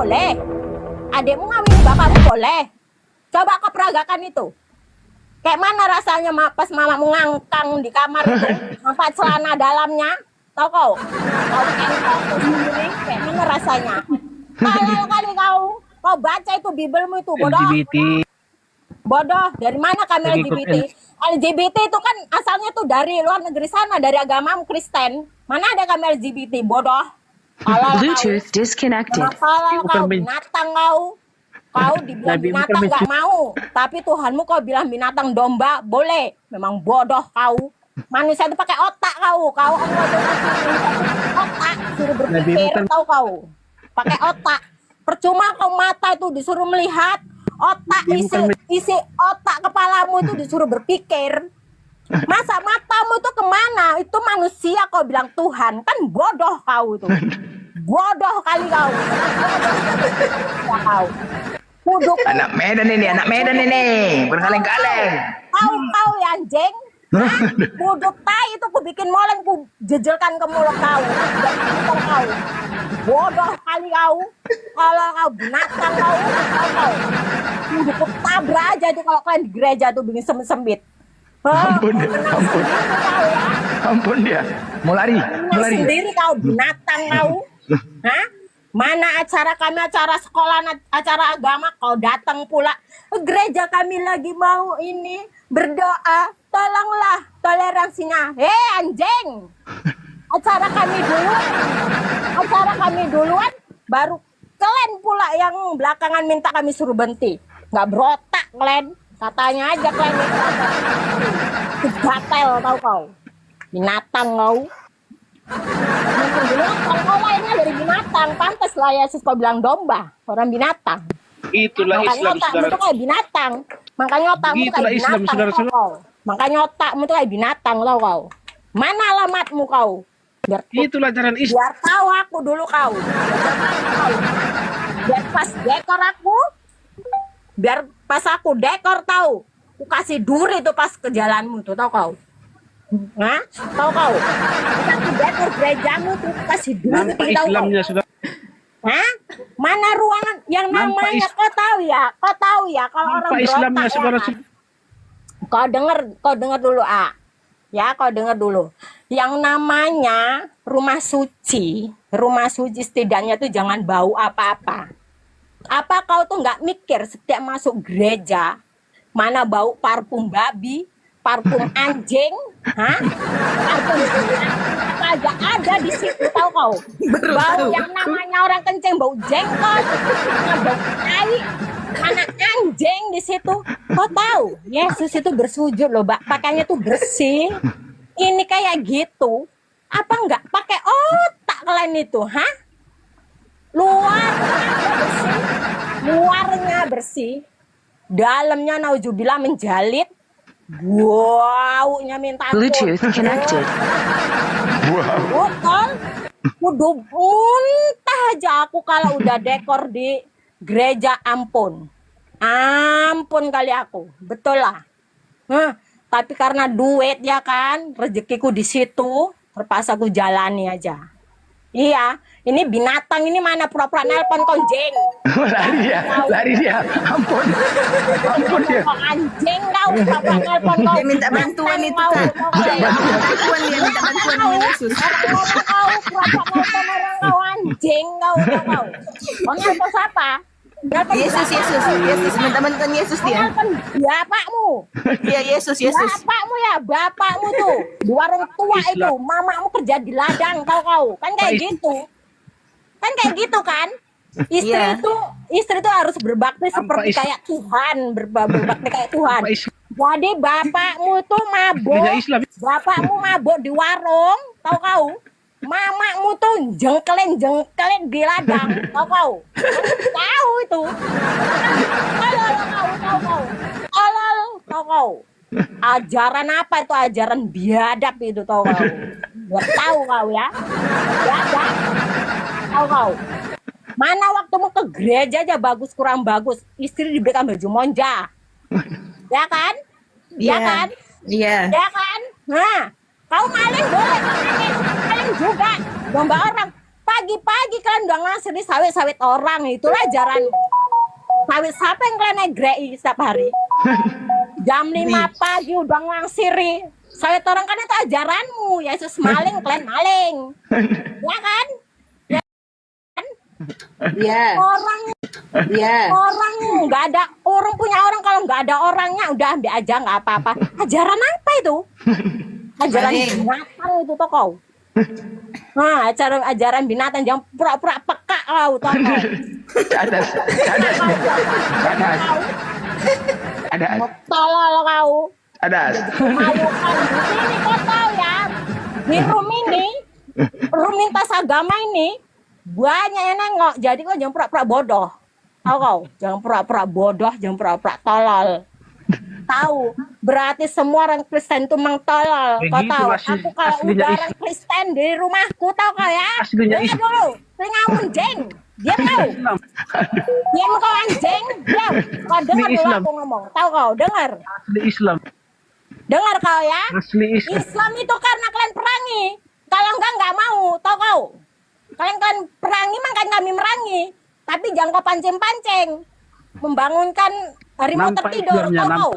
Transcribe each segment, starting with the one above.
boleh. Adikmu ngawinin bapakmu boleh. Coba kau peragakan itu. Kayak mana rasanya pas mamamu ngangkang di kamar itu, nampak celana dalamnya, tau kau? Kau engkau tuh sendiri, kayak mana rasanya? Kalau kali kau baca itu Bibelmu itu, bodoh. LGBT. Bodoh, dari mana kami LGBT? LGBT itu kan asalnya tuh dari luar negeri sana, dari agamamu Kristen. Mana ada kami LGBT, bodoh. Kalau Bluetooth disconnected. kalau kau binatang kau dibilang binatang nggak mau, tapi Tuhanmu kau bilang binatang domba boleh. Memang bodoh kau. Manusia itu pakai otak kau otak suruh berpikir, tahu kau? Pakai otak. Percuma kau mata itu disuruh melihat, otak isi otak kepalamu itu disuruh berpikir. Masa matamu itu kemana? Itu manusia kau bilang Tuhan, kan bodoh kau itu. Bodoh kali kau. Ya, kau. Kuduk. Anak Medan ini, berkaleng-kaleng. Kau ya anjing. Kuduk tai itu ku bikin molen, ku jejelkan ke mulut kau. Kau. Bodoh kali kau. Kalau kau binatang kau. Kuduk ku tabrak aja tuh kalau kalian di gereja tuh bikin sembit-sembit. Ampun dia. Mau lari. Sendiri kau binatang kau. Hah? Mana acara kami, acara sekolah, acara agama, kau datang pula. Gereja kami lagi mau ini berdoa, tolonglah toleransinya. Anjing. Acara kami duluan, baru kalian pula yang belakangan minta kami suruh berhenti. Nggak berotak kalian, katanya aja kalian gatel tau kau. Binatang kau. Kalau lainnya dari binatang, pantas lah ya kau bilang domba, orang binatang. Itulah Islam, saudara. Itu kayak binatang. Makanya otakmu itu kayak binatang. Saudara. Makanya otakmu itu kayak binatang tau kau. Mana alamatmu kau? Itulah ajaran Islam. Biar tahu aku dulu kau. Biar pas dekor aku, biar pas aku dekor tahu. Aku kasih duri tuh pas ke jalanmu tuh, tau kau. Hah? Tahu kau? Kita dekor gerejamu tuh kasih duri. Nampak Islamnya sudah. Hah? Mana ruangan yang namanya kau tahu ya kalau orang Islamnya berontak ya, kau dengar dulu ya kau dengar dulu yang namanya rumah suci setidaknya tuh jangan bau apa kau tuh nggak mikir setiap masuk gereja mana bau parfum babi, parfum anjing, parfum apa aja ada di situ, tahu kau? Bau yang namanya orang kencing, bau jenggot, bau tai, mana anjing di situ. Kau tahu? Yesus itu bersujud loh, pakainya tuh bersih. Ini kayak gitu. Apa enggak pakai otak kalian itu, luarnya bersih, dalamnya nauzubillah menjalit. Baunya minta ampun. Bluetooth connected. Betul. Kudu muntah aja aku kalau udah dekor di gereja, ampun kali aku, betul lah. Tapi karena duit ya kan, rezekiku di situ, terpaksa aku jalani aja. Iya, ini binatang ini mana pura-pura nelpon konjeng. Lari dia. Ampun dia. Anjing kau, pura-pura nelpon kau. Dia minta bantuan itu kan. Dia minta bantuan sama Yesus. Kau pura-pura nelpon orang kau, anjing kau. Kau nelpon siapa? Yesus minta bantuan Yesus dia. Nelpon bapakmu. Iya Yesus. Bapakmu tuh di warung tua itu, mamamu kerja di ladang, kau kan kayak gitu kan. Istri itu harus berbakti seperti kayak Tuhan, berbakti kayak Tuhan. Jadi bapakmu tuh mabuk di warung, tahu kau? Mamamu tuh jengkelin di ladang, tahu kau? Tahu itu. Tahu kau? Ajaran apa itu? Ajaran biadab itu, tahu kau? Biar tahu kau ya. Biadab. Tahu kau? Mana waktumu ke gereja aja bagus kurang bagus, istri diberikan baju monja. Ya kan? Ya kan? Iya. Ya kan? Kau maling boleh, maling juga. Domba orang. Pagi-pagi kalian udah ngasih sawit-sawit orang. Itulah ajaran. Sawit siapa yang kalian negrei setiap hari? Jam 5 pagi udah ngangsiri. Sawit orang kan itu ajaranmu. Yesus maling, kalian maling. Ya kan? Iya. Orang Iya. orang nggak ada orang punya orang, kalau nggak ada orangnya udah ambil aja nggak apa-apa. Ajaran apa itu? Ajaran binatang itu toh kau. Nah, ajaran binatang, jangan pura-pura peka kau toh kau. Cadas. Tolol kau. Cadas. Malukan di sini kau tahu ya. Di room lintas agama ini banyak yang nengok, jadi kau jangan pura-pura bodoh. Tahu kau? Jangan pura-pura bodoh, jangan pura-pura tolol. Tahu? Berarti semua orang Kristen itu memang tolol. Kau tahu? Aku kalau udah orang Kristen di rumahku, tahu kau ya? Dengar dulu, telinga anjing. Diam kau. Diam kau anjing. Diam. Kau dengar dulu aku ngomong. Tahu kau? Dengar. Asli Islam. Dengar kau ya? Asli Islam. Islam itu karena kalian perangi. Kalau enggak mau. Tahu kau? Kalian perangi, makanya kami merangi. Tapi jangan kau pancing-pancing. Membangunkan harimau Nampak tertidur. Islamnya, Tahu kau?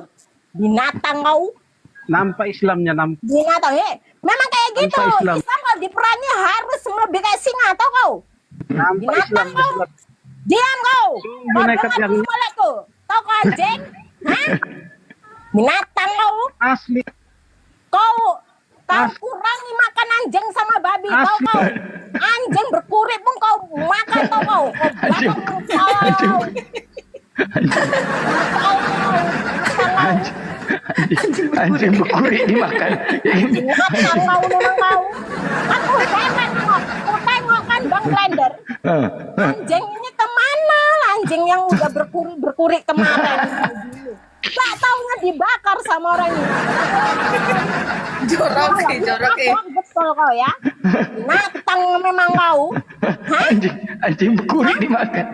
Binatang kau. Nampak Islamnya, nampak. Binatang. Memang kayak gitu. Nampak Islam. Islam kalau diperangi harus lebih kayak singa. Tahu kau? Nampak Islam. Binatang kau. Diam kau. Kau nekat dengar yang- dulu mulutku. Tahu kau anjing? Hah? Binatang kau. Asli. Kau kurangi makan anjing sama babi. Tahu Asli. kau? Anjing berkurit pun kau makan, tahu kau? Anjing berkurit dimakan. Binatang kau memang kau. Aku hebat kok. Kau tengok kan Bang Blender. Anjing ini kemana lah, anjing yang udah berkurit kemarin. Gak taunya dibakar sama orang ini. Jorok sih, jorok ya. Betul kau ya. Binatang memang kau. Hah? Anjing berkurit dimakan.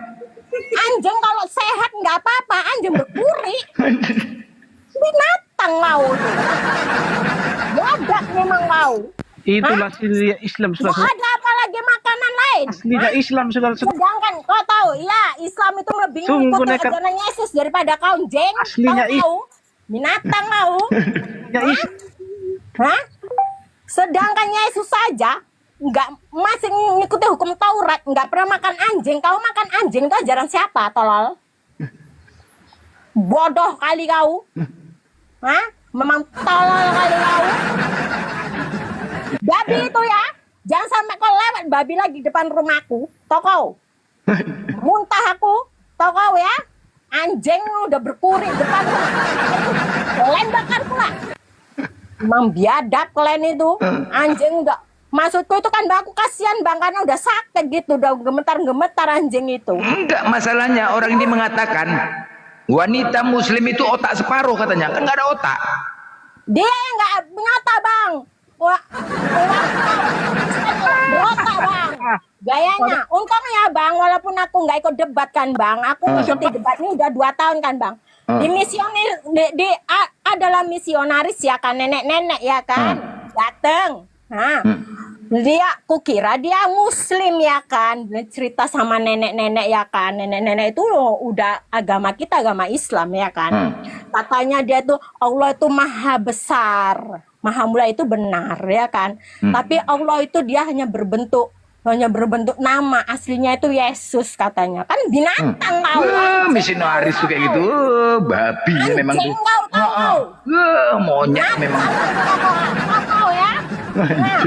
Anjing kalau sehat nggak apa-apa, anjing berkurit. Binatang kau. Bodak memang kau. Itulah asli Islam, Nggak saudara. ada apa lagi makanan lain. Aslinya Islam, saudara. Sedangkan kau tahu, ya Islam itu lebih Sungguh mengikuti nekat. ajaran Yesus daripada kau jeng. Aslinya Tahu kau? Binatang kau. Ya, Hah? Sedangkan Yesus saja nggak masih mengikuti hukum Taurat, nggak pernah makan anjing. Kau makan anjing itu ajaran siapa, tolol? Bodoh kali kau. Hah? Memang tolol kali kau. Babi itu ya, jangan sampai kau lewat babi lagi depan rumahku, toko. Muntah aku, toko ya. Anjing udah berkurit depan rumah. Kalian bakar pula. Memang biadab kalian itu. Anjing enggak. Maksudku itu kan bang, aku kasihan bang, karena udah sakit gitu, udah gemetar-gemetar anjing itu. Enggak, masalahnya orang ini mengatakan wanita muslim itu otak separuh katanya. Kan nggak ada otak. Dia yang nggak nyata bang. Wah, berotak bang. Gayanya. Untung ya bang, walaupun aku nggak ikut debat kan bang. Aku ikuti debat ini udah 2 tahun kan bang. Di misioner, adalah misionaris ya kan, nenek-nenek ya kan. Dateng. Nah, dia, kukira dia muslim ya kan. Dia cerita sama nenek-nenek ya kan. Nenek-nenek itu udah agama kita, agama Islam ya kan. Katanya dia tuh Allah itu maha besar, maha mulia, itu benar ya kan. Tapi Allah itu dia hanya berbentuk nama, aslinya itu Yesus katanya. Kan binatang kau. Misionaris tuh kayak gitu. Babi memang tuh. Anjing kau tahu. Monyet memang. Kau ya. Nah,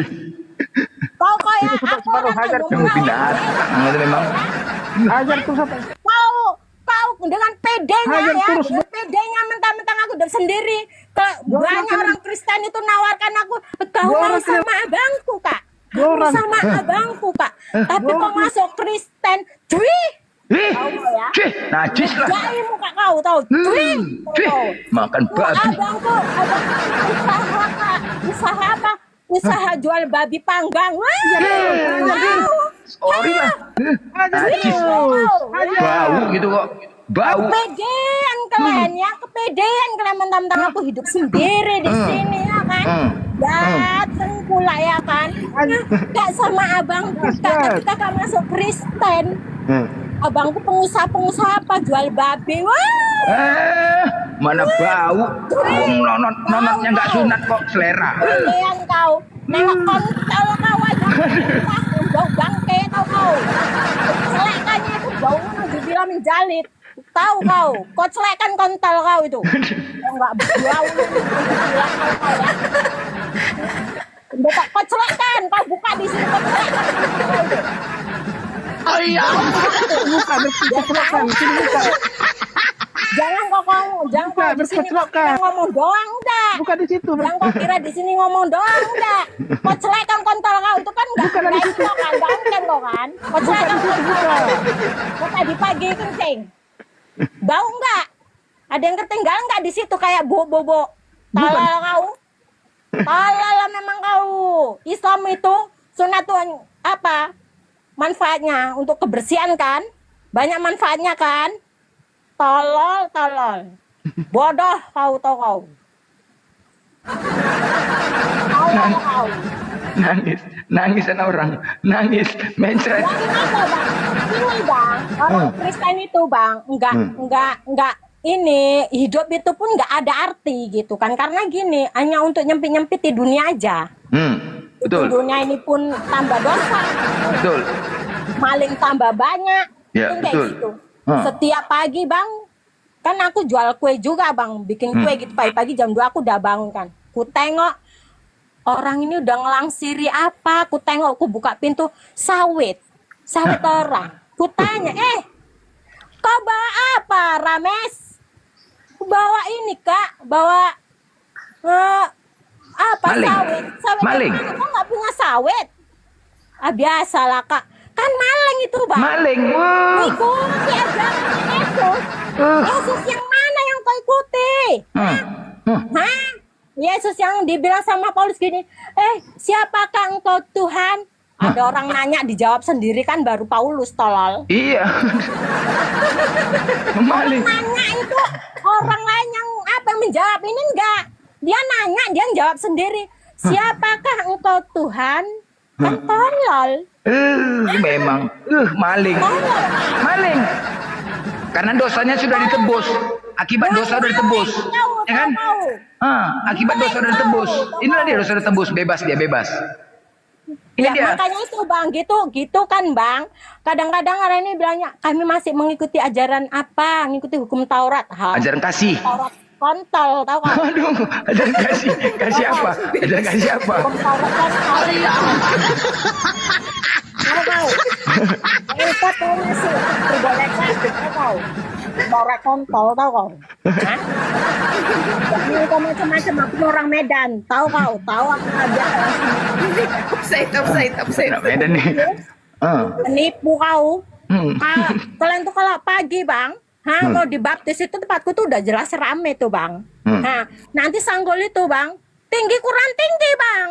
kau ya, aku orang Binatang itu memang. Ajar terus apa? Kau dengan pedenya Ajar ya, terus. dengan pedenya mentang-mentang aku udah sendiri. Banyak orang Kristen itu nawarkan aku, kau mau sama abangku kak, kau sama abangku kak. Tapi kau masuk Kristen, cuy. Tahu kau ya? Najis lah. Jai muka kau tahu, cuy. Makan babi. Abangku usaha kak, usaha apa? Usaha jual babi panggang. Wah, Sorry lah. Najis. Bau gitu kok. Bau. Kepedean kalian ya, kepedean kalian mentang-mentang aku hidup sendiri di sini ya kan. Dateng pula ya kan. Gak sama abangku, Kak, ketika Kak masuk Kristen. Abangku pengusaha apa jual babi. Wah, Mana bau? Nonotnya nggak sunat kok selera. kalian kau. Nengok kontol kau aja. Bau bangke kau. Selekannya itu baunya dibilang menjalit. Tahu kau, kau selekan kontol kau itu. Enggak bau. Dibilang kau ya. Kau selekan, kau buka di sini kau selekan. Oh iya. Buka berkecelakaan. Sini buka. Jangan kau di sini berkecelakaan. ngomong doang udah. Buka di situ. Jangan kau kira di sini ngomong doang udah. Kau selekan kontol kau itu kan enggak itu kan ganteng kau kan. Kau selekan kontol. Kau tadi pagi kencing. Bau enggak? Ada yang ketinggalan enggak di situ kayak bobo? Tolol kau. Tolol memang kau. Islam itu sunatun apa? Manfaatnya untuk kebersihan kan? Banyak manfaatnya kan? Tolol. Bodoh kau tau kau. Tolol kau. Nangis anak orang, nangis, mencret. Yang ini bang, ini bang, orang Kristen itu bang, enggak ini hidup itu pun enggak ada arti gitu kan, karena gini hanya untuk nyempit di dunia aja. Betul. Dunia ini pun tambah dosa, Betul. maling tambah banyak, Ya, kan kayak betul. gitu. Setiap pagi bang, kan aku jual kue juga bang, bikin kue gitu pagi-pagi jam 2 aku udah bangun kan, ku tengok orang ini udah ngelangsiri apa, ku tengok, ku buka pintu, sawit orang. Ku tanya, kau bawa apa, Rames? Ku bawa ini kak, bawa apa Maling. sawit Maling. yang mana? Kau nggak punya sawit? Ah biasalah kak, kan maling itu bang. Maling. Wah. Ikuti ajaran Yesus. Yesus yang mana yang kau ikuti? Hah? Yesus yang dibilang sama Paulus gini, siapakah engkau Tuhan? Ada orang nanya, dijawab sendiri kan baru Paulus, tolol. Iya. Maling. Nanya itu orang lain yang apa yang menjawab, ini enggak. Dia nanya, dia jawab sendiri. Siapakah engkau Tuhan? Kan tolol. Memang. Maling. Tolol. Maling. Karena dosanya sudah ditebus. Akibat dosa sudah ditebus. Ya kan? Akibat dosa sudah ditebus. Inilah dia dosa sudah ditebus. Bebas dia, bebas. Ini Ya dia. makanya itu bang, gitu kan bang. Kadang-kadang orang ini bilangnya kami masih mengikuti ajaran apa, mengikuti hukum Taurat. Ajaran kasih. Taurat kontol, tahu kan? Aduh, ajaran kasih. Kasih apa? Ajaran kasih apa? Hukum Taurat kontol. Tahu? Itu tuh masih berboleh sakit, tahu? Taurat kontol, tahu kau? Hah? Jadi kau macam-macam, aku orang Medan, tahu kau? Tahu aku aja. Offside. Nak Medan nih. Penipu kau. Kalian tuh kalau pagi bang, mau dibaptis itu tempatku tuh udah jelas rame tuh bang. Nanti sanggul itu bang, tinggi kurang tinggi bang,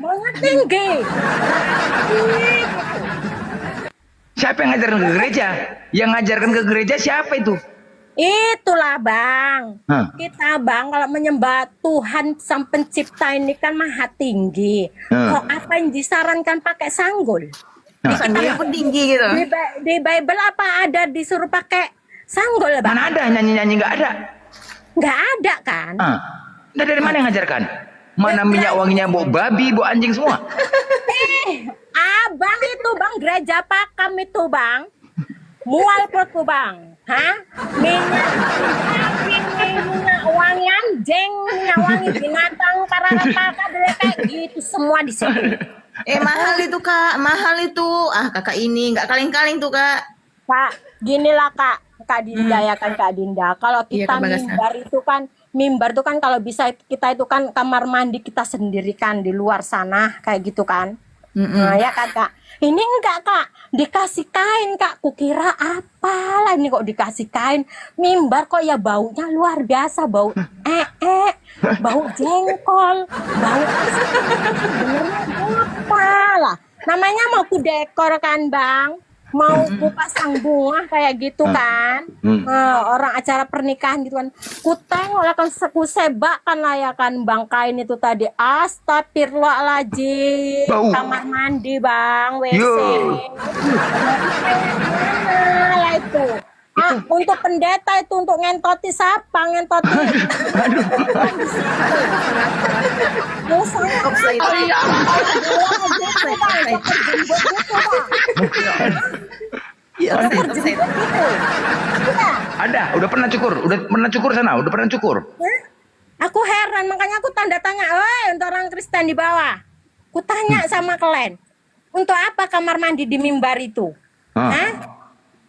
maunya tinggi. Siapa yang ngajarkan ke gereja? Yang ngajarkan ke gereja siapa itu? Itulah bang, kita bang kalau menyembah Tuhan sang pencipta ini kan maha tinggi. Kok apa yang disarankan pakai sanggul? Dia pun tinggi gitu. Di Bible apa ada disuruh pakai sanggul bang? Mana ada nyanyi-nyanyi nggak ada? Nggak ada kan? Nah, dari mana yang ngajarkan? Mana minyak wanginya bau babi, bau anjing semua? Abang itu bang, gereja Pakam itu bang, mual perutku bang, minyak wangi anjing, minyak wangi binatang, para kayak gitu semua di sini. Mahal itu kak, mahal itu. Kakak ini nggak kaleng-kaleng tuh kak. Kak, ginilah Kak Dinda ya kan Kak Dinda. Kalau Iya, kita Kak Bagasnya. mimbar itu kan kalau bisa kita itu kan kamar mandi kita sendiri kan di luar sana kayak gitu kan. Nah ya kan Kak. Ini enggak Kak, dikasih kain Kak. Kukira apalah ini kok dikasih kain. Mimbar kok ya baunya luar biasa, bau bau jengkol, bau apalah. Namanya mau ku dekor kan Bang. mau ku pasang bunga kayak gitu kan. Orang acara pernikahan gitu kan. Ku tengok lah kan, ku sebak kan lah ya kan bangkain itu tadi. Astagfirullahaladzim. Bau. Kamar mandi bang, WC. Yo. Mana lah itu? Untuk pendeta itu untuk ngentoti siapa? Ngentoti. Offside. Offside. Ada, udah pernah cukur sana, udah pernah cukur. Aku heran, makanya aku tanda tanya, untuk orang Kristen di bawah. Aku tanya sama kalian, untuk apa kamar mandi di mimbar itu? Hah?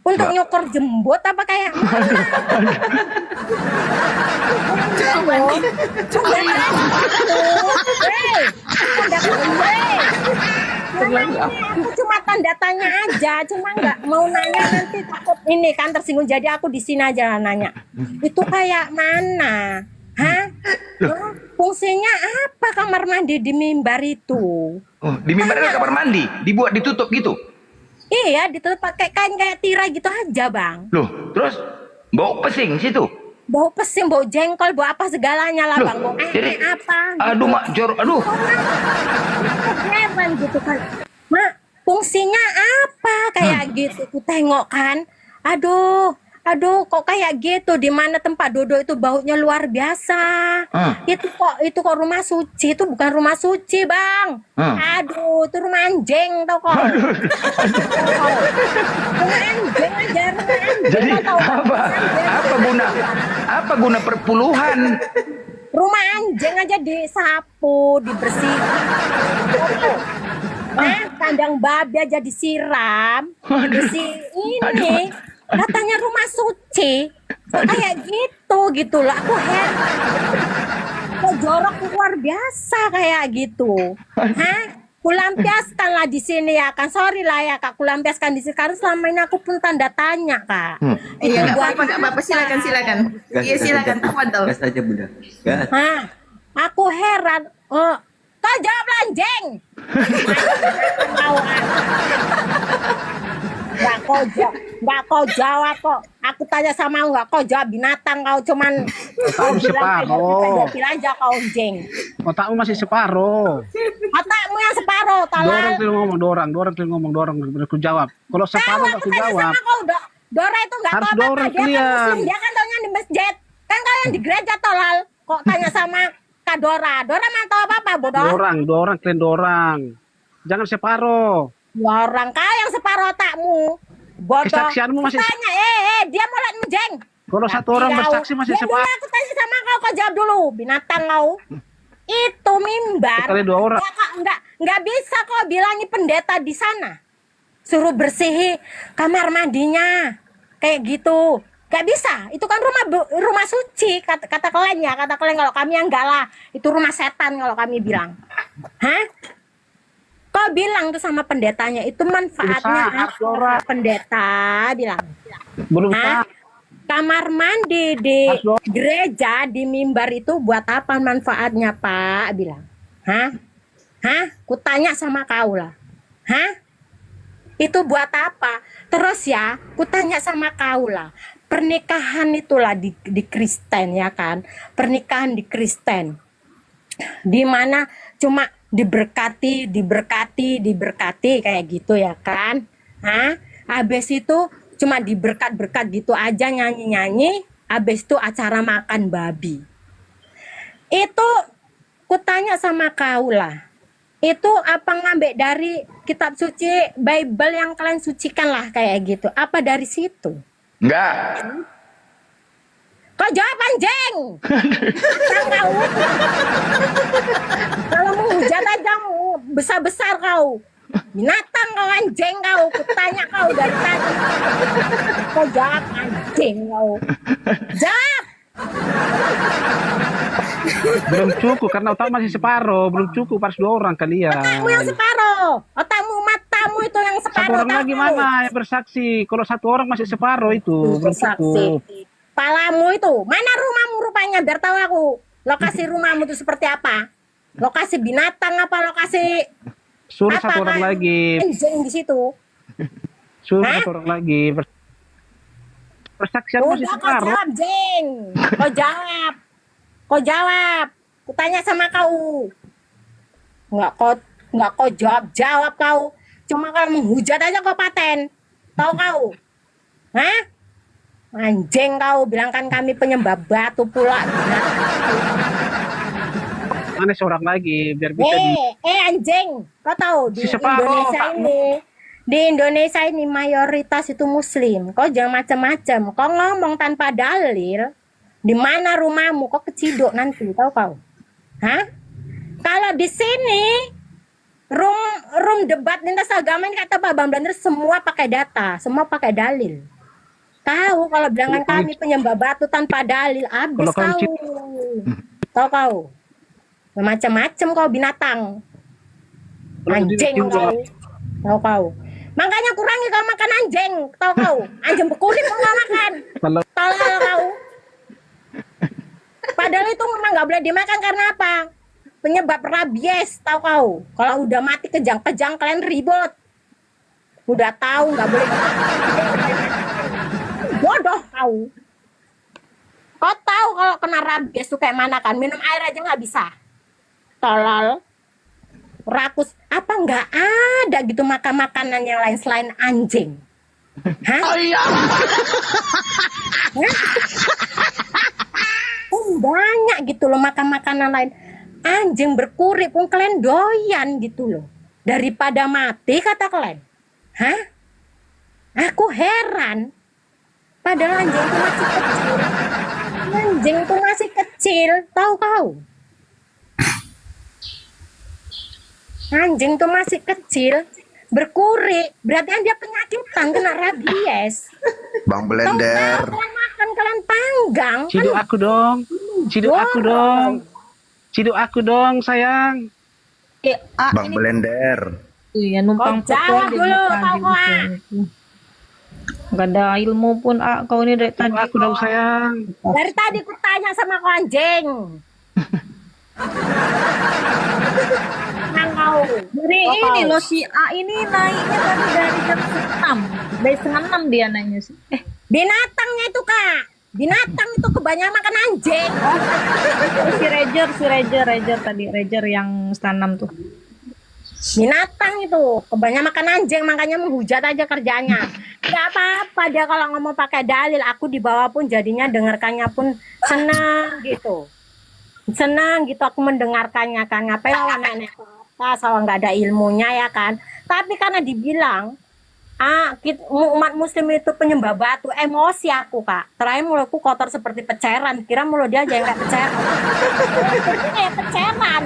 Untuk nyukur jembut apa kayak mana? Aku cuma tanda tanya aja, cuma nggak mau nanya nanti takut ini kan tersinggung. Jadi aku di sini aja nanya. Itu kayak mana? Hah? Fungsinya apa kamar mandi di mimbar itu? Oh, di mimbar ada kamar mandi, dibuat ditutup gitu. Iya, ditutup pakai kain kayak tirai gitu aja, Bang. Loh, terus bau pesing situ. Bau pesing, bau jengkol, bau apa segalanya lah, Loh, Bang. Bau jadi apa? aduh mak jor, aduh. Heran gitu kan. Mak, fungsinya apa kayak gitu? Ku tengok kan. Aduh, kok kayak gitu? Di mana tempat Dodo itu baunya luar biasa. Itu kok rumah suci, itu bukan rumah suci, Bang. Aduh, itu rumah anjing tau kok. Rumah anjing aja, rumah anjing. Jadi Kau tahu apa guna perpuluhan? Rumah anjing aja disapu, dibersihin. Kandang babi aja disiram. Ini katanya rumah suci. Kok kayak gitu loh. Aku heran. Kok jorok luar biasa kayak gitu. Hah? Kulampiaskan lah di sini ya kan. Sorry lah ya Kak, kulampiaskan di sini karena selama ini aku pun tanda tanya Kak. Iya, nggak apa-apa, silakan. Iya, silakan, tafadhol. Gas aja Bunda. Gas. Hah? Aku heran. Kau jawab anjing. Nggak kau jawab kok. Aku tanya sama nggak kau jawab binatang kau cuman kau bilang aja kau anjing. Otakmu masih separuh. Otakmu yang separuh, Dorang tolong. tuh ngomong, aku jawab. Kalau separuh Tahu aku aku tanya jawab. sama kau, Dora itu nggak Harus tahu apa-apa. Dora Dia kan kalian. muslim, dia kan taunya di masjid. Kan kalian di gereja tolal. Kok tanya sama Kak Dora? Dora mah tahu apa-apa, bodoh. Dorang. Jangan separuh. Orang kau yang separuh otakmu. Bodoh. Kesaksianmu masih- Tanya, dia mau lihat menjeng. Kalau satu orang bersaksi masih Dulu separuh. aku tanya sama kau jawab dulu. Binatang kau. Itu mimbar. Kali 2 orang. Nggak bisa kau bilangi pendeta di sana. Suruh bersihi kamar mandinya. Kayak gitu. Gak bisa. Itu kan rumah suci. Kata kalian ya. Kata kalian kalau kami enggak lah. Itu rumah setan kalau kami bilang. Hah? Kau bilang tuh sama pendetanya. Itu manfaatnya Berusaha, Dora. apa? Pendeta bilang. Belum Hah? sah. Kamar mandi di Mas, Dora. gereja di mimbar itu buat apa manfaatnya Pak? Bilang. Hah? Kutanya sama kau lah. Hah? Itu buat apa? Terus ya, kutanya sama kau lah. Pernikahan itulah di Kristen ya kan. Pernikahan di Kristen. Di mana cuma diberkati kayak gitu ya kan. Hah? Habis itu cuma diberkat-berkat gitu aja nyanyi-nyanyi. Habis itu acara makan babi. Itu kutanya sama kau lah. Itu apa ngambil dari kitab suci Bible yang kalian sucikan lah kayak gitu. Apa dari situ? Enggak. Kau jawab anjing. Kau. Kalau mau hujat aja besar-besar kau. Binatang kau anjing kau. Kutanya kau dari tadi. Kau jawab anjing kau. Jawab. Belum cukup karena otak masih separuh. Belum cukup harus 2 orang kalian. Otakmu yang separuh. Otakmu matamu itu yang Satu separuh. orang lagi mana yang bersaksi? Kalau 1 orang masih separuh itu belum cukup. Palamu itu. Mana rumahmu rupanya biar tahu aku. Lokasi rumahmu itu seperti apa? Lokasi binatang apa lokasi Suruh apa 1 orang kan? lagi. Anjing di situ. Suruh Hah? satu orang lagi. Persaksian masih Udah kau separuh. jawab, Jeng. Kau jawab. Kau jawab. Kutanya sama kau. Nggak kau jawab kau. Cuma kalau menghujat aja kau paten. Tahu kau? Hah? Anjing kau bilang kan kami penyembah batu pula. Mana seorang lagi biar bisa di Anjing. Kau tahu di Si separuh, Indonesia Pak. ini. Di Indonesia ini mayoritas itu muslim. Kau jangan macam-macam. Kau ngomong tanpa dalil. Di mana rumahmu? Kau keciduk nanti, tahu kau? Hah? Kalau di sini room debat lintas agama ini kata Pak Bambang semua pakai data, semua pakai dalil. Tahu kalau bilangan kami penyembah batu tanpa dalil, habis Kalau kau kau. Tahu kau? Macam-macam kau binatang. Anjing kau. Tahu kau? Makanya kurangi kau makan anjing, tahu kau? Anjing berkulit kau nggak makan. kalau Tolol kau. Padahal itu memang nggak boleh dimakan karena apa? Penyebab rabies, tahu kau? Kalau udah mati kejang-kejang kalian ribut. Udah tahu nggak boleh. Bodoh kau. Kau tahu kalau kena rabies tuh kayak mana kan? Minum air aja nggak bisa. Tolol. Rakus. Apa nggak ada gitu makan makanan yang lain selain anjing? Hah? Banyak gitu loh makan makanan lain. Anjing berkurit pun kalian doyan gitu loh. Daripada mati kata kalian. Hah? Aku heran. Padahal anjing itu masih kecil. Anjing itu masih kecil. Tahu kau? Anjing itu masih kecil. Berkurit. Berarti kan dia penyakitan. Kena rabies. Bang Blender. Kalian makan, kalian panggang. ciduk aku dong. Ciduk aku dong. Ciduk aku dong, sayang. Bang Blender. Iya numpang Kau jawab pokok dulu, dia kau makan gitu. Gak ada ilmu pun kau ini dari Ciduk tadi. aku dong, sayang. Dari tadi ku tanya sama kau anjing. Nang kau. Dari ini loh si A ini naiknya tadi dari jam 6. Dari setengah 6 dia nanya sih. Binatangnya itu kak. Binatang itu kebanyakan makan anjing. Si Rager tadi. Rager yang setengah 6 tuh. Binatang itu kebanyakan makan anjing, makanya menghujat aja kerjanya. Gak apa-apa dia kalau ngomong pakai dalil. Aku di bawah pun jadinya dengarkannya pun senang gitu. Senang gitu aku mendengarkannya kan. Ngapain lawan nenek kota soal nggak ada ilmunya ya kan. Tapi karena dibilang umat muslim itu penyembah batu, emosi aku kak. Terakhir mulutku kotor seperti peceran. Kira mulut dia aja yang kayak peceran. Kayak peceran.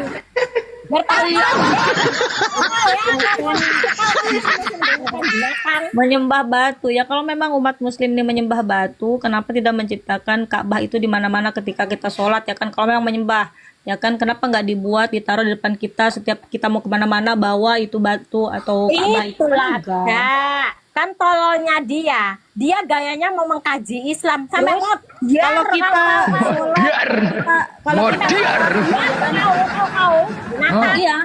Menyembah batu ya, kalau memang umat muslim ini menyembah batu, kenapa tidak menciptakan Ka'bah itu di mana-mana ketika kita sholat ya kan? Kalau memang menyembah ya kan, kenapa nggak dibuat ditaruh di depan kita setiap kita mau kemana-mana bawa itu batu atau Ka'bah itu? Itulah Enggak. kak. Kan tololnya dia gayanya mau mengkaji Islam sampai Terus, mau kalau kita Modiar. kalau kita Modiar. iya,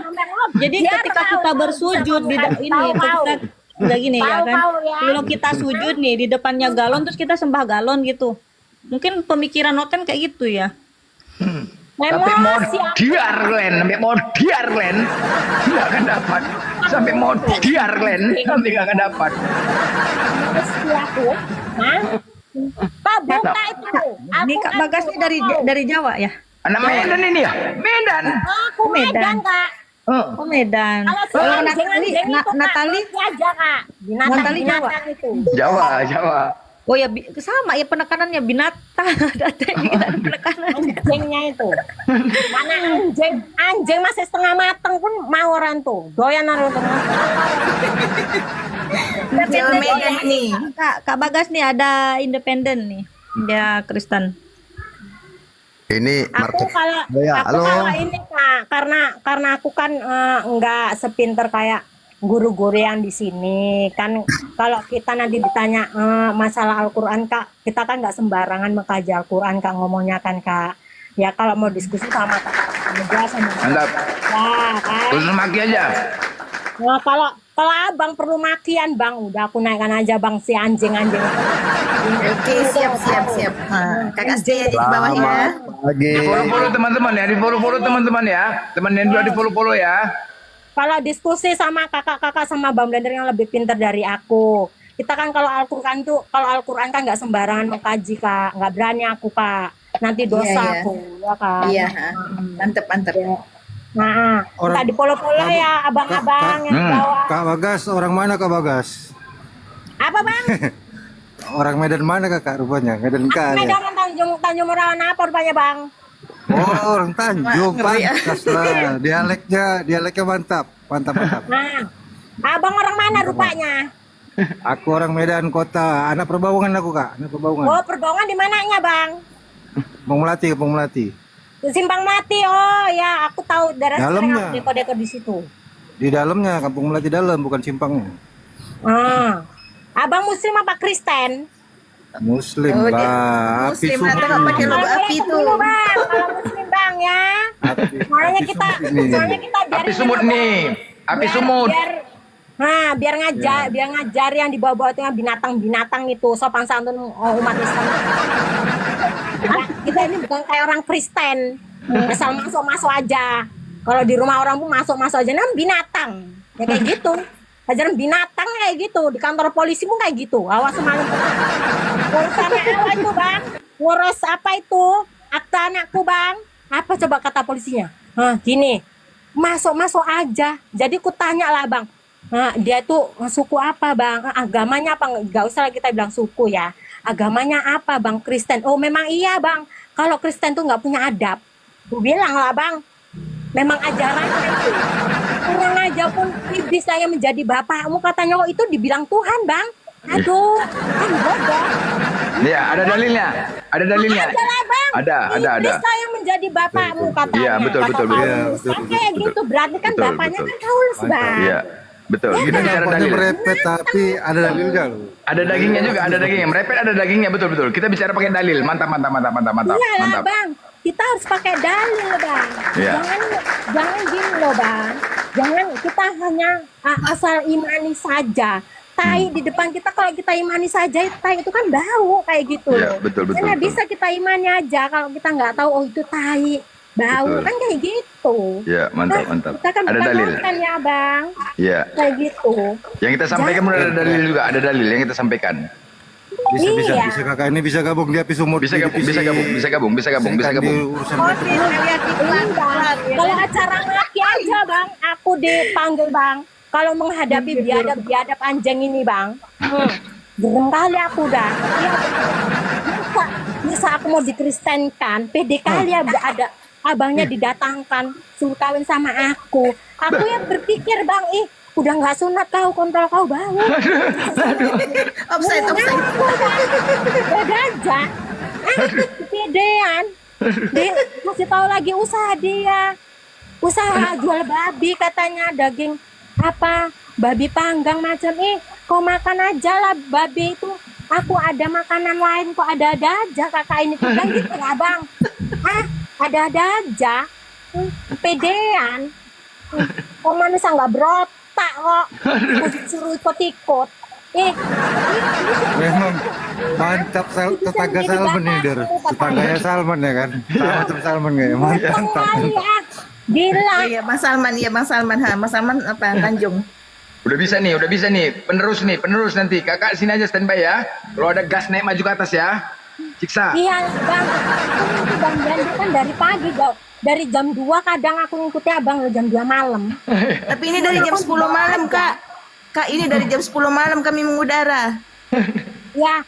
jadi ketika kita bersujud di ini ketika udah gini ya kan, kalau kita sujud nih di depannya galon terus kita sembah galon gitu, mungkin pemikiran Noten kayak gitu ya. Sampai modiar Len, sampai modiar Len, nggak akan dapat. Sampai modiar Len, nanti nggak akan dapat. Pak buka itu. Ini Kak Bagas nih dari Jawa ya? Anak Medan ini ya, Medan. Aku Medan kak. Oh Medan. Kalau Natali, Natali, aja kak. Natali Jawa. Itu. Jawa. Oh ya sama ya penekanannya binatang ada penekanannya. Anjingnya itu. Mana anjing masih setengah mateng pun mau orang tuh. Doyan naruh Medan nih. Kak Bagas nih ada independen nih. Dia Kristen. Ini Aku market. kalau Ya, aku halo. kalau ini kak, karena aku kan nggak sepinter kayak guru-guru yang di sini kan. Kalau kita nanti ditanya masalah Al-Quran kak, kita kan nggak sembarangan mengkaji Al-Quran kak ngomongnya kan kak. Ya kalau mau diskusi sama kak, sama Mantap. ya kan. Khusus maki aja. Nah, kalau abang perlu makian bang, udah aku naikkan aja bang si anjing-anjing. Oke, siap. Kakak stay aja di bawah ya. Selamat pagi. Di follow teman-teman ya, di follow teman-teman ya. Teman yang dua di follow ya. Kalau diskusi sama kakak-kakak sama Bang Blender yang lebih pintar dari aku. Kita kan kalau Al-Quran kan nggak sembarangan mengkaji kak, nggak berani aku kak. Nanti dosa Iya. aku, ya kak. Iya, mantep. Nah, kita di polo-polo ya abang-abang yang bawa. Kak Bagas, orang mana Kak Bagas? Apa bang? Orang Medan mana Kak rupanya? Medan kah ya? Medan Tanjung Merawan apa rupanya bang? Oh, orang Tanjung, Ngeri ya. pantas lah. Dialeknya mantap. Nah, abang orang mana rupanya? Aku orang Medan kota, anak Perbaungan aku Kak, anak Perbaungan. Oh, Perbaungan di mananya bang? Kampung Melati. Simpang Mati. Oh ya, aku tahu daerah Dalamnya. deko-deko di situ. Di dalamnya, Kampung Melati dalam, bukan simpangnya. Abang Muslim apa Kristen? Muslim Oh, dia lah, api Muslim lah, suci. tengok pakai logo api tuh. Dulu, bang. Kalau Muslim bang ya. Soalnya kita biar Api sumut nih. Api sumut. Biar ngajar yang dibawa-bawa itu yang binatang-binatang itu sopan santun umat Islam. Kita ini bukan kayak orang Kristen, asal masuk aja. Kalau di rumah orang pun masuk aja, nah binatang, ya kayak gitu. Ajaran binatang kayak gitu, di kantor polisi pun kayak gitu. Awas semalam urusannya apa itu bang? Ngurus apa itu? Akta anakku bang? Apa coba kata polisinya? Gini, masuk aja. Jadi ku tanya lah bang. Dia tuh suku apa bang? Agamanya apa? Gak usah kita bilang suku ya. Agamanya apa bang? Kristen. Oh memang iya bang. Kalau Kristen tuh nggak punya adab. Gue bilang lah bang. Memang ajarannya itu. Kurang aja pun iblis saya menjadi bapakmu katanya. Oh itu dibilang Tuhan bang. Aduh, kan bodoh. Iya, ada dalilnya. Ada dalilnya. Ada lah bang. Ada. Iblis saya menjadi bapakmu katanya. Iya, betul. Kata Paulus. Betul, Kayak gitu berarti kan Betul, bapaknya betul. kan Paulus bang. Iya, betul. Kita bicara Nampaknya dalil. merepet tapi ada dalil gak lu? Ada dagingnya juga, ada dagingnya. Merepet ada dagingnya, betul. Kita bicara pakai dalil. Mantap. Iya lah bang, kita harus pakai dalil bang. Iya. Jangan gini loh bang. Jangan kita hanya asal imani saja. Tai di depan kita kalau kita imani saja, tai itu kan bau kayak gitu Iya, loh. betul. Karena bisa kita imani aja kalau kita nggak tahu oh itu tai bau Betul. kan kayak gitu. Iya, mantap. Kita kan Ada bukan dalil. makan ya bang, Iya. kayak gitu. Yang kita sampaikan pun ada dalil juga, ada dalil yang kita sampaikan. Bisa Iya. Kakak ini bisa gabung di api sumur. Bisa gabung. Di urusan Iya, Bang. Kalau acara ngaki aja bang, aku dipanggil bang. Kalau menghadapi biadab anjing ini bang, gerem kali aku dah. Iya, bisa aku mau dikristenkan, pede kali ada abangnya didatangkan, suruh kawin sama aku. Aku yang berpikir bang, udah nggak sunat kau, kontrol kau bau. Offside. Beda aja. Kepedean. Dia masih tahu lagi usaha dia. Usaha jual babi katanya, daging apa? Babi panggang macam kau makan aja lah babi itu. Aku ada makanan lain kok ada-ada aja kakak ini tuh kan gitu ya bang. Ada-ada aja. Pedean. Kok manusia nggak berotak kok. Suruh ikut-ikut. Memang mantap tetangga Salman nih Der. Tetangganya Salman ya kan. Macam Salman kayak mantap. Gila. Iya, Mas Salman, Mas Salman apa Tanjung? Udah bisa nih. Penerus nanti. Kakak sini aja standby ya. Kalau ada gas naik maju ke atas ya. Siksa. Iya bang, aku bang Blender kan dari pagi dari jam 2 kadang aku ngikuti abang lo jam 2 malam. Tapi ini dari jam 10 malam, Kak. Kak, ini dari jam 10 malam kami mengudara. Ya,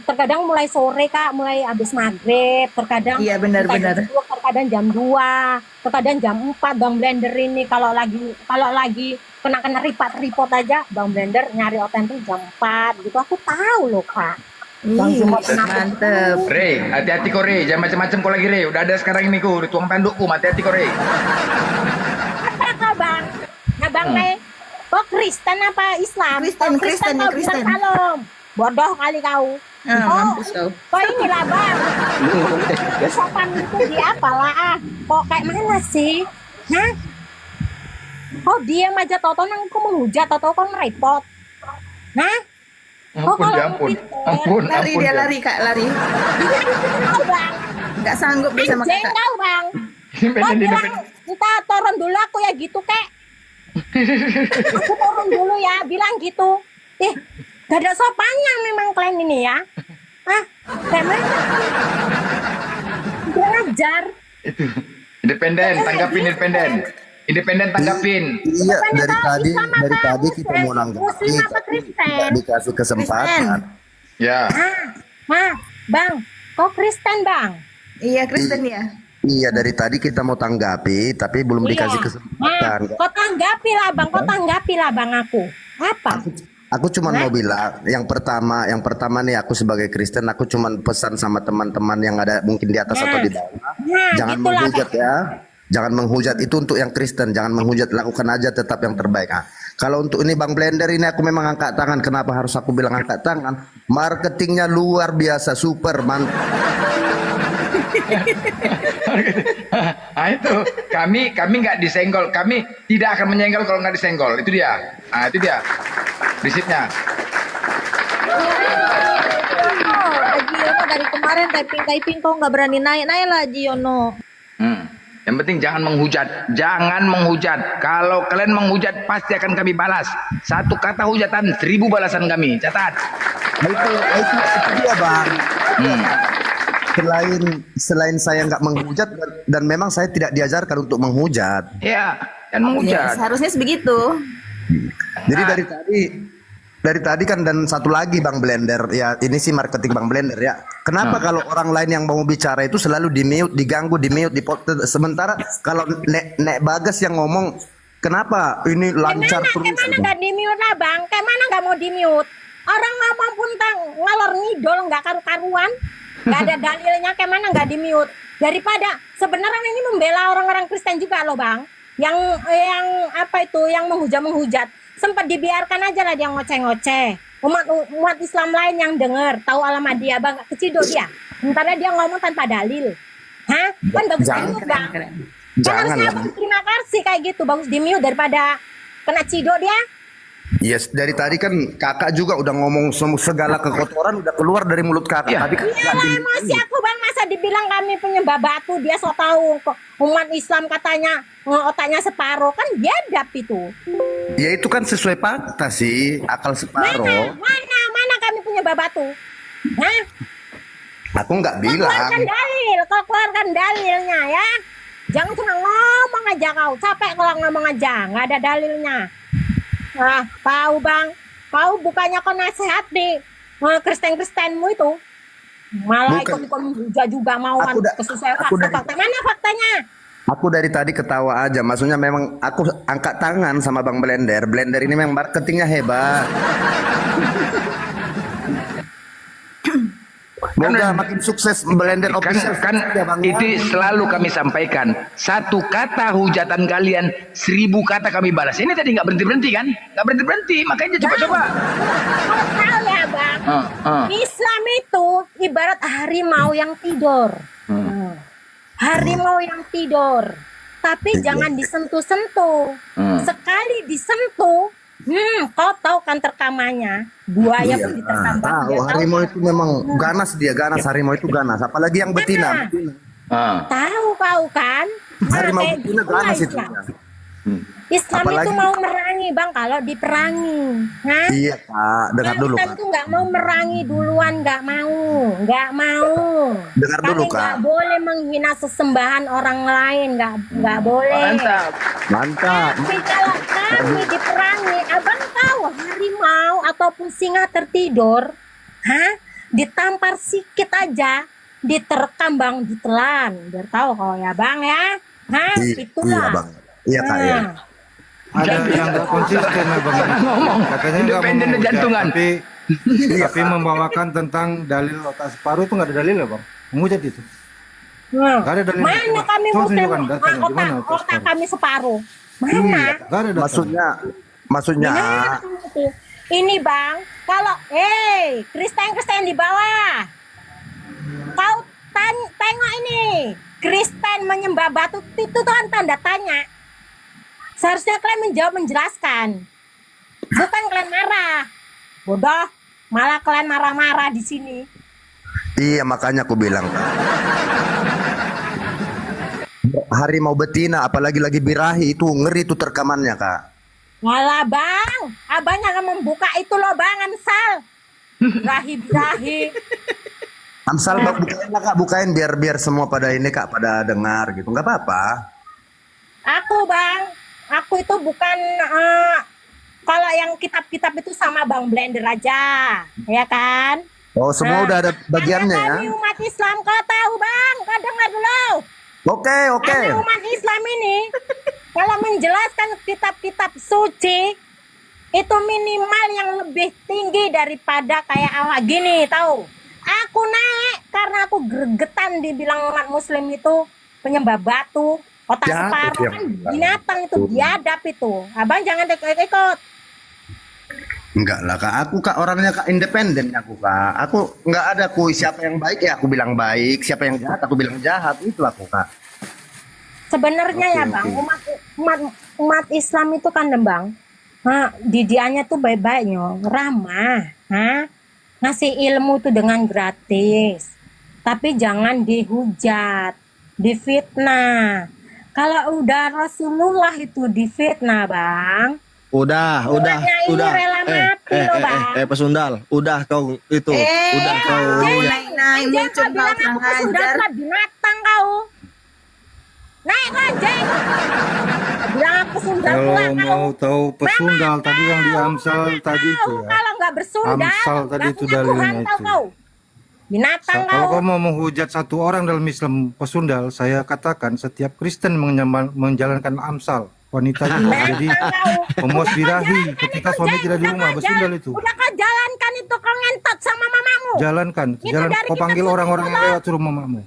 terkadang mulai sore Kak, mulai habis maghrib, terkadang Iya, benar. terkadang jam 2, terkadang jam 4 Bang Blender ini kalau lagi kena repot aja Bang Blender nyari otentik jam 4 gitu. Aku tahu loh Kak. Bang Jumot Mantep. Rey, hati-hati kok Rey. Jangan macam-macam kok lagi Rey. Udah ada sekarang ini ku, tuang tandukku. Hati-hati kok Rey. apa Bang? Nah Bang Rey, kok Kristen apa Islam? Kristen. Kau bilang kalem. Bodoh kali kau. Mampus kau. Kok inilah Bang. Sopan itu di apalah Kok kayak mana sih? Hah? Oh diam aja, toto nang aku menghujat, toto kon repot. Nah, Ampun, dia ampun. Ampun, Lari ampun. dia dia. lari kak, lari. tahu bang, Nggak sanggup dia sama anjing kakak. tahu bang. Kau Independen, bilang, independen. kita turun dulu aku ya gitu kek. Aku turun dulu ya, bilang gitu. Gak ada sopannya memang kalian ini ya. Ah, kayak mana? Belajar. Itu. Independen, tanggapin independen. Independen tanggapin. Iya, dari tadi Islam apa dari tadi kita Muslim? mau nanggapi, Muslim apa tapi Kristen? tidak dikasih kesempatan. Ya. Bang, kok Kristen bang? Iya Kristen ya. Iya, dari tadi kita mau tanggapi, tapi belum dikasih kesempatan. Kau tanggapi lah bang, kau tanggapi lah bang aku. Apa? Aku cuma mau bilang, yang pertama nih, aku sebagai Kristen, aku cuma pesan sama teman-teman yang ada mungkin di atas atau di bawah, jangan gitulah, menghujat ya, jangan menghujat, itu untuk yang Kristen, jangan menghujat, lakukan aja tetap yang terbaik. Nah, kalau untuk ini Bang Blender ini aku memang angkat tangan. Kenapa harus aku bilang angkat tangan? Marketingnya luar biasa, super mantap. Nah itu kami nggak disenggol, kami tidak akan menyenggol kalau nggak disenggol, itu dia. Nah itu dia prinsipnya. Haji Yono dari kemarin typing kok nggak berani naik lah Haji Yono. Yang penting jangan menghujat, jangan menghujat. Kalau kalian menghujat pasti akan kami balas. Satu kata hujatan 1000 balasan kami, catat. Itu dia Bang. Selain saya nggak menghujat dan memang saya tidak diajarkan untuk menghujat. Ya, dan Ya, menghujat. seharusnya begitu. Jadi dari tadi kan, dan satu lagi Bang Blender ya, ini sih marketing Bang Blender ya. Kenapa kalau orang lain yang mau bicara itu selalu di mute, diganggu, di mute, sementara kalau Nek Bagas yang ngomong, kenapa ini lancar terus? Kemana nggak di mute lah bang? Kemana nggak mau di mute? Orang ngomong pun ngalor ngidol nggak karu-karuan, nggak ada dalilnya. Kemana nggak di mute? Daripada sebenarnya ini membela orang-orang Kristen juga loh bang. Yang apa itu, yang menghujat, sempat dibiarkan aja lah dia ngoceh-ngoceh. Umat Islam lain yang dengar tahu alamat dia bang, keciduk dia. Sementara dia ngomong tanpa dalil. Hah? Kan bagus di mute bang. Kan Jangan harusnya lah. terima kasih kayak gitu, bagus di mute daripada kena ciduk dia. Yes, dari tadi kan kakak juga udah ngomong segala kekotoran udah keluar dari mulut kakak. Iya. Tapi kan nggak Iyalah di- emosi aku bang, masa dibilang kami penyembah batu, dia so tahu kok umat Islam katanya otaknya separuh, kan biadab itu. Ya itu kan sesuai fakta sih, akal separuh. Mana kami penyembah batu? Hah? Aku nggak Keluarkan bilang. dalil, kau keluarkan dalilnya ya. Jangan cuma ngomong aja kau, capek kalau ngomong aja, nggak ada dalilnya. Tahu bang, kau bukannya kau nasihati Kristen-Kristenmu itu, malah Bukan. ikut menghujat juga mau Aku da- kesesuaian aku dari- fakta. Mana faktanya? Aku dari tadi ketawa aja, maksudnya memang aku angkat tangan sama Bang Blender. Blender ini memang marketingnya hebat. Moga makin sukses Blender official. Kan Ya, Bang, ya. itu selalu kami sampaikan. Satu kata hujatan kalian, 1000 kata kami balas. Ini tadi nggak berhenti kan? Nggak berhenti, makanya coba-coba. Kau tahu ya bang, Islam itu ibarat harimau yang tidur. Harimau yang tidur, tapi jangan disentuh-sentuh. Sekali disentuh, kau tahu kan terkamannya. Buaya pun diterkam. Bang. Tahu Dia tahu harimau kan? itu memang ganas, dia ganas, harimau itu ganas, apalagi yang betina. Tahu kau kan? Harimau kayak betina gitulah ganas itu. Islam. Islam Apalagi- itu mau merangi bang kalau diperangi. Hah? Iya Kak, dengar dulu Islam Kak. itu nggak mau merangi duluan, nggak mau. Dengar dulu, Kami nggak Kak. boleh menghina sesembahan orang lain, nggak boleh. Mantap. Mantap. Tapi kalau kami diperangi, abang tahu harimau ataupun singa tertidur, ditampar sikit aja, diterkam bang, ditelan, biar tahu kau ya bang ya, itulah. Iya Bang. Iya Kak ya. Ada yang nggak konsisten ya bang. Ngomong. Katanya nggak Independen mau menghujat, jantungan. tapi membawakan tentang dalil otak separuh itu nggak ada dalil ya bang. Menghujat itu. Nggak ada dalil. Mana kami Coba muslim, tunjukkan datanya, gimana otak otak separuh? kami separuh. Mana? Nggak ada datanya. Maksudnya Ini bang, kalau Kristen di bawah, kau tengok ini, Kristen menyembah batu itu kan tanda tanya. Seharusnya kalian menjawab, menjelaskan. Bukan kalian marah. Bodoh, malah kalian marah-marah di sini. Iya, makanya aku bilang. Harimau betina, apalagi lagi birahi itu ngeri tuh terkamannya, Kak. Walah bang, abangnya akan membuka itu loh bang, Amsal. Birahi-birahi. Amsal bukain lah, Kak, bukain biar semua pada ini, Kak, pada dengar gitu. Nggak apa-apa. Aku bang, aku itu bukan kalau yang kitab-kitab itu sama Bang Blender aja, ya kan? Oh, semua udah ada bagiannya ya. Karena kami umat Islam, kau tahu bang, kau dengar dulu. Oke. Karena umat Islam ini, kalau menjelaskan kitab-kitab suci, itu minimal yang lebih tinggi daripada kayak awak gini, tahu? Aku naik karena aku gregetan dibilang umat Muslim itu penyembah batu. Otak Ya, separuh itu yang kan binatang itu, biadab itu. Abang jangan ikut-ikut. Enggak lah, Kak. Aku, Kak, orangnya, Kak, independen aku, Kak. Aku nggak ada siapa yang baik ya aku bilang baik, siapa yang jahat aku bilang jahat. Itu aku, Kak. Sebenarnya ya bang, umat Islam itu kan bang, didiannya tuh baik-baiknya, ramah, ngasih ilmu tuh dengan gratis, tapi jangan dihujat, difitnah. Kalau udah Rasulullah itu difitnah bang, Udah. ini rela mati loh bang. Pesundal, udah kau itu, udah kau ini. Naik Anjing, muncul kau bilang kau aku kurang sudah ajar. binatang kau. Naik kau anjing. Bilang aku sudah Kalau pula kau. mau tahu pesundal tadi yang di Amsal tadi itu ya. Kalau nggak bersundal, Amsal tadi nggak itu punya dalilnya Tuhan, tahu itu. kau. Binatang Kalau kau. kau mau menghujat satu orang dalam Islam pesundal, saya katakan setiap Kristen menjalankan Amsal. Wanita itu jadi pemuas birahi ketika suami tidak di rumah, pesundal itu. Udah kau jalankan itu, kau ngentot sama mamamu. Jalankan, Itu jalan dari kau kita panggil semua. orang-orang yang lewat suruh mamamu.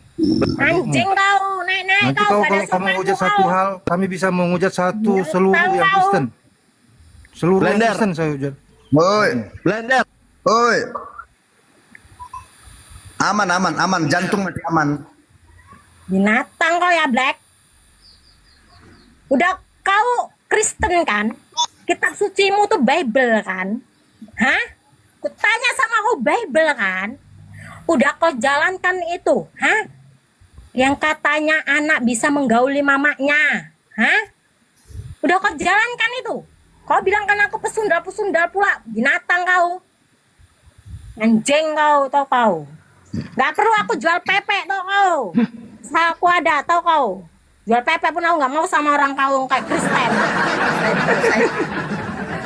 Anjing kau, naik-naik Nanti kau. kau pada kalau kau sopan menghujat kau. satu hal, kami bisa menghujat seluruh yang kau. Kristen. Seluruh yang Blender. Kristen saya hujat. Woi, Blender. woi. Aman. Jantung masih aman. Binatang kau ya, Black. Udah kau Kristen kan? Kitab sucimu tuh Bible kan? Hah? Kutanya sama kau Bible kan? Udah kau jalankan itu, hah? Yang katanya anak bisa menggauli mamanya, hah? Udah kau jalankan itu? Kau bilang kan aku pesundal pula, binatang kau. Anjing kau, tau kau. Gak perlu aku jual pepek tau kau. Aku ada tau kau. Jual pepek pun aku gak mau sama orang kau kayak Kristen.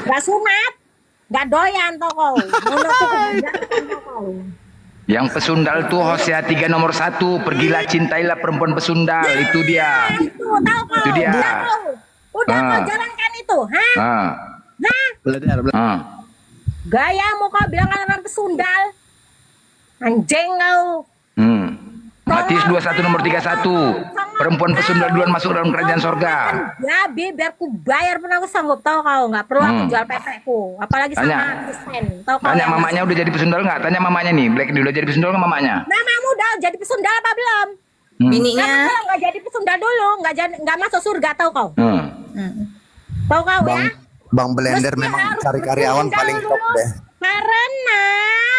Gak sunat, gak doyan tau kau. Tau kau. Yang pesundal tuh Hosea 3 nomor 1, pergilah cintailah perempuan pesundal, itu dia. Itu tau kau. Itu dia. Udah kau jalankan itu, hah? Ah, Hah? Blender. ah. Gayamu kau bilang orang pesundal. Anjing kau. Matius 21 nomor 31, perempuan pesundal duluan masuk dalam kerajaan sorga. Ya, biar ku bayar pun aku sanggup tau kau, nggak perlu aku jual pepekku, apalagi sama Tanya. Kristen. Tau kau Tanya yang mamanya udah jadi pesundal nggak? Tanya mamanya nih, Black udah jadi pesundal nggak mamanya? Mamamu udah jadi pesundal apa belum? Bininya Kamu nggak jadi pesundal dulu, nggak masuk surga tau kau? Tau kau ya? Bang Blender Mesti memang harus cari karyawan pesundal paling dulu. top deh. Karena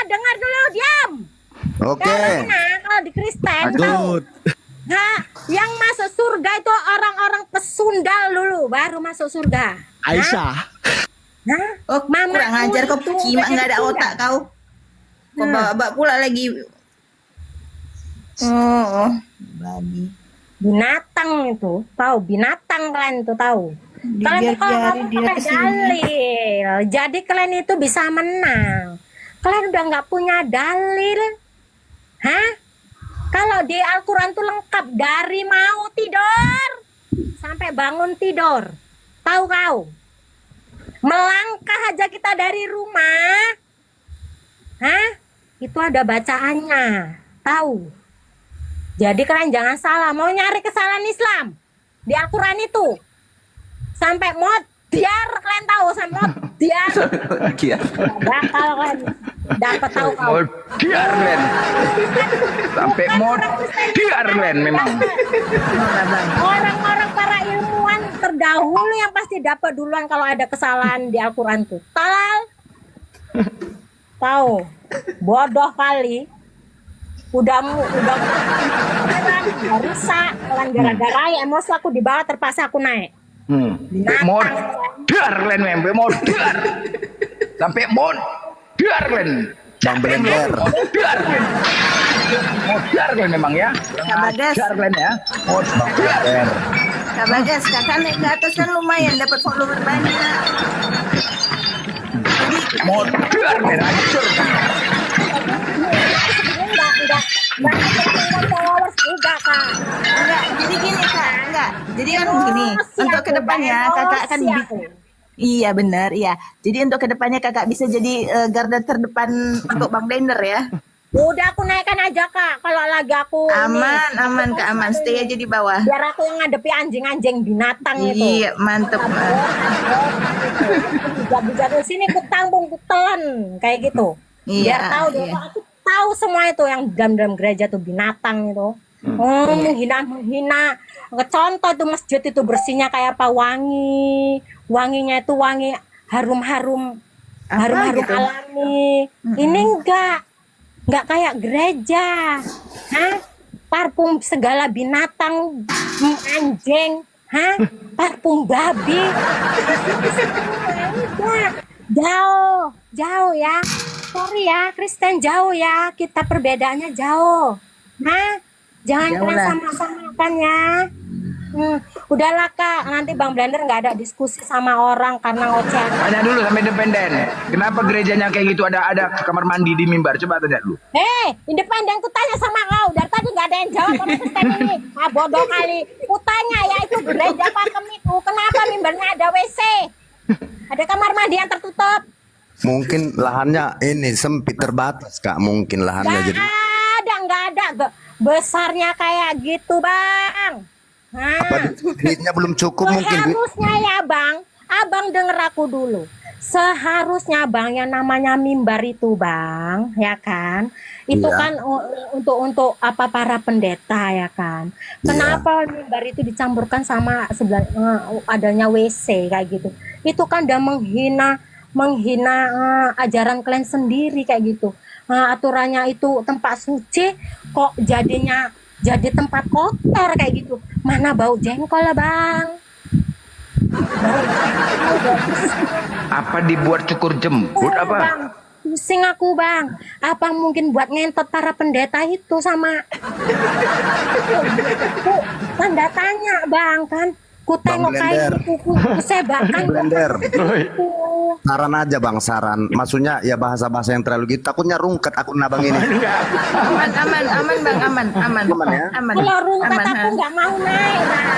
dengar dulu, diam. Oke. Karena kalau di Kristen tahu, nah, yang masuk surga itu orang-orang pesundal dulu, baru masuk surga. Aisyah. Nah, oh, kurang ajar kau itu cimak nggak ada pesundal. otak kau. Kau bawa pula lagi. Oh, babi. Binatang itu, tahu binatang kalian itu tahu. Kalian itu kalau Dibiar-biari ngomong dia pakai kesini. dalil, jadi kalian itu bisa menang. Kalian udah nggak punya dalil, hah? Kalau di Al-Quran tuh lengkap dari mau tidur sampai bangun tidur. Tahu kau? Melangkah aja kita dari rumah, hah? Itu ada bacaannya, tahu? Jadi kalian jangan salah, mau nyari kesalahan Islam di Al-Quran itu. Sampai mod biar kalian tahu, sampai mod biar bakal kalian dapat tahu kau. Oh, diar Len. Sampai mod diar Len memang. Orang-orang para ilmuwan terdahulu yang pasti dapat duluan kalau ada kesalahan di Al-Quran tuh. Tahu, bodoh kali. Udah rusak kan gara-gara ya emosi aku di bawah terpaksa aku naik. Modar kalian membe modar. Sampai modar kalian. Bang Blender. Modar kalian. Modar kalian memang ya. Kak Bagas, Modar kalian ya. Modar. Kak Bagas, kakak naik ke atas kan lumayan dapat follower banyak. Modar kalian hancur. Enggak followers juga Kak. Enggak, jadi gini Kak, enggak. Jadi kan gini, untuk kedepannya kakak akan iya benar, iya. Jadi untuk kedepannya kakak bisa jadi garda terdepan untuk Bang Blender ya. Udah aku naikkan aja Kak. Kalau lagi aku Aman Kak, aman. Stay aja di bawah. biar aku yang ngadepi anjing-anjing binatang itu. Iya, mantep. Jago-jago sini kutanggung kutelan kayak gitu. Iya, Biar tahu deh, iya. aku tahu semua itu yang dalam gereja tuh binatang itu. Menghina. Contoh tuh masjid itu bersihnya kayak apa, wanginya itu wangi harum-harum gitu? alami. Ini enggak kayak gereja. Hah? Parfum segala binatang, anjing, parfum babi. Enggak. Jauh ya. Sorry ya, Kristen jauh ya. Kita perbedaannya jauh. Jangan Jauh kalian lah. sama-samakan ya. Udahlah Kak, nanti Bang Blender nggak ada diskusi sama orang karena ocehan. Tanya dulu sama independen. Kenapa gerejanya kayak gitu ada kamar mandi di mimbar? Coba tanya dulu. Independen ku tanya sama kau. Dari tadi nggak ada yang jawab sama Kristen ini. Bodoh kali. Ku tanya ya, itu gereja pakem itu. Kenapa mimbarnya ada WC? Ada kamar mandi yang tertutup. Mungkin lahannya ini sempit terbatas Kak, mungkin lahannya jadi. Nggak ada. Besarnya kayak gitu Bang. Apa duitnya belum cukup mungkin duit. Seharusnya ya Bang, Abang denger aku dulu. Seharusnya Bang yang namanya mimbar itu Bang, ya kan? Itu Iya. kan untuk apa para pendeta ya kan? Kenapa mimbar itu dicampurkan sama adanya WC kayak gitu? Itu kan udah menghina ajaran kalian sendiri kayak gitu. Aturannya itu tempat suci kok jadi tempat kotor kayak gitu. Mana bau jengkol lah Bang. Apa dibuat cukur jembut apa? Bang, pusing aku Bang. Apa mungkin buat ngentot para pendeta itu sama tanda tanya Bang kan? Ku tengok kayak Blender. gitu, ku sebakan Blender. gitu. Saran aja Bang, saran. Maksudnya ya bahasa-bahasa yang terlalu gitu. Takutnya rungkat akun abang ini. Aman Bang, aman. Aman ya? Aman. Kalau rungkat Aman, aku nggak mau naik Bang.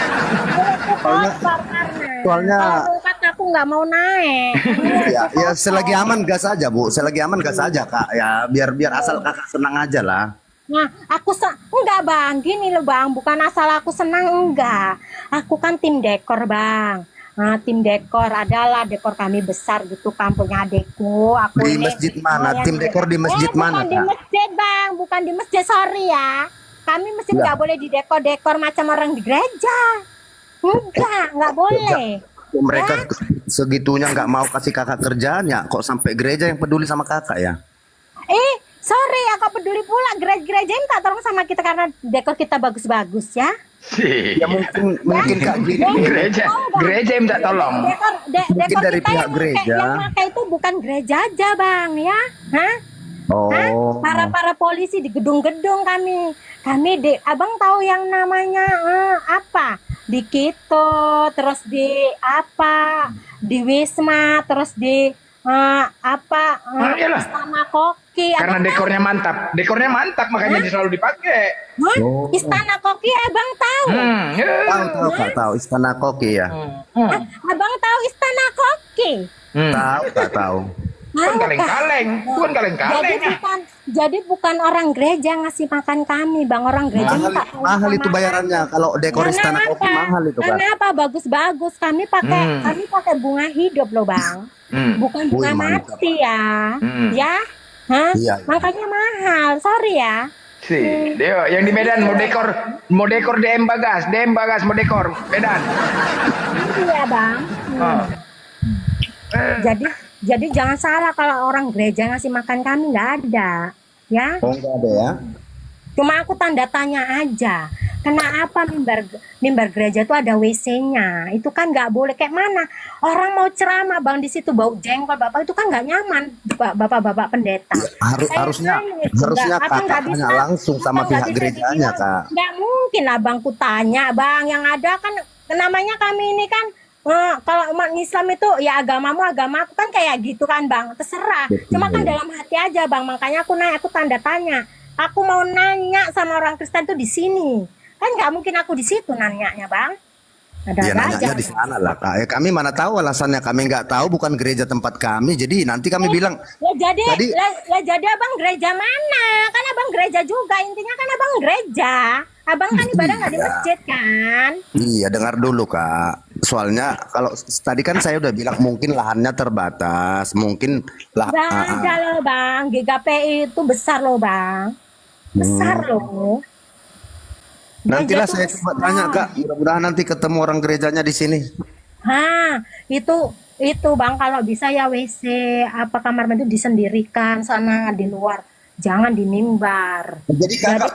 Soalnya Kalau rungkat aku nggak mau naik. ya selagi aman gas aja Bu, selagi aman gas aja Kak. Ya biar asal Kakak senang aja lah. Nah, enggak Bang, gini loh Bang, bukan asal aku senang, enggak. Aku kan tim dekor Bang. Tim dekor adalah dekor kami besar gitu, kampungnya adekku. Aku Di ini masjid mana? lumayan Tim dekor di masjid mana bukan di Kak? masjid Bang, bukan di masjid, sorry ya. Kami masjid Lah. nggak boleh di dekor-dekor macam orang di gereja. Nggak boleh. Mereka segitunya nggak mau kasih Kakak kerjaan ya, kok sampai gereja yang peduli sama Kakak ya? Sorry ya, kok peduli pula gereja minta tolong sama kita karena dekor kita bagus-bagus ya. Ya mungkin Kak gini. Gereja yang minta tolong. Dekor dari kita pihak gereja. yang pakai itu bukan gereja aja Bang ya. Oh. Para polisi di gedung-gedung kami Abang tahu yang namanya apa? Di Kito, terus di apa? Di Wisma, terus di Iyalah. Istana Koki. Karena Abang dekornya mantap makanya dia selalu dipakai. tahu? Istana Koki Abang tahu? Tahu Kak, tahu Istana Koki ya. Abang tahu Istana Koki? Tahu Kak, tahu. Bukan kaleng-kaleng. Jadi bukan orang gereja ngasih makan kami, Bang. Orang gereja minta tolong Mahal sama itu bayarannya kalau dekor Istana Karena Koki apa? mahal itu Kak. Kenapa bagus-bagus? Kami pakai bunga hidup loh, Bang. Bukan bunga Wih, mantap. mati ya. Hmm. Ya? Iya. Makanya mahal. Sorry ya. Dia yang di Medan mau dekor DM Bagas mau dekor Medan. Iya bang. Ah. Jadi jangan salah kalau orang gereja ngasih makan kami nggak ada, ya. Oh, enggak ada ya. Cuma aku tanda tanya aja. Kenapa mimbar gereja itu ada WC-nya? Itu kan nggak boleh. Kayak mana? Orang mau ceramah bang di situ bau jengkol bapak itu kan nggak nyaman, bapak pendeta. Harusnya kakak tanya langsung sama pihak gerejanya kak. Nggak mungkin lah bang, ku tanya bang. Yang ada kan namanya kami ini kan kalau umat Islam itu ya agamamu agamaku kan kayak gitu kan bang. Terserah. Cuma kan dalam hati aja bang. Makanya aku nanya, aku tanda tanya. Aku mau nanya sama orang Kristen tuh di sini. Kan nggak mungkin aku di situ nanyanya bang. Ya nanyanya di sana lah kak. Ya, kami mana tahu alasannya, kami nggak tahu, bukan gereja tempat kami. Jadi nanti kami bilang. Jadi abang gereja mana? Kan abang gereja juga. Intinya kan abang gereja. Abang kan ibadah nggak di masjid kan? Iya, dengar dulu kak. Soalnya kalau tadi kan saya udah bilang mungkin lahannya terbatas, mungkin lah. Ada loh bang. GKPI itu besar loh bang. Besar loh. Nantilah Gereja saya tuh coba besar. tanya kak. Mudah-mudahan nanti ketemu orang gerejanya di sini. Itu bang kalau bisa ya WC apa kamar mandi disendirikan sana di luar. Jangan di mimbar. Jadi kakak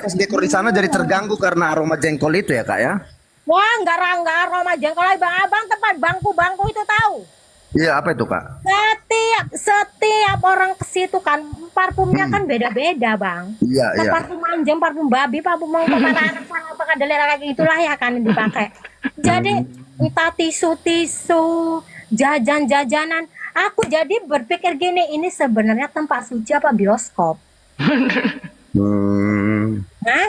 pas dekor di sana jadi terganggu karena aroma jengkol itu ya kak ya? Wah enggak aroma jengkol bang. Abang tempat bangku itu tahu. Iya, apa itu kak? Setiap orang ke situ kan parfumnya kan beda-beda bang. Iya, iya. Parfum anjing, parfum babi, parfum anak apa kedelai lagi itulah ya kan yang dipakai. Jadi entah tisu, jajanan. Aku jadi berpikir gini, ini sebenarnya tempat suci apa bioskop? Hah?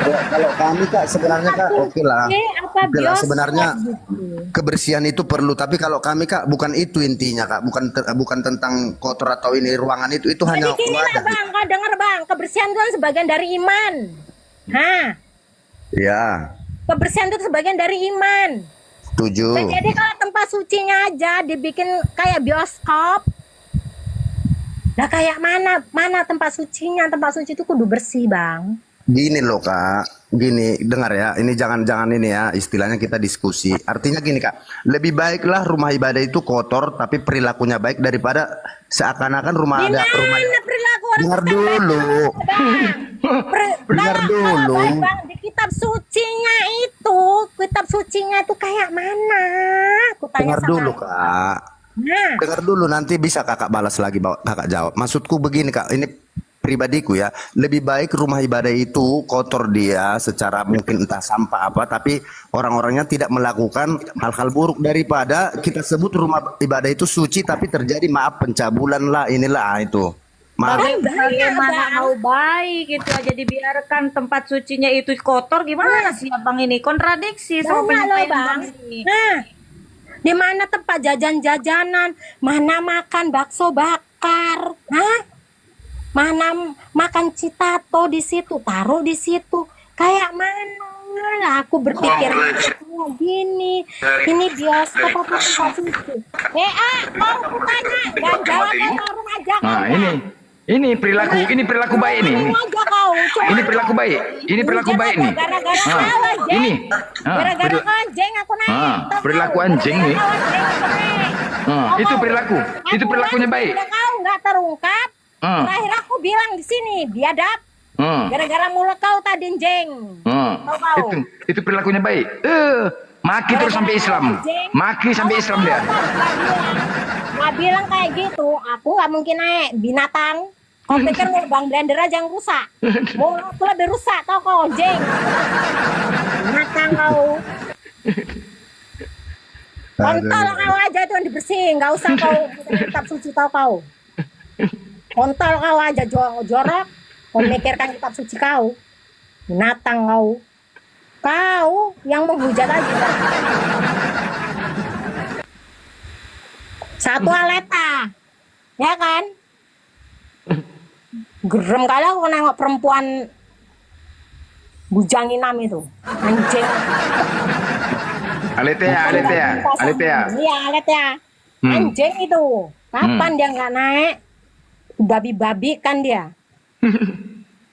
Kalau kami kak sebenarnya kak oke lah. Apa Oke lah, bioskop sebenarnya gitu? kebersihan itu perlu, tapi kalau kami kak bukan itu intinya kak, bukan tentang kotor atau ini ruangan itu hanya Jadi gini lah wadah. bang, kau dengar bang, kebersihan itu kan sebagian dari iman. Ya, Kebersihan itu sebagian dari iman. setuju. Nah, jadi kalau tempat sucinya aja dibikin kayak bioskop, lah kayak mana tempat sucinya? Tempat suci itu kudu bersih bang. Gini loh kak, gini dengar ya, ini jangan ini ya, istilahnya kita diskusi. Artinya gini kak, lebih baiklah rumah ibadah itu kotor tapi perilakunya baik daripada seakan-akan rumah Perilaku orang dengar Kristen dulu. Dengar dulu. Bang, di kitab sucinya itu kayak mana? Aku tanya Dengar sama dulu kak. Dengar dulu, nanti bisa kakak balas lagi, kakak jawab. Maksudku begini kak, ini pribadiku ya, lebih baik rumah ibadah itu kotor dia secara mungkin entah sampah apa, tapi orang-orangnya tidak melakukan hal-hal buruk daripada kita sebut rumah ibadah itu suci tapi terjadi pencabulan lah inilah itu. Bagaimana mau baik itu aja dibiarkan tempat sucinya itu kotor, gimana sih abang ini kontradiksi sama penyampaian bang ini. Di mana tempat jajanan, mana makan bakso bakar, mana makan citato di situ, taruh di situ, kayak mana lah aku berpikir gini, ini bioskop apa tempat suci? Kau tanya, dan jawab orang aja. Ini perilaku baik nih. Ini perilaku baik. Ini perilaku baik nih. Gara-gara anjing aku naik. Perilaku anjing nih. Itu perilakunya baik. Kau nggak terungkap. Terakhir aku bilang di sini biadab. Gara-gara mulut kau tadi jeng. Itu perilakunya baik. Maki terus sampai Islam. Maki sampai Islam dia. Nggak bilang kayak gitu. Aku nggak mungkin naik binatang. Kau pikir mau bang blender aja yang rusak. Mau aku lebih rusak tau kau jeng. Binatang kau. Kontol kau aja itu yang dibersihin. Nggak usah kau kitab suci tau kau. Kontol kau aja jorok. Kau mikirkan kitab suci kau. Binatang kau. Kau yang menghujat aja. Satu aleta. Ya kan? Gerem kali aku nengok perempuan bujang inam itu. Anjing. Aletea. Iya, Aletea. Anjing itu. Kapan dia nggak naik? babi-babi kan dia.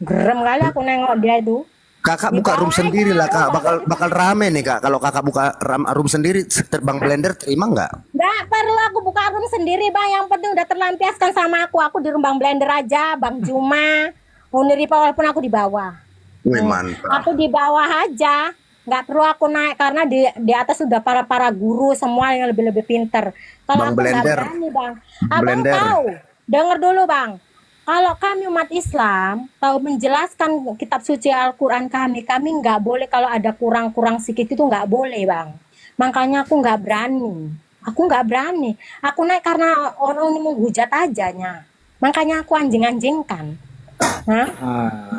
Gerem kali aku nengok dia itu. Kakak buka room sendiri lah kak, bakal rame nih kak. Kalau kakak buka room sendiri, Bang Blender terima nggak? Nggak perlu aku buka room sendiri bang, yang penting udah terlampiaskan sama aku di room Bang Blender aja, Bang Juma, Uniripa, walaupun aku di bawah. Wih mantap. Aku di bawah aja, nggak perlu aku naik karena di atas sudah para guru semua yang lebih pinter. Kalau Bang aku nggak Blender. berani bang, abang Blender. tahu, denger dulu bang. Kalau kami umat Islam tahu menjelaskan kitab suci Al-Quran kami nggak boleh kalau ada kurang-kurang sedikit itu nggak boleh bang. Makanya aku nggak berani. Aku nggak berani. Aku naik karena orang ini menghujat ajanya. Makanya aku anjing-anjingkan. Hah?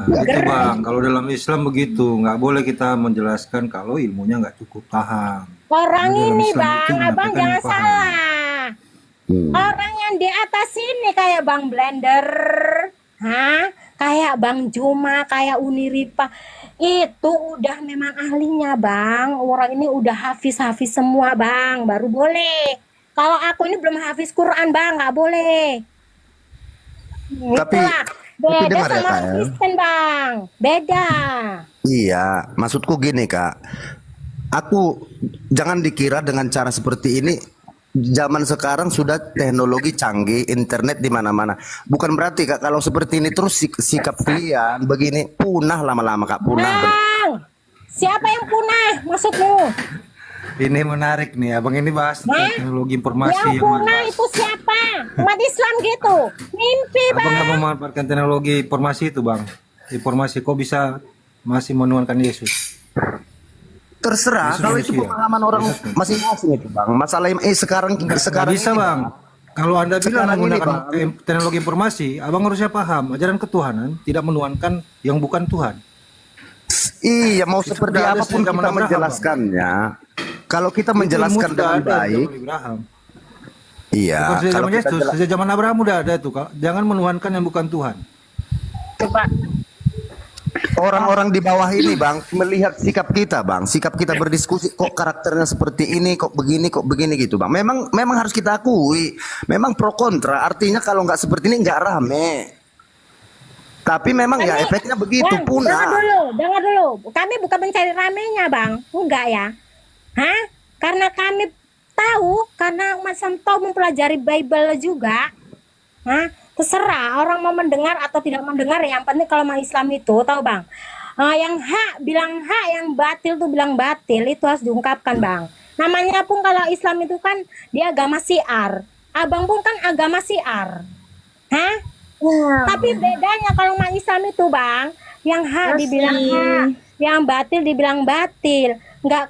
Itu bang, kalau dalam Islam begitu, nggak boleh kita menjelaskan kalau ilmunya nggak cukup paham. Orang Dalam ini Islam bang, itu abang menyampaikan jangan yang paham. salah. Orang yang di atas ini kayak Bang Blender, kayak Bang Juma, kayak Uniripa, itu udah memang ahlinya bang. Orang ini udah hafiz semua bang, baru boleh. Kalau aku ini belum hafiz Quran bang, nggak boleh. Tapi Beda dengar ya, sama Kak, ya? Kristen bang, beda. Iya, maksudku gini kak. Aku jangan dikira dengan cara seperti ini. Zaman sekarang sudah teknologi canggih, internet di mana-mana. Bukan berarti kak kalau seperti ini terus sikap kalian begini punah lama-lama kak, punah. Bang, siapa yang punah maksudmu? Ini menarik nih, abang ini bahas tentang teknologi informasi Yang yang punah itu siapa? Umat Islam gitu. Mimpi abang bang. nggak memanfaatkan teknologi informasi itu bang. Informasi kok bisa masih menuhankan Yesus. Terserah Yesus kalau itu manusia. pemahaman orang masing-masing itu bang. Masalah sekarang Nggak bisa ini, bang. Kalau anda bilang Sekarang ini, menggunakan Bang. teknologi informasi, abang harusnya paham ajaran ketuhanan tidak menuhankan yang bukan Tuhan. Iya, mau Itu seperti sudah ada apapun sejak zaman kita Abraham, menjelaskannya. Kalau kita menjelaskan Ilmu sudah dengan ada sejak baik, Abraham. iya. Bukan sejak Kalau zaman kita Yesus, jelas- sejak zaman Abraham udah ada itu. Jangan menuhankan yang bukan Tuhan. Coba. orang-orang di bawah ini bang melihat sikap kita bang, sikap kita berdiskusi kok karakternya seperti ini, kok begini gitu bang. Memang harus kita akui, memang pro kontra. Artinya kalau nggak seperti ini nggak rame. Tapi memang ya efeknya begitu Bang, punah. dengar dulu. Kami bukan mencari ramenya, Bang. Enggak ya. Karena kami tahu, karena umat Islam tahu mempelajari Bible juga. Terserah orang mau mendengar atau tidak mendengar. Yang penting kalau umat Islam itu, tahu Bang. Yang hak bilang hak, yang batil tuh bilang batil, itu harus diungkapkan, Bang. Namanya pun kalau Islam itu kan dia agama syiar. Abang pun kan agama syiar. Tapi bedanya kalau umat Islam itu bang, yang hak dibilang hak, yang batil dibilang batil, nggak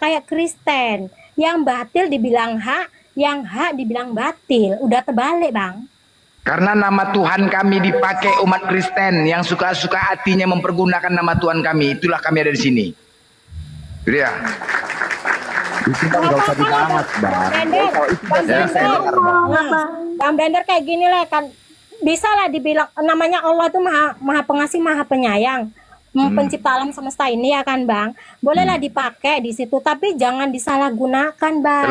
kayak Kristen, yang batil dibilang hak, yang hak dibilang batil, udah terbalik bang. Karena nama Tuhan kami dipakai umat Kristen yang suka-suka hatinya mempergunakan nama Tuhan kami, itulah kami ada di sini. Itu dia. Itu kan nggak usah dibahas bang. Bang Blender kayak gini lah kan. Bisa lah dibilang namanya Allah itu maha pengasih, maha penyayang, pencipta alam semesta ini ya kan bang. Bolehlah dipakai di situ, tapi jangan disalahgunakan bang.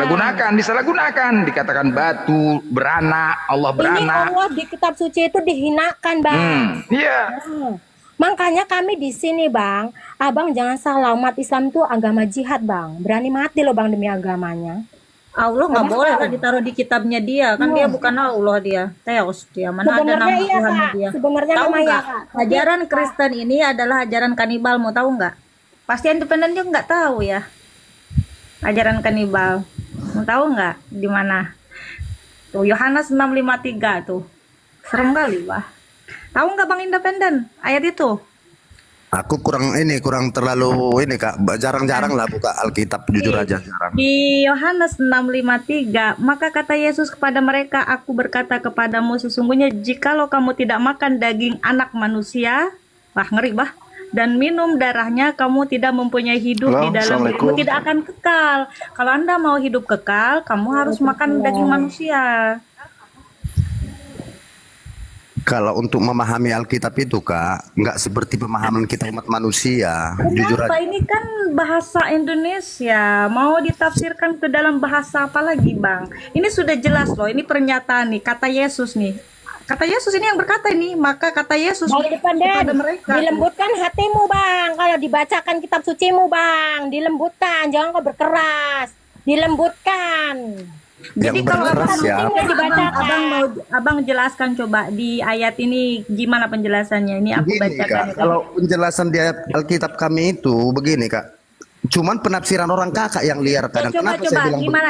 Disalahgunakan, dikatakan batu, beranak, Allah Ini beranak. Allah di kitab suci itu dihinakan bang. Iya. Makanya kami di sini bang, abang jangan salah, umat Islam itu agama jihad bang, berani mati loh bang demi agamanya. Allah nggak boleh lah ditaruh di kitabnya dia, kan dia bukan Allah, dia Theos, dia mana ada nama Sebenarnya iya Tuhannya kak, dia. sebenarnya Tahu nama ya nggak? kak. Ajaran Kristen ini adalah ajaran kanibal, mau tahu nggak? Pasti independen dia nggak tahu ya. Ajaran kanibal, mau tahu nggak di mana? Tuh Yohanes 6:53 tuh, serem kali bah. Tahu nggak bang independen ayat itu? Aku kurang terlalu ini kak, jarang-jarang lah buka Alkitab, jujur aja jarang. Di Yohanes 6:53, maka kata Yesus kepada mereka, aku berkata kepadamu sesungguhnya jikalau kamu tidak makan daging anak manusia, wah ngeri bah, dan minum darahnya, kamu tidak mempunyai hidup di dalam dirimu, tidak akan kekal. Kalau Anda mau hidup kekal, kamu harus makan daging manusia. Kalau untuk memahami Alkitab itu kak, nggak seperti pemahaman kita umat manusia, jujur Kenapa? aja. Ini kan bahasa Indonesia, mau ditafsirkan ke dalam bahasa apa lagi bang? Ini sudah jelas loh, ini pernyataan nih, kata Yesus nih. Kata Yesus ini yang berkata ini, maka kata Yesus Bang Independen, kepada mereka. dilembutkan hatimu bang. Kalau dibacakan kitab sucimu bang, dilembutkan, jangan kau berkeras, dilembutkan. Jadi Yang kalau berkeras abang, ya. abang mau abang jelaskan coba di ayat ini gimana penjelasannya? Ini aku Begini, bacakan. Kak, ya. kalau penjelasan di ayat Alkitab kami itu begini Kak. Cuman penafsiran orang kakak yang liar kadang. coba, Kenapa saya bilang gimana?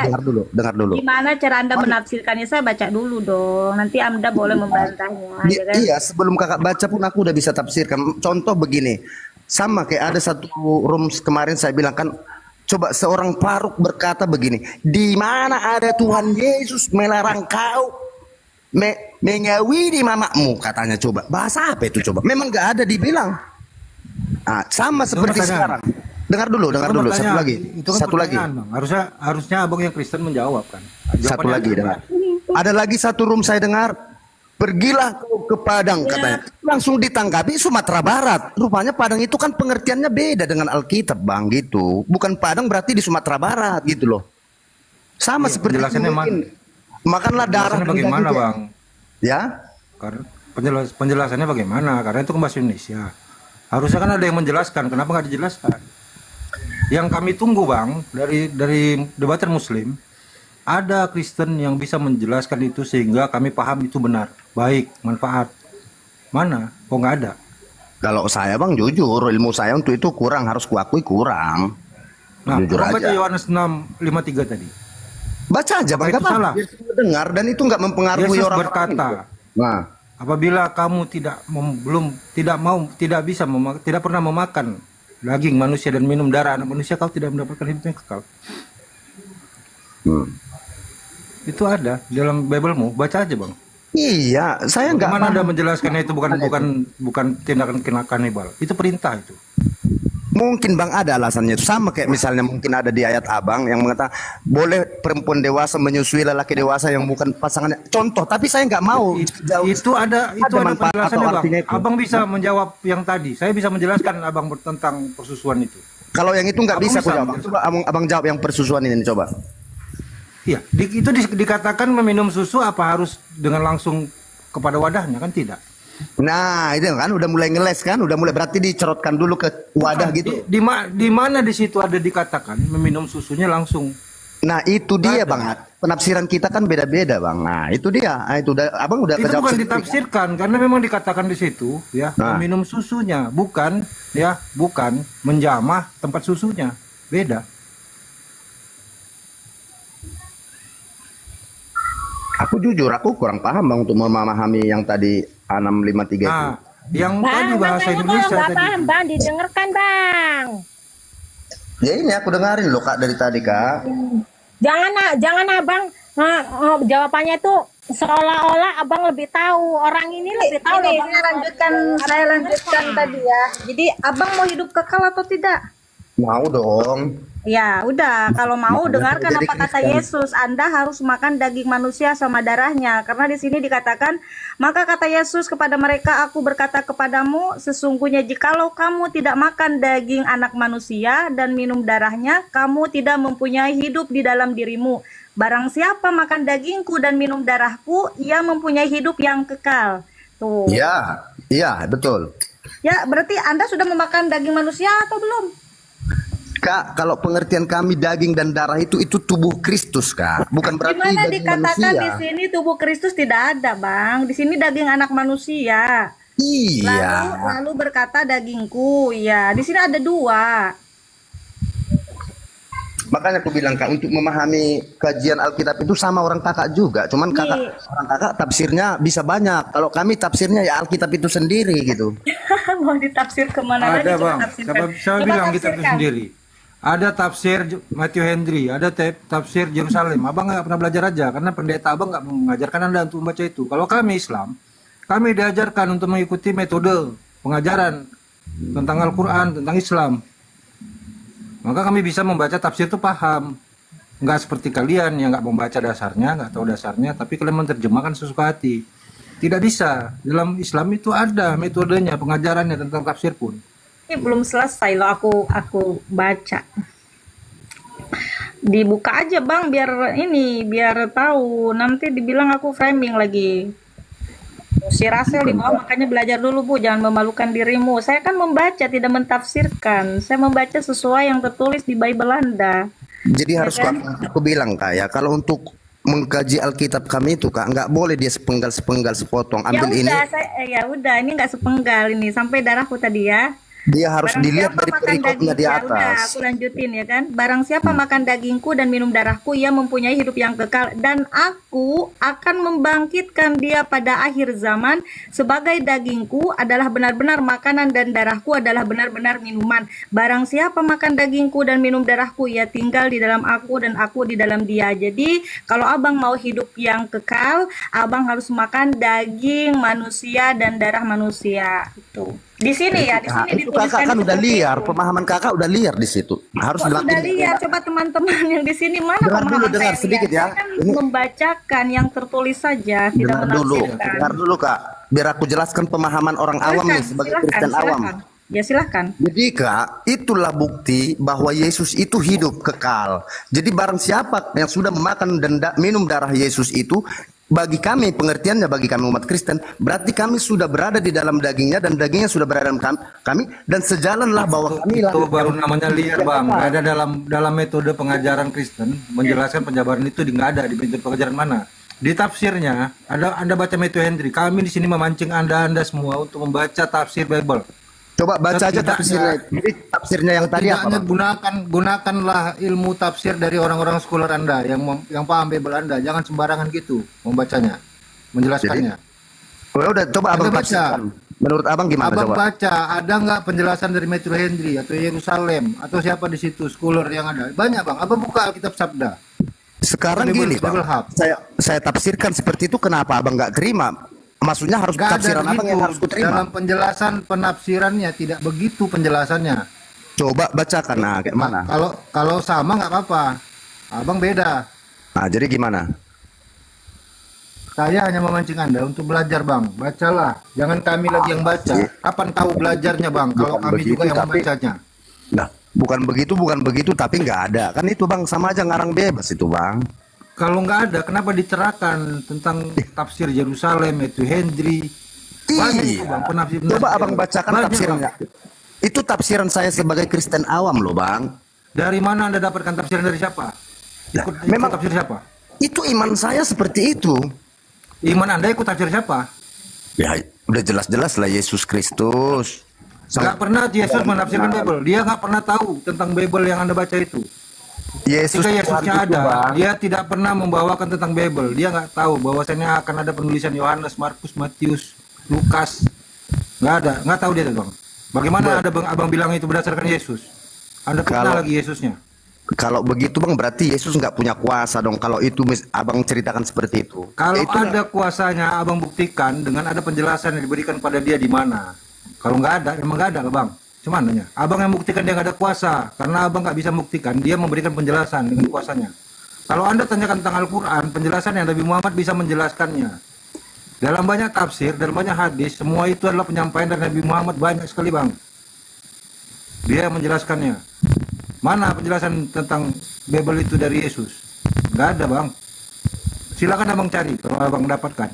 dengar dulu. Gimana cara Anda menafsirkannya? Saya baca dulu dong. Nanti Anda boleh membantahnya, ya kan? Iya, sebelum kakak baca pun aku udah bisa tafsirkan. Contoh begini, sama kayak ada satu room kemarin saya bilang kan, coba seorang paruk berkata begini, di mana ada Tuhan Yesus melarang kau mengawini mamamu, katanya. Coba bahasa apa itu coba? Memang gak ada dibilang. Sama seperti pertanyaan. sekarang. Dengar dulu, satu Pertanyaan. lagi, Itu kan satu lagi. pertanyaan, Bang. Harusnya abang yang Kristen menjawab kan. Satu Jawabannya lagi apa? dengar. Ada lagi satu room saya dengar. Pergilah kau ke Padang katanya. Langsung ditanggapi Sumatera Barat. Rupanya Padang itu kan pengertiannya beda dengan Alkitab bang gitu. Bukan Padang berarti di Sumatera Barat gitu loh. Sama Iya, seperti penjelasannya mungkin. Makanlah darah. Penjelasannya bagaimana dan bang? Ya. Karena penjelasannya bagaimana? Karena itu kan bahasa Indonesia. Harusnya kan ada yang menjelaskan. Kenapa nggak dijelaskan? Yang kami tunggu bang dari debater Muslim, ada Kristen yang bisa menjelaskan itu sehingga kami paham itu benar, baik, manfaat. Mana? Kok nggak ada? Kalau saya bang jujur ilmu saya untuk itu kurang, harus kuakui kurang. Nah, Jujur abang baca aja. Yohanes 6:53 tadi. Baca aja bang, Apa itu nggak apa-apa. salah? Biar semua dengar dan itu nggak mempengaruhi Yesus orang. berkata, Nah, apabila kamu tidak pernah memakan daging manusia dan minum darah anak manusia, kau tidak mendapatkan hidup yang kekal. Itu ada di dalam Biblemu, baca aja bang. iya, saya nggak. Bagaimana Anda paham. menjelaskannya itu bukan tindakan kanibal, itu perintah itu. Mungkin bang ada alasannya itu, sama kayak misalnya mungkin ada di ayat abang yang mengatakan boleh perempuan dewasa menyusui lelaki dewasa yang bukan pasangannya. Contoh, tapi saya nggak mau. Itu ada manfaat atau penjelasannya artinya bang. itu. Abang bisa menjawab yang tadi. Saya bisa menjelaskan abang tentang persusuan itu. Kalau yang itu nggak Abang bisa, bisa aku jawab. Coba abang jawab yang persusuan ini coba. Iya, dikatakan meminum susu apa harus dengan langsung kepada wadahnya, kan tidak. Nah itu kan udah mulai ngeles kan, udah mulai berarti dicerotkan dulu ke wadah gitu. Di mana di situ ada dikatakan meminum susunya langsung. Nah itu dia bang, penafsiran kita kan beda-beda bang. Nah itu dia, itu abang udah Itu kejawab bukan sendiri. ditafsirkan karena memang dikatakan di situ ya, Nah. meminum susunya, bukan menjamah tempat susunya. Beda. Aku jujur, aku kurang paham bang untuk memahami yang tadi A653 itu. Nah, yang Bang, tadi bahasa makanya kalau Indonesia nggak tadi. paham bang, didengarkan bang. Ya ini aku dengarin loh kak dari tadi kak. Jangan abang jawabannya itu seolah-olah abang lebih tahu, orang ini lebih tahu loh, Ini Bang. saya lanjutkan tadi ya. Jadi abang mau hidup kekal atau tidak? Mau dong. Ya, udah. Kalau mau Makanya dengarkan jadi apa kata Kristen. Yesus. Anda harus makan daging manusia sama darahnya. Karena di sini dikatakan, maka kata Yesus kepada mereka, aku berkata kepadamu, sesungguhnya jikalau kamu tidak makan daging anak manusia dan minum darahnya, kamu tidak mempunyai hidup di dalam dirimu. Barang siapa makan dagingku dan minum darahku, ia mempunyai hidup yang kekal. Tuh. Iya betul. Ya, berarti Anda sudah memakan daging manusia atau belum? Kak, kalau pengertian kami daging dan darah itu tubuh Kristus kak, bukan berarti Gimana daging dikatakan manusia. di sini tubuh Kristus tidak ada, Bang? Di sini daging anak manusia. Iya. Lalu berkata dagingku, ya. Di sini ada dua. Makanya aku bilang kak, untuk memahami kajian Alkitab itu sama orang kakak juga. Cuman orang kakak tafsirnya bisa banyak. Kalau kami tafsirnya ya Alkitab itu sendiri gitu. Mau ditafsir kemana lagi? Ada Coba bang, tafsirkan. saya Coba bilang kita tafsirkan. sendiri. Ada tafsir Matthew Henry, ada tafsir Yerusalem. Abang nggak pernah belajar aja, karena pendeta abang nggak mengajarkan Anda untuk membaca itu. Kalau kami Islam, kami diajarkan untuk mengikuti metode pengajaran tentang Al-Quran, tentang Islam. Maka kami bisa membaca tafsir itu paham. Nggak seperti kalian yang nggak membaca dasarnya, nggak tahu dasarnya, tapi kalian menerjemahkan sesuka hati. Tidak bisa. Dalam Islam itu ada metodenya, pengajarannya tentang tafsir pun. Ini belum selesai loh aku baca. Dibuka aja, Bang, biar tahu. Nanti dibilang aku framing lagi. Si Rasel di bawah makanya belajar dulu Bu, jangan memalukan dirimu. Saya kan membaca tidak mentafsirkan. Saya membaca sesuai yang tertulis di Bible Anda. Jadi harus kan? aku bilang Kak ya, kalau untuk mengkaji Alkitab kami itu Kak, nggak boleh dia sepenggal sepotong. Ya Ambil ini, udah, ya udah, ini nggak sepenggal ini sampai darahku tadi ya. dia harus Barang dilihat siapa dari makan perikopnya daging, di ya udah atas. aku lanjutin ya kan. Barang siapa makan dagingku dan minum darahku, ia mempunyai hidup yang kekal, dan aku akan membangkitkan dia pada akhir zaman. Sebagai dagingku adalah benar-benar makanan dan darahku adalah benar-benar minuman. Barang siapa makan dagingku dan minum darahku, ia tinggal di dalam aku dan aku di dalam dia. Jadi kalau abang mau hidup yang kekal, abang harus makan daging manusia dan darah manusia. Itu di sini ya, di Nah, sini itu kakak kan udah seperti liar, itu. pemahaman kakak udah liar di situ. Harus Kok sudah dilakukan. lihat, coba teman-teman yang di sini mana Dengar pemahaman dulu, dengar saya sedikit lihat? ya. Saya kan Ini membacakan yang tertulis saja, tidak menafsirkan. dengar dulu Kak. Biar aku jelaskan pemahaman orang awam nih sebagai Kristen awam. Ya silahkan. Jadi Kak, itulah bukti bahwa Yesus itu hidup kekal. Jadi barang siapa yang sudah memakan dan minum darah Yesus itu, bagi kami pengertiannya, bagi kami umat Kristen, berarti kami sudah berada di dalam dagingnya dan dagingnya sudah berada dalam kami, dan sejalanlah bahwa kami Itu baru namanya liar bang. Nggak ada dalam metode pengajaran Kristen menjelaskan penjabaran itu nggak ada di metode pengajaran mana. Di tafsirnya ada, Anda baca Matthew Henry. Kami di sini memancing anda semua untuk membaca tafsir Bible. coba baca aja Setidaknya- tafsirnya. Jadi tafsirnya yang tadi apa? Tidaknya Bang? gunakanlah ilmu tafsir dari orang-orang scholar Anda yang paham Bible Anda. Jangan sembarangan gitu membacanya, menjelaskannya. Oh, ya udah coba abang Anda baca. tafsirkan. Menurut abang gimana Abang coba? baca, ada nggak penjelasan dari Matthew Henry atau Yerusalem atau siapa di situ scholar yang ada? Banyak bang. Abang buka Alkitab Sabda. Sekarang Bible- gini bang, Bible Hub. saya tafsirkan seperti itu, kenapa abang nggak terima? Maksudnya harus Nggak ada tafsiran abang begitu. yang harus kuterima. Dalam penjelasan penafsirannya tidak begitu penjelasannya. Coba bacakan, nah kayak mana? Kalau sama nggak apa-apa. Abang beda. Nah jadi gimana? Saya hanya memancing Anda untuk belajar bang. Bacalah. Jangan kami lagi yang baca. Kapan tahu belajarnya bang? Kalau Bukan kami begitu, juga yang tapi- membacanya. Nah bukan begitu, tapi nggak ada. Kan itu bang, sama aja ngarang bebas itu bang. Kalau nggak ada, kenapa dicerahkan tentang tafsir Yerusalem, itu Henry? Banyak itu, Iya. bang, penafsir. Coba abang bacakan Banyak, tafsirannya. Bang. Itu tafsiran saya sebagai Kristen awam loh bang. Dari mana Anda dapatkan tafsiran dari siapa? Ikut memang- tafsir siapa? Itu iman saya seperti itu. Iman Anda ikut tafsir siapa? Ya udah jelas-jelas lah Yesus Kristus. Nggak pernah Yesus menafsirkan Bible. Dia nggak pernah tahu tentang Bible yang Anda baca itu. Yesus Ketika Yesusnya Tuhan itu, ada, Bang. dia tidak pernah membawakan tentang Bible. Dia nggak tahu bahwasanya akan ada penulisan Yohanes, Markus, Matius, Lukas. Nggak ada, nggak tahu dia tuh bang. Bagaimana ada bang abang bilang itu berdasarkan Yesus? Anda kenal Kalau- lagi Yesusnya? Kalau begitu bang, berarti Yesus nggak punya kuasa dong. Kalau itu abang ceritakan seperti itu. Kalau Itu ada kuasanya, abang buktikan dengan ada penjelasan yang diberikan pada dia di mana. Kalau nggak ada, memang nggak ada lah bang. Cuman nanya, abang yang buktikan dia nggak ada kuasa, karena abang nggak bisa buktikan, dia memberikan penjelasan dengan kuasanya. Kalau Anda tanyakan tentang Al-Quran, penjelasan yang Nabi Muhammad bisa menjelaskannya. Dalam banyak tafsir, dalam banyak hadis, semua itu adalah penyampaian dari Nabi Muhammad banyak sekali bang. Dia yang menjelaskannya. Mana penjelasan tentang Bible itu dari Yesus? Nggak ada bang. Silakan abang cari kalau abang dapatkan.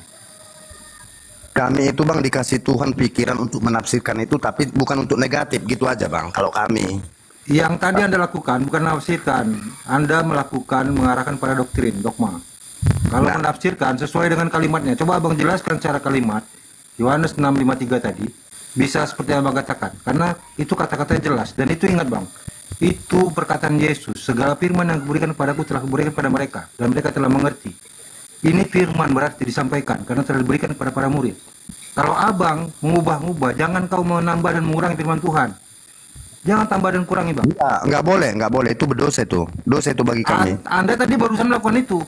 kami itu bang dikasih Tuhan pikiran untuk menafsirkan itu, tapi bukan untuk negatif gitu aja bang. Kalau kami, Yang tadi Anda lakukan bukan menafsirkan, Anda melakukan mengarahkan pada doktrin, dogma. Kalau Nah. menafsirkan sesuai dengan kalimatnya, coba abang jelaskan secara kalimat Yohanes 6:53 tadi, bisa seperti yang abang katakan, karena itu kata-katanya jelas dan itu ingat bang, itu perkataan Yesus. Segala firman yang kuberikan kepadaku telah kuberikan pada mereka dan mereka telah mengerti. Ini firman berarti disampaikan karena telah diberikan kepada para murid. Kalau abang mengubah-ubah, jangan kau menambah dan mengurangi firman Tuhan. Jangan tambah dan kurangi bang. nggak boleh. Itu berdosa itu, dosa itu bagi kami. Anda tadi barusan melakukan itu.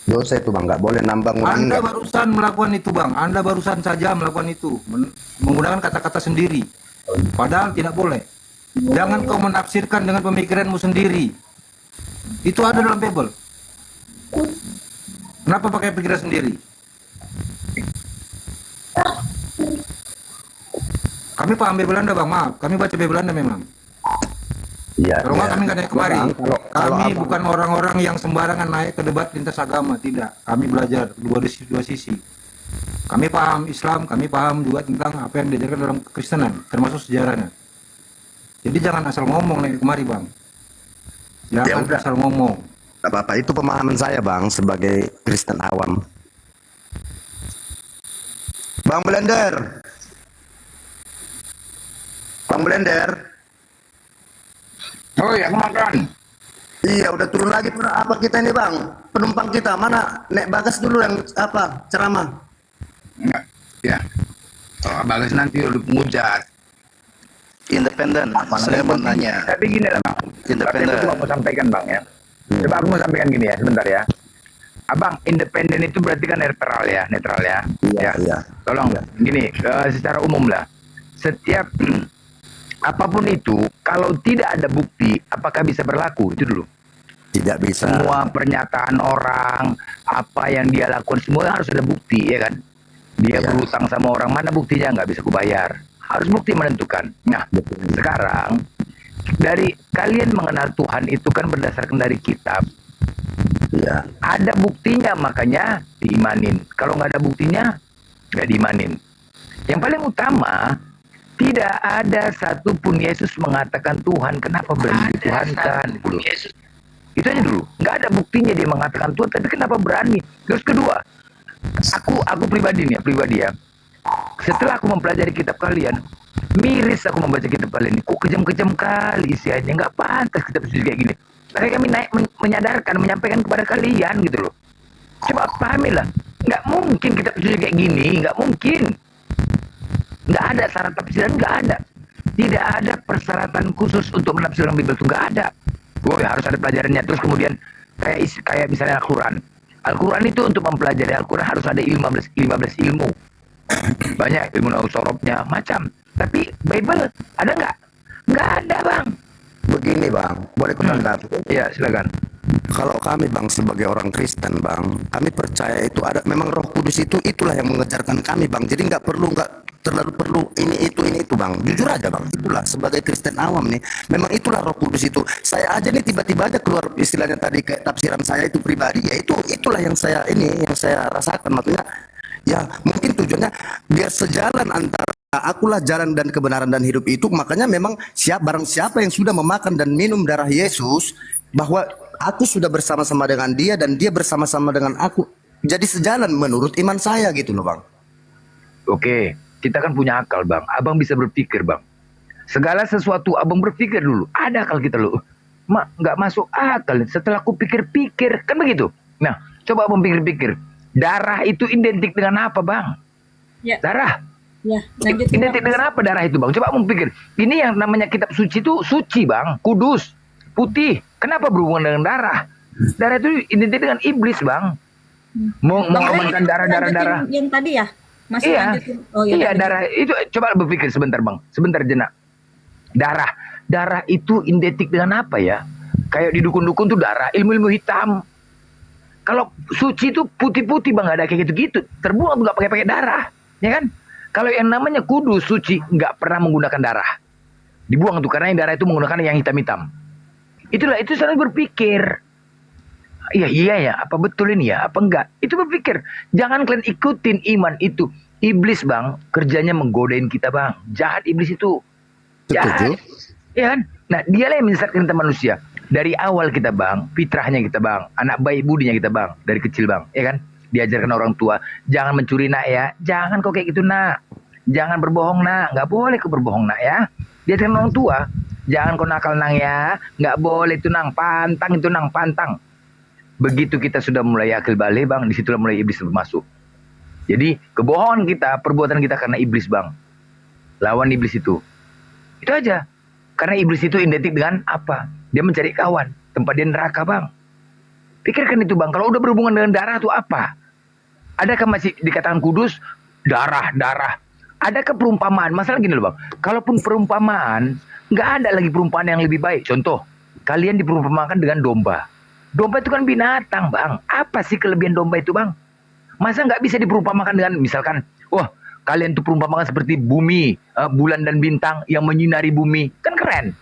Dosa itu bang, nggak boleh nambah ngurangi. Anda nggak- barusan melakukan itu bang. Anda barusan saja melakukan itu. Menggunakan kata-kata sendiri. Padahal tidak boleh. Jangan kau menafsirkan dengan pemikiranmu sendiri. Itu ada dalam Bible. Kenapa pakai pikiran sendiri? Kami paham Bible Anda bang, maaf. Kami baca Bible Anda memang. Iya. Kalau nggak kami nggak naik kemari. Bang, kalau Kami abang- bukan orang-orang yang sembarangan naik ke debat lintas agama, tidak. Kami belajar dua sisi. Kami paham Islam, kami paham juga tentang apa yang diajarkan dalam Kristenan, termasuk sejarahnya. Jadi jangan asal ngomong naik kemari, Bang. Ya Jangan udah. asal ngomong. Gak apa-apa, itu pemahaman saya bang sebagai Kristen awam. Bang Blender. Bang Blender. Oh ya, aku makan. Iya, udah turun lagi apa kita ini bang? Penumpang kita mana? Nek Bagas dulu yang apa? Ceramah. Enggak. Ya. Kalau Bagas nanti udah pengujat. Independen. Saya mau nanya. Tapi gini lah bang. Independen. Tapi aku cuma mau sampaikan bang ya. Coba aku mau sampaikan gini ya, sebentar ya. Abang, independen itu berarti kan netral ya, netral ya. Iya, iya. Tolong, gini, secara umum lah. Setiap apapun itu, kalau tidak ada bukti, apakah bisa berlaku? Itu dulu. Tidak bisa. Semua pernyataan orang, apa yang dia lakukan, semua harus ada bukti, ya kan? Dia Iya. berutang sama orang, mana buktinya? Nggak bisa kubayar. Harus bukti menentukan. Nah, Betul. sekarang, dari kalian mengenal Tuhan itu kan berdasarkan dari kitab. Iya. Ada buktinya, makanya diimanin. Kalau nggak ada buktinya, nggak diimanin. Yang paling utama, tidak ada satupun Yesus mengatakan Tuhan. Kenapa berani dituhankan? Dulu. Itu aja dulu. Nggak ada buktinya dia mengatakan Tuhan, tapi kenapa berani? Terus kedua, aku pribadi nih ya. Setelah aku mempelajari kitab kalian, miris aku membaca kitab kalian ini. Kok kejam-kejam kali isiannya, nggak pantas kitab suci kayak gini. Makanya kami menyadarkan, menyampaikan kepada kalian gitu loh. Coba pahamilah, nggak mungkin kitab suci kayak gini, nggak mungkin. Nggak ada syarat tafsiran, nggak ada. Tidak ada persyaratan khusus untuk menafsirkan Bible itu, nggak ada. Oh ya, harus ada pelajarannya. Terus kemudian kayak misalnya Al-Quran. Al-Quran itu untuk mempelajari Al-Quran harus ada 15 ilmu. Banyak ilmu sorobnya, macam. Tapi Bible ada nggak? Nggak ada bang. Begini bang, boleh kutanggapi? Iya silakan. Kalau kami bang sebagai orang Kristen bang, kami percaya itu ada memang Roh Kudus itulah yang mengejarkan kami bang. Jadi nggak terlalu perlu ini itu bang. Jujur aja bang, itulah sebagai Kristen awam nih. Memang itulah Roh Kudus itu. Saya aja nih tiba-tiba aja keluar istilahnya tadi kayak tafsiran saya itu pribadi ya itulah yang saya rasakan. Maksudnya ya mungkin tujuannya biar sejalan antara akulah jalan dan kebenaran dan hidup itu. Makanya memang barang siapa yang sudah memakan dan minum darah Yesus, bahwa aku sudah bersama-sama dengan dia dan dia bersama-sama dengan aku, jadi sejalan menurut iman saya gitu loh bang. Oke, kita kan punya akal bang. Abang bisa berpikir bang. Segala sesuatu abang berpikir dulu. Ada akal kita loh. Nggak masuk akal. Setelah aku pikir-pikir, kan begitu. Nah, coba abang pikir-pikir. Darah itu identik dengan apa bang? Ya. Darah. Ya, lanjut. Identik dengan apa darah itu bang? Coba abang pikir. Ini yang namanya kitab suci itu suci bang. Kudus. Putih. Kenapa berhubungan dengan darah? Darah itu identik dengan iblis bang. Mau mengamankan darah. Yang tadi ya? Masih Iya, lanjutin. Oh, ya, iya lanjut. darah itu coba berpikir sebentar bang, sebentar jenak. Darah itu identik dengan apa ya? Kayak di dukun-dukun tuh darah, ilmu-ilmu hitam. Kalau suci itu putih-putih bang, nggak ada kayak gitu-gitu. Terbuang tuh nggak pakai darah, ya kan? Kalau yang namanya kudus suci nggak pernah menggunakan darah, dibuang tuh karena yang darah itu menggunakan yang hitam-hitam. Itulah itu selalu berpikir. Iya ya, apa betul ini ya, apa enggak? Itu berpikir. Jangan kalian ikutin iman itu. Iblis bang, kerjanya menggodain kita bang. Jahat iblis itu. Jahat. Ya kan? Nah, dialah yang menyesatkan kita manusia. Dari awal kita bang, fitrahnya kita bang, anak baik budinya kita bang, dari kecil bang, ya kan? Diajarkan orang tua, jangan mencuri nak ya, jangan kok kayak gitu nak. Jangan berbohong nak, nggak boleh kok berbohong nak ya. Diajarkan orang tua, jangan kau nakal nang ya, nggak boleh itu nang, pantang itu nang, pantang. Begitu kita sudah mulai akil balik bang, disitulah mulai iblis masuk. Jadi kebohongan kita, perbuatan kita karena iblis bang. Lawan iblis itu. Itu aja. Karena iblis itu identik dengan apa? Dia mencari kawan. Tempat dia neraka bang. Pikirkan itu bang. Kalau udah berhubungan dengan darah itu apa? Adakah masih dikatakan kudus? Darah. Adakah perumpamaan? Masalah gini loh bang. Kalaupun perumpamaan, nggak ada lagi perumpamaan yang lebih baik. Contoh, kalian diperumpamakan dengan domba. Domba itu kan binatang bang. Apa sih kelebihan domba itu bang? Masa nggak bisa diperumpamakan dengan misalkan, wah kalian tuh perumpamakan seperti bumi, bulan dan bintang yang menyinari bumi. Kan keren.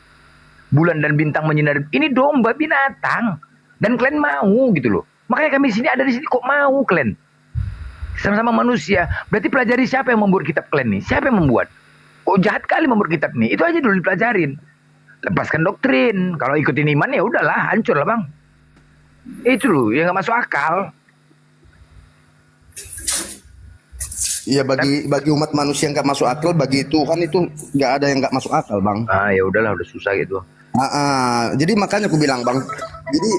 bulan dan bintang menyinari. Ini domba binatang. Dan kalian mau gitu loh. Makanya kami sini ada di sini kok mau kalian. Sama-sama manusia. Berarti pelajari siapa yang membuat kitab kalian nih? Siapa yang membuat? Oh jahat kali membuat kitab nih. Itu aja dulu dipelajarin. Lepaskan doktrin. Kalau ikutin iman ya udahlah, hancur lah bang. Itu loh yang gak masuk akal. Iya bagi umat manusia yang nggak masuk akal, bagi Tuhan itu nggak ada yang nggak masuk akal bang. Ah ya udahlah, udah susah gitu. Jadi makanya aku bilang bang, jadi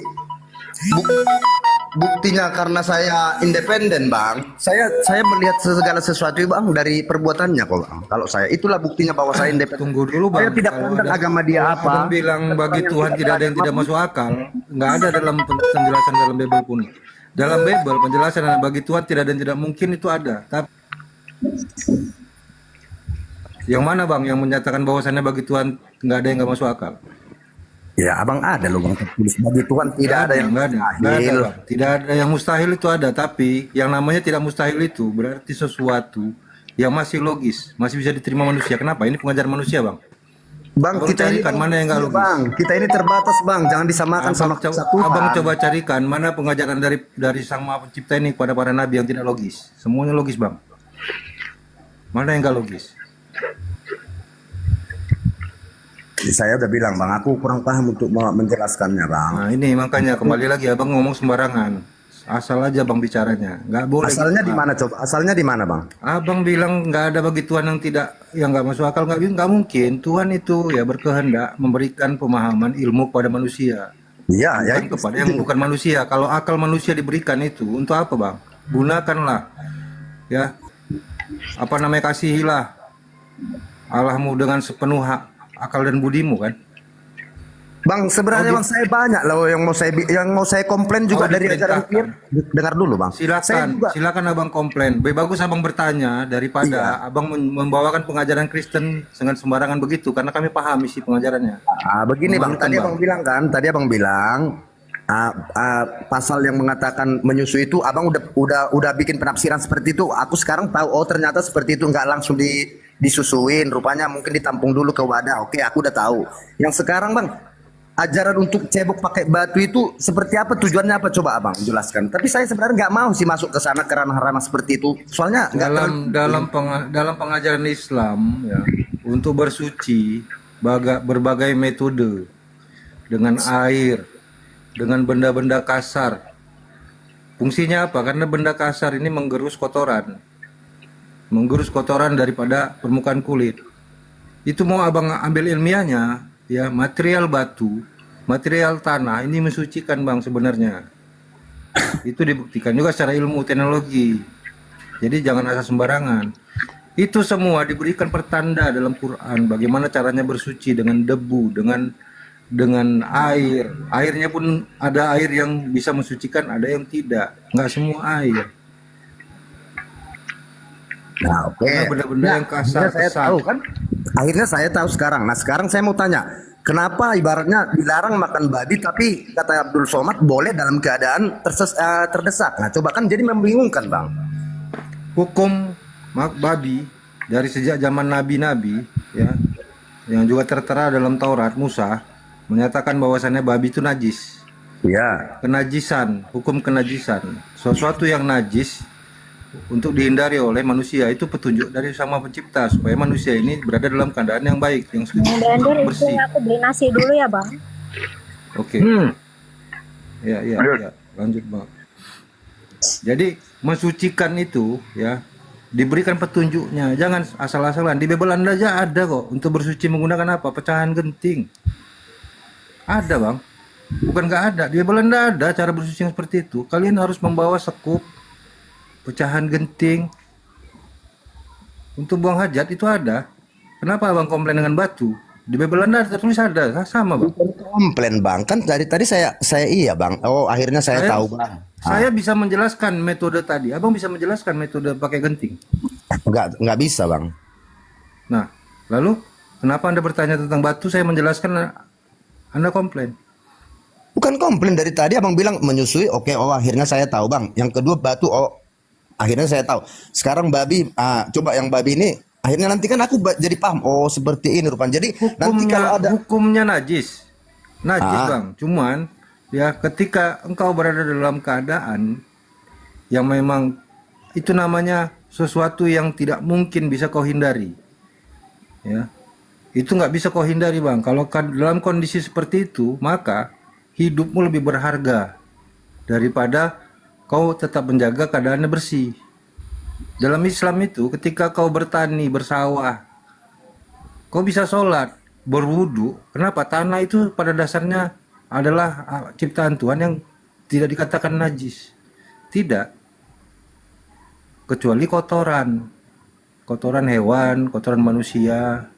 buktinya karena saya independen bang, saya melihat segala sesuatu bang dari perbuatannya kok bang. Kalau saya itulah buktinya bahwa saya independen. Tunggu dulu bang. Saya tidak Kalau pandang ada- agama dia kalau apa. abang bilang bagi Tuhan tidak ada yang tidak masuk akal, nggak ada dalam penjelasan dalam Bible pun. Dalam Bible penjelasan bagi Tuhan tidak ada yang tidak mungkin itu ada. Tapi yang mana bang yang menyatakan bahwasannya bagi Tuhan nggak ada yang nggak masuk akal? Ya abang ada loh bang, tertulis bagi Tuhan tidak ada yang nggak ada, mustahil. Bang. Tidak ada yang mustahil itu ada, tapi yang namanya tidak mustahil itu berarti sesuatu yang masih logis, masih bisa diterima manusia. Kenapa? Ini pengajaran manusia bang. Bang Abang kita ini carikan mana yang nggak logis. bang, kita ini terbatas bang, jangan disamakan sama kesatuan. Abang coba carikan mana pengajaran dari Sang Maha Pencipta ini kepada para nabi yang tidak logis. Semuanya logis bang. Mana yang nggak logis? Saya udah bilang bang, aku kurang paham untuk menjelaskannya bang. Nah ini makanya kembali lagi abang ngomong sembarangan. Asal aja bang bicaranya, nggak boleh. Asalnya gitu, di Bang. mana coba? Asalnya di mana bang? Abang bilang nggak ada bagi Tuhan yang nggak masuk akal, nggak mungkin. Tuhan itu ya berkehendak memberikan pemahaman ilmu kepada manusia, Iya ya. bukan kepada yang bukan manusia. Kalau akal manusia diberikan itu untuk apa bang? Gunakanlah, ya apa namanya, kasihilah Allahmu dengan sepenuh akal dan budimu kan. Bang, sebenarnya bang saya banyak loh yang mau saya komplain juga dari ajaran Kir. Dengar dulu bang. Saya juga, Silakan abang komplain. Lebih bagus abang bertanya daripada abang membawakan pengajaran Kristen dengan sembarangan begitu, karena kami paham isi pengajarannya. begini bang, Memalukan, tadi Bang. abang bilang pasal yang mengatakan menyusui itu abang udah bikin penafsiran seperti itu. Aku sekarang tahu, oh ternyata seperti itu, nggak langsung disusuin, rupanya mungkin ditampung dulu ke wadah. Oke, aku udah tahu. Yang sekarang bang, ajaran untuk cebok pakai batu itu seperti apa, tujuannya apa, coba abang jelaskan. Tapi saya sebenarnya nggak mau sih masuk ke sana, ke ranah-ranah seperti itu, soalnya nggak dalam pengajaran Islam ya, untuk bersuci berbagai metode, dengan air, dengan benda-benda kasar. Fungsinya apa? Karena benda kasar ini menggerus kotoran daripada permukaan kulit. Itu mau abang ambil ilmiahnya, ya, material batu, material tanah ini mensucikan bang sebenarnya. Itu dibuktikan juga secara ilmu teknologi. Jadi jangan asal sembarangan. Itu semua diberikan pertanda dalam Quran bagaimana caranya bersuci dengan debu, dengan air. Airnya pun ada air yang bisa mensucikan, ada yang tidak. Nggak semua air. Nah, oke. Karena benda-benda yang kasar, Saya kesat. tahu kan. Akhirnya saya tahu sekarang. Nah, sekarang saya mau tanya, kenapa ibaratnya dilarang makan babi, tapi kata Abdul Somad boleh dalam keadaan terdesak. Nah, coba kan jadi membingungkan, Bang. Hukum babi dari sejak zaman nabi-nabi, ya, yang juga tertera dalam Taurat Musa menyatakan bahwasannya babi itu najis. Iya. Kenajisan, hukum kenajisan, sesuatu yang najis untuk dihindari oleh manusia, itu petunjuk dari Sang Maha Pencipta supaya manusia ini berada dalam keadaan yang baik, yang suci, Blender itu bersih. aku beli nasi dulu ya bang. Oke. Ya, lanjut bang. Jadi mensucikan itu ya diberikan petunjuknya, jangan asal-asalan. Di Bible Anda aja ada kok untuk bersuci menggunakan apa? Pecahan genting. Ada bang, bukan nggak ada. Di Bible Anda ada cara bersuci yang seperti itu. Kalian harus membawa sekup, pecahan genting untuk buang hajat, itu ada. Kenapa abang komplain dengan batu? Di Bible Anda tertulis ada, sama bang. Komplain, Bang. Kan dari tadi saya iya, Bang. Oh, akhirnya saya tahu, Bang. Saya bisa menjelaskan metode tadi. Abang bisa menjelaskan metode pakai genting. Nggak bisa, Bang. Nah, lalu kenapa Anda bertanya tentang batu? Saya menjelaskan, Anda komplain. Bukan komplain, dari tadi Abang bilang menyusui. Oke, oh akhirnya saya tahu, Bang. Yang kedua batu, oh akhirnya saya tahu. Sekarang babi, coba yang babi ini Akhirnya nanti kan aku jadi paham. Oh seperti ini rupanya. Jadi nanti kalau ada Hukumnya najis. Najis, Ah. Bang. Cuman ya ketika engkau berada dalam keadaan yang memang itu namanya sesuatu yang tidak mungkin bisa kau hindari. Ya. Itu nggak bisa kau hindari, Bang. Kalau dalam kondisi seperti itu, maka hidupmu lebih berharga daripada kau tetap menjaga keadaannya bersih. Dalam Islam itu ketika kau bertani, bersawah, kau bisa sholat, berwudu. Kenapa? Tanah itu pada dasarnya adalah ciptaan Tuhan yang tidak dikatakan najis. Tidak. Kecuali kotoran hewan, kotoran manusia,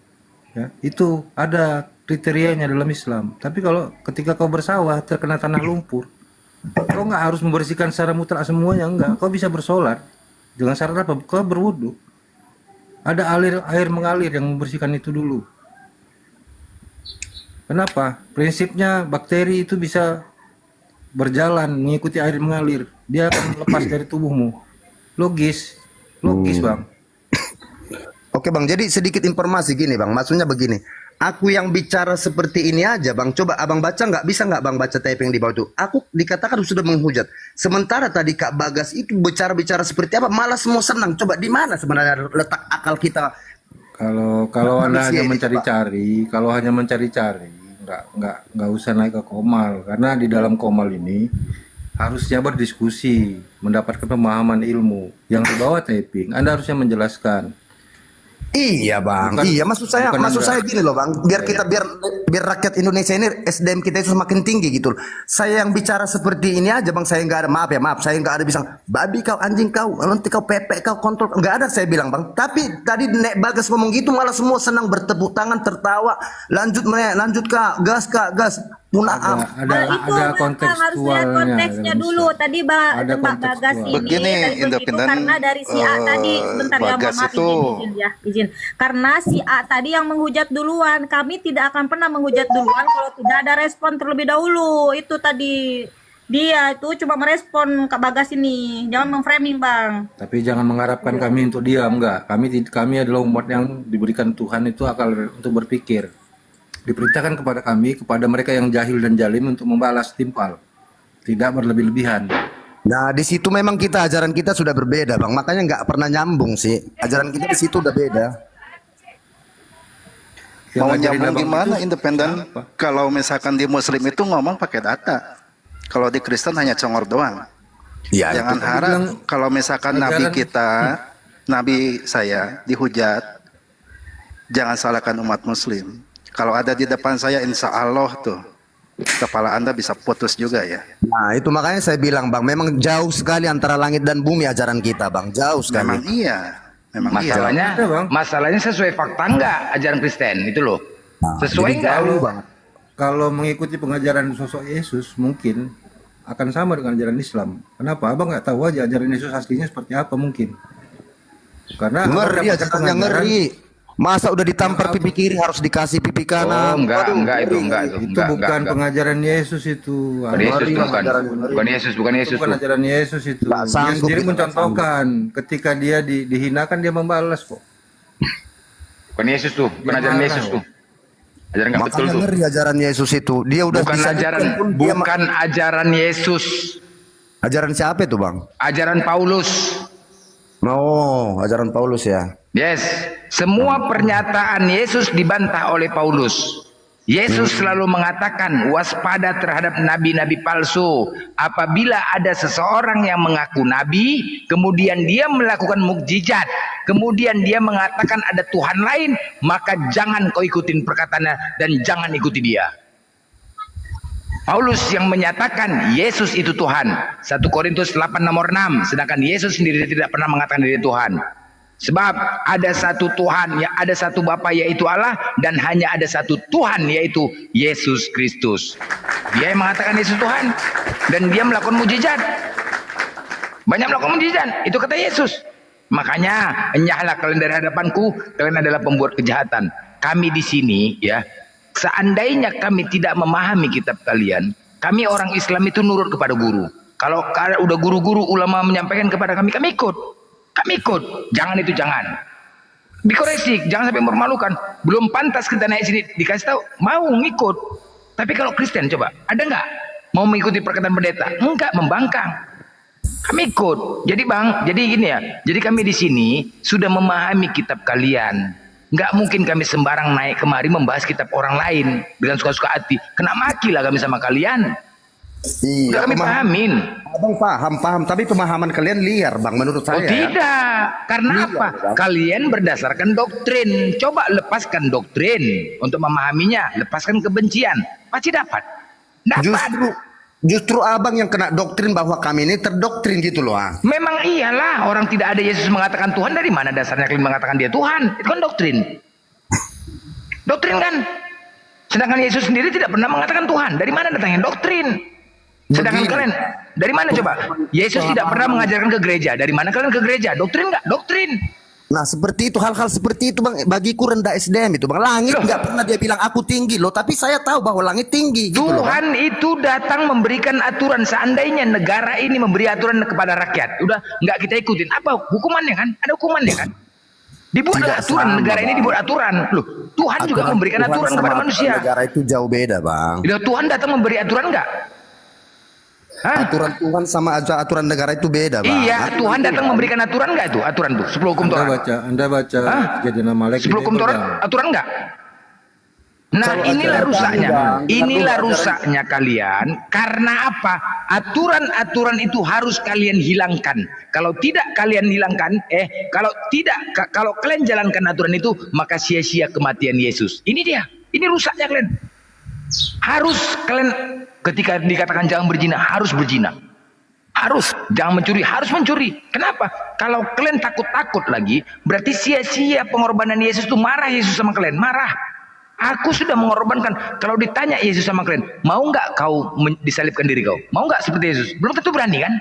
ya, itu ada kriterianya dalam Islam. Tapi kalau ketika kau bersawah terkena tanah lumpur, kau nggak harus membersihkan secara mutlak semuanya, enggak. Kau bisa bersolat dengan syarat apa? Kau berwudu. Ada air mengalir yang membersihkan itu dulu. Kenapa? Prinsipnya bakteri itu bisa berjalan mengikuti air mengalir. Dia akan lepas dari tubuhmu. Logis, Bang. Oke Bang, jadi sedikit informasi gini Bang, maksudnya begini. Aku yang bicara seperti ini aja Bang, coba Abang baca nggak? Bisa nggak Bang baca typing di bawah itu? Aku dikatakan sudah menghujat. Sementara tadi Kak Bagas itu bicara seperti apa, malah semua senang. Coba di mana sebenarnya letak akal kita? Kalau Anda Manusia hanya ini, mencari-cari, nggak usah naik ke Komal, karena di dalam Komal ini harusnya berdiskusi, mendapatkan pemahaman ilmu. Yang di bawah typing, Anda harusnya menjelaskan. Iya Bang, Bukan- iya maksud saya bukan maksud Anda. saya gini loh Bang, biar rakyat Indonesia ini SDM kita itu semakin tinggi gitu loh. Saya yang bicara seperti ini aja Bang, saya nggak ada maaf saya nggak ada bilang babi kau, anjing kau, nanti kau pepek kau, kontrol, nggak ada saya bilang Bang. Tapi tadi Nek Bagas ngomong gitu malah semua senang bertepuk tangan tertawa, lanjut Kak, gas punah Ada kontekstualnya. konteksnya dalam dulu. Islam. Tadi Ada Mbak Bagas kontekstual. ini Begini, tadi begitu independen, karena dari si A tadi sebentar ya, Bagas maaf itu- izin. Karena si A tadi yang menghujat duluan, kami tidak akan pernah menghujat duluan kalau tidak ada respon terlebih dahulu. Itu tadi dia itu cuma merespon Kak Bagas ini. Jangan memframing, Bang. Tapi jangan mengharapkan kami untuk diam, enggak. Kami adalah umat yang diberikan Tuhan itu akal untuk berpikir. Diperintahkan kepada kami, kepada mereka yang jahil dan jalim untuk membalas timpal. Tidak berlebih-lebihan. Nah di situ memang ajaran kita sudah berbeda Bang, makanya nggak pernah nyambung sih. Ajaran kita di situ udah beda. Yang Mau ngajarin nyambung abang gimana itu independen? siapa? Kalau misalkan di Muslim itu ngomong pakai data. Kalau di Kristen hanya congor doang. Ya, Jangan itu. harap bilang kalau misalkan nabi ajaran- kita, nabi saya dihujat, jangan salahkan umat Muslim. Kalau ada di depan saya, insya Allah tuh kepala Anda bisa putus juga ya. Nah itu makanya saya bilang Bang, memang jauh sekali antara langit dan bumi ajaran kita Bang, jauh Memang sekali. iya, memang iya. Masalahnya, Ada, Bang. masalahnya sesuai fakta enggak ajaran Kristen itu loh. Sesuai jadi enggak? jauh, Bang. Kalau mengikuti pengajaran sosok Yesus mungkin akan sama dengan ajaran Islam. Kenapa? Abang nggak tahu aja ajaran Yesus aslinya seperti apa mungkin. Karena abang Ngeri dapatkan ajarannya pengajaran- ngeri. Masa udah ditampar pipi kiri harus dikasih pipi Oh, kanan. enggak, Waduh, enggak itu, ngeri. enggak itu. Itu Enggak, bukan enggak. pengajaran Yesus itu. Bukan Yesus Ngeri tuh, lah bukan. ajaran ngeri. Bukan Yesus, bukan Yesus Bukan tuh. ajaran Yesus itu. Nggak Dia sanggup sendiri kita, mencontohkan ketika dia dihinakan dia membalas kok. Bukan Yesus tuh, bukan Dia ajaran marah, Yesus kok. tuh. Ajaran enggak betul Makanya tuh. ngeri ajaran Yesus itu. Dia udah Bukan bisa ajaran, dukung pun dia bukan ajaran Yesus. ajaran siapa itu Bang? Ajaran Paulus. Oh, ajaran Paulus ya. Yes, semua pernyataan Yesus dibantah oleh Paulus. Yesus selalu mengatakan waspada terhadap nabi-nabi palsu. Apabila ada seseorang yang mengaku nabi, kemudian dia melakukan mukjizat, kemudian dia mengatakan ada Tuhan lain, maka jangan kau ikutin perkataannya dan jangan ikuti dia. Paulus yang menyatakan Yesus itu Tuhan. 1 Korintus 8 nomor 6. Sedangkan Yesus sendiri tidak pernah mengatakan diri Tuhan. Sebab ada satu Tuhan, ya ada satu Bapa yaitu Allah, dan hanya ada satu Tuhan yaitu Yesus Kristus. Dia yang mengatakan Yesus Tuhan dan dia melakukan mujizat. Banyak melakukan mujizat, itu kata Yesus. Makanya enyahlah kalian dari hadapanku, kalian adalah pembuat kejahatan. Kami di sini ya, seandainya kami tidak memahami kitab kalian, kami orang Islam itu nurut kepada guru. Kalau udah guru-guru ulama menyampaikan kepada kami, kami ikut. Kami ikut, jangan itu jangan. Dikoreksi, jangan sampai mempermalukan. Belum pantas kita naik sini, dikasih tahu mau ngikut. Tapi kalau Kristen coba, ada nggak mau mengikuti perkataan pendeta? Enggak, membangkang. Kami ikut. Jadi Bang, jadi gini ya. Jadi kami di sini sudah memahami kitab kalian. Nggak mungkin kami sembarang naik kemari membahas kitab orang lain dengan suka-suka hati. Kena maki lah kami sama kalian. Iya, Udah kami pahamin. Abang paham, tapi pemahaman kalian liar, Bang, menurut Oh saya. tidak, karena apa? Kalian berdasarkan doktrin. Coba lepaskan doktrin untuk memahaminya, lepaskan kebencian, pasti dapat. Dapat. Justru abang yang kena doktrin bahwa kami ini terdoktrin gitu loh. Memang iyalah, orang tidak ada Yesus mengatakan Tuhan, dari mana dasarnya kalian mengatakan dia Tuhan? Itu kan doktrin. Doktrin kan? Sedangkan Yesus sendiri tidak pernah mengatakan Tuhan. Dari mana datangnya doktrin? Sedangkan kalian, dari mana coba? Yesus tidak pernah mengajarkan ke gereja. Dari mana kalian ke gereja? Doktrin nggak? Doktrin. Nah seperti itu, hal-hal seperti itu Bang, bagiku rendah SDM itu Bang. Langit nggak pernah dia bilang aku tinggi loh, tapi saya tahu bahwa langit tinggi gitu loh. Tuhan itu datang memberikan aturan. Seandainya negara ini memberi aturan kepada rakyat, udah nggak kita ikutin, apa hukumannya kan? Ada hukumannya kan? Dibuatlah aturan, negara ini dibuat aturan. Loh, Tuhan juga memberikan aturan kepada manusia. Negara itu jauh beda Bang. Loh, Tuhan datang memberi aturan nggak? Hah? Aturan Tuhan sama aja aturan negara itu beda Bang. Iya, Tuhan datang memberikan aturan nggak itu? Aturan tuh, 10 hukum Taurat. Anda baca Kejadian Amalek 10 hukum Taurat, aturan nggak? Nah, inilah rusaknya. Inilah rusaknya kalian. Karena apa? Aturan-aturan itu harus kalian hilangkan. Kalau tidak kalian hilangkan, kalau kalian jalankan aturan itu, maka sia-sia kematian Yesus. Ini dia. Ini rusaknya kalian. Harus kalian ketika dikatakan jangan berzina, harus berzina. Harus, jangan mencuri, harus mencuri. Kenapa? Kalau kalian takut-takut lagi, berarti sia-sia pengorbanan Yesus itu. Marah Yesus sama kalian, marah. Aku sudah mengorbankan. Kalau ditanya Yesus sama kalian, mau nggak kau disalibkan diri kau? Mau nggak seperti Yesus? Belum tentu berani kan?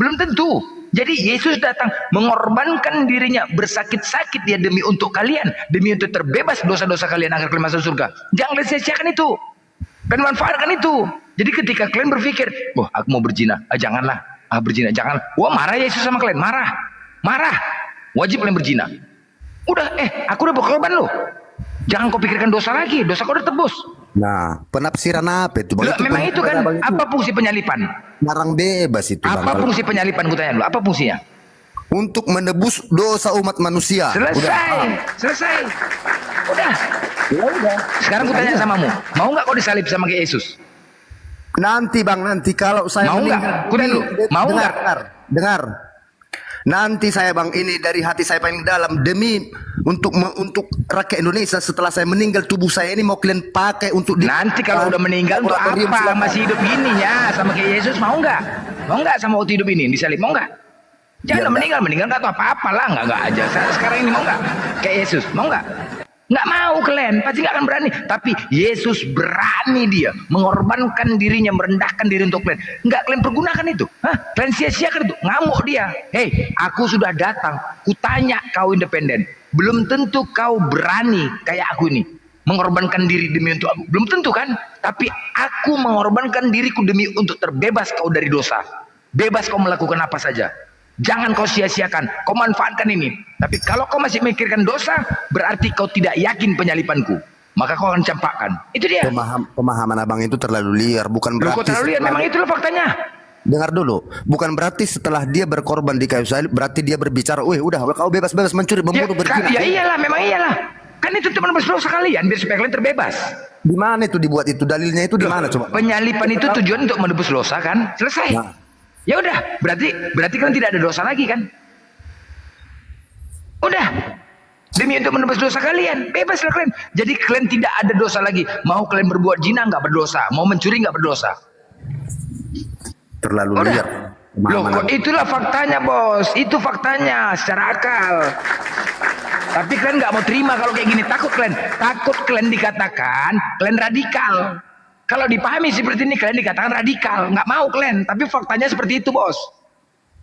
Belum tentu. Jadi Yesus datang mengorbankan dirinya, bersakit-sakit dia demi untuk kalian, demi untuk terbebas dosa-dosa kalian agar kalian masuk surga. Jangan kalian sia-siakan itu dan manfaatkan itu. Jadi ketika kalian berpikir, wah aku mau berzina, janganlah, berzina jangan. Wah marah Yesus sama kalian, marah, wajib kalian berzina. Udah, aku udah berkorban loh. Jangan kau pikirkan dosa lagi, dosa kau udah tebus. Nah, penafsiran apa itu Bang? Loh, memang itu kan, apa fungsi penyalipan? Larang bebas itu Bang. Apa fungsi penyalipan, gue tanya dulu, apa fungsinya? Untuk menebus dosa umat manusia. Selesai. Udah. Sekarang gue tanya samamu, mau nggak kau disalib sama kayak Yesus? Nanti Bang, nanti kalau saya mau nggak? Kudan dulu, mau nggak? Dengar. Nanti saya Bang, ini dari hati saya paling dalam, demi untuk rakyat Indonesia setelah saya meninggal, tubuh saya ini mau kalian pakai untuk nanti kalau udah meninggal untuk apa? Masih hidup gini ya sama kayak Yesus, mau nggak? Mau nggak sama waktu hidup ini disalib, mau nggak? Jangan meninggal nggak tahu apa-apa lah, nggak aja. Sekarang ini mau nggak? Kayak Yesus, mau nggak? Nggak mau kalian, pasti nggak akan berani. Tapi Yesus berani, dia mengorbankan dirinya, merendahkan diri untuk kalian. Nggak kalian pergunakan itu, kalian sia-siakan itu, ngamuk dia. Hei, aku sudah datang, kutanya kau independen. Belum tentu kau berani kayak aku ini, mengorbankan diri demi untuk aku. Belum tentu kan? Tapi aku mengorbankan diriku demi untuk terbebas kau dari dosa. Bebas kau melakukan apa saja. Jangan kau sia-siakan, kau manfaatkan ini. Tapi kalau kau masih memikirkan dosa, berarti kau tidak yakin penyalipanku. Maka kau akan campakkan. Itu dia. Pemahaman abang itu terlalu liar, bukan berarti. Terlalu liar, memang itulah faktanya. Dengar dulu, bukan berarti setelah dia berkorban di kayu salib, berarti dia berbicara, weh udah kau bebas-bebas mencuri, membunuh, berzina. Ya iyalah, memang iyalah. Kan itu teman berdosa kalian, biar supaya kalian terbebas. Di mana itu dibuat itu? Dalilnya itu di mana coba? Penyalipan itu tujuan untuk menebus dosa kan? Selesai. Nah. Ya udah, berarti kan tidak ada dosa lagi kan? Udah. Demi untuk menebus dosa kalian, bebaslah kalian. Jadi kalian tidak ada dosa lagi. Mau kalian berbuat zina nggak berdosa, mau mencuri nggak berdosa. Terlalu liar. Loh, kok itulah faktanya, Bos. Itu faktanya secara akal. Tapi kalian nggak mau terima kalau kayak gini. Takut kalian dikatakan kalian radikal. Kalau dipahami seperti ini, kalian dikatakan radikal. Nggak mau kalian, tapi faktanya seperti itu, Bos.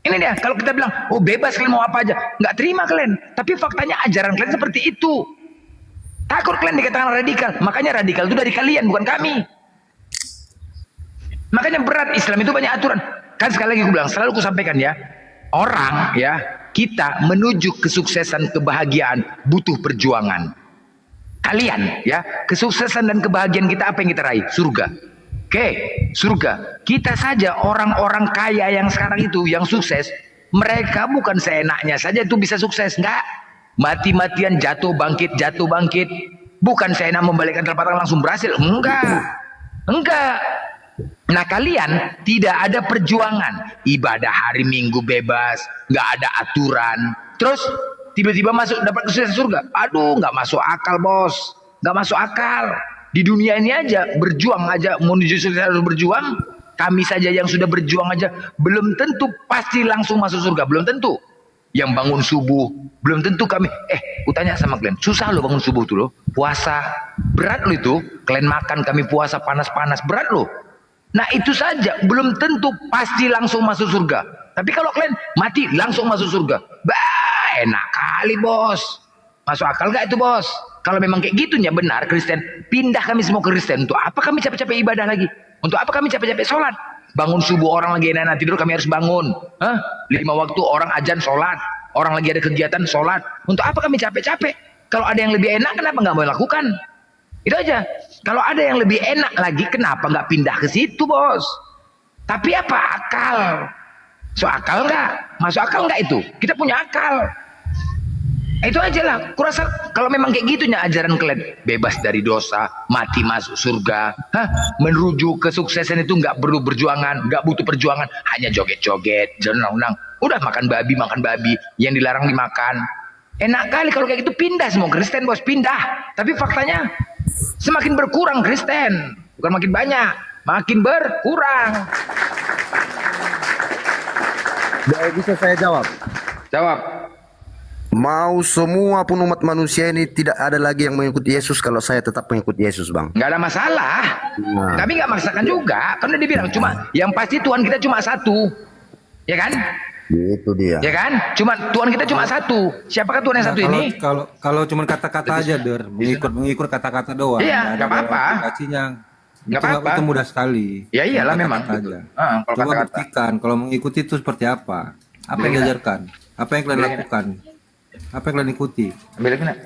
Ini dia, kalau kita bilang, oh bebas kalian mau apa aja. Nggak terima kalian, tapi faktanya ajaran kalian seperti itu. Takut kalian dikatakan radikal. Makanya radikal itu dari kalian, bukan kami. Makanya berat, Islam itu banyak aturan. Kan sekali lagi aku bilang, selalu aku sampaikan ya. orang ya, kita menuju kesuksesan kebahagiaan butuh perjuangan. Kalian ya, kesuksesan dan kebahagiaan kita apa yang kita raih? Surga. Oke, surga. Kita saja orang-orang kaya yang sekarang itu yang sukses, mereka bukan seenaknya saja itu bisa sukses, enggak. Mati-matian jatuh bangkit. Bukan seenak membalikkan telapak tangan langsung berhasil, enggak. Nah kalian tidak ada perjuangan, ibadah hari Minggu bebas, nggak ada aturan, terus tiba-tiba masuk dapat kesuksesan surga. Aduh, nggak masuk akal bos, nggak masuk akal. Di dunia ini aja berjuang aja menuju sukses harus berjuang. Kami saja yang sudah berjuang aja belum tentu pasti langsung masuk surga, belum tentu. Yang bangun subuh belum tentu kami. Kutanya sama kalian, susah lo bangun subuh tuh lo, puasa berat lo itu. Kalian makan, kami puasa panas-panas, berat lo. Nah itu saja belum tentu pasti langsung masuk surga. Tapi kalau kalian mati langsung masuk surga, bah enak kali bos. Masuk akal gak itu bos? Kalau memang kayak gitunya benar Kristen, pindah kami semua ke Kristen. Untuk apa kami capek-capek ibadah lagi? Untuk apa kami capek-capek sholat? Bangun subuh orang lagi enak tidur kami harus bangun. 5 waktu orang ajan sholat, orang lagi ada kegiatan sholat. Untuk apa kami capek-capek? Kalau ada yang lebih enak kenapa nggak mau lakukan? Itu aja. Kalau ada yang lebih enak lagi, kenapa nggak pindah ke situ, bos? Tapi apa akal? So akal nggak? Masuk akal nggak itu? Kita punya akal. Itu aja lah. Kurasa kalau memang kayak gitunya ajaran kalian, bebas dari dosa, mati masuk surga, menuju kesuksesan itu nggak perlu perjuangan, nggak butuh perjuangan, hanya joget-joget, jenang-jenang. Udah makan babi, yang dilarang dimakan. Enak kali kalau kayak gitu, pindah semua Kristen, bos, pindah. Tapi faktanya semakin berkurang Kristen, bukan makin banyak, makin berkurang. Bisa saya jawab? Jawab. Mau semua pun umat manusia ini tidak ada lagi yang mengikuti Yesus kalau saya tetap mengikuti Yesus, Bang. Nggak ada masalah. Nah. Kami nggak maksakan juga, karena dibilang cuma yang pasti Tuhan kita cuma satu, ya kan? Itu dia. Ya kan? Cuma Tuhan kita cuma satu. Siapakah Tuhan yang satu ini? Kalau cuma kata-kata aja, Der, mengikut kata-kata doang. Iya, nggak apa-apa. Aplikasinya Nggak apa-apa. Itu mudah sekali. Ya iyalah Kata-kata memang. aja. Kalau Coba kata-kata. buktikan kalau mengikuti itu seperti apa. Apa yang diajarkan? Apa yang kalian lakukan? Apa yang kalian ikuti? Ambil lagi nak.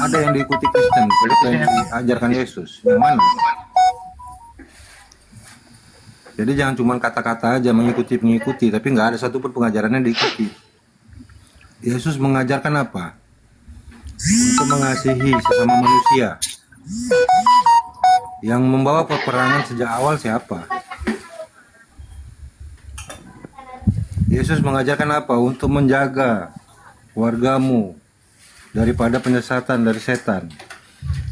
Ada yang diikuti Kristen, apa yang diajarkan Yesus. Yang mana? Jadi jangan cuma kata-kata aja mengikuti, tapi nggak ada satupun pengajarannya yang diikuti. Yesus mengajarkan apa? Untuk mengasihi sesama manusia. Yang membawa peperangan sejak awal siapa? Yesus mengajarkan apa? Untuk menjaga wargamu daripada penyesatan dari setan.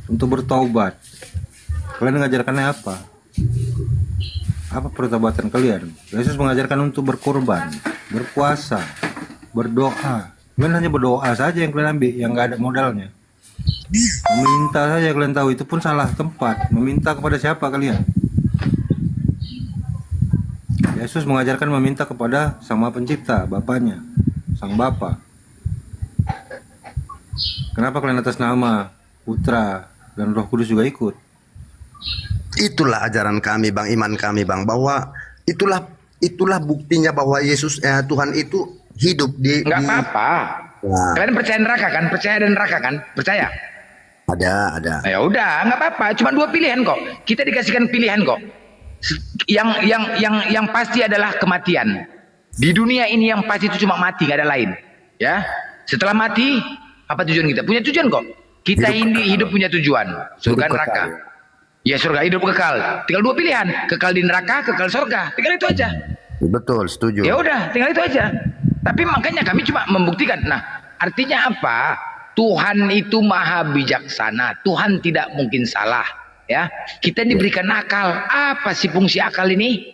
Untuk bertaubat. Kalian mengajarkannya apa? Apa pertobatan kalian? Yesus mengajarkan untuk berkorban, berpuasa, berdoa. Kalian hanya berdoa saja yang kalian ambil, yang nggak ada modalnya. Meminta saja kalian tahu, itu pun salah tempat. Meminta kepada siapa kalian? Yesus mengajarkan meminta kepada Sang Maha Pencipta, Bapaknya, Sang Bapa. Kenapa kalian atas nama Putra dan Roh Kudus juga ikut? Itulah ajaran kami, Bang, iman kami, Bang, bahwa itulah buktinya bahwa Yesus Tuhan itu hidup di. Nggak apa-apa. Nah. Kalian percaya neraka kan? Percaya ada neraka kan? Percaya? Ada. Nah, ya udah, nggak apa-apa. Cuma 2 pilihan kok. Kita dikasihkan pilihan kok. Yang pasti adalah kematian. Di dunia ini yang pasti itu cuma mati, nggak ada lain. Ya. Setelah mati, apa tujuan kita? Punya tujuan kok. Kita ini hidup punya tujuan. Surga neraka. Ya surga hidup kekal. Tinggal 2 pilihan, kekal di neraka, kekal surga. Tinggal itu aja. Betul, setuju. Ya udah, tinggal itu aja. Tapi makanya kami cuma membuktikan. Nah, artinya apa? Tuhan itu maha bijaksana. Tuhan tidak mungkin salah. Ya, kita diberikan akal. Apa sih fungsi akal ini?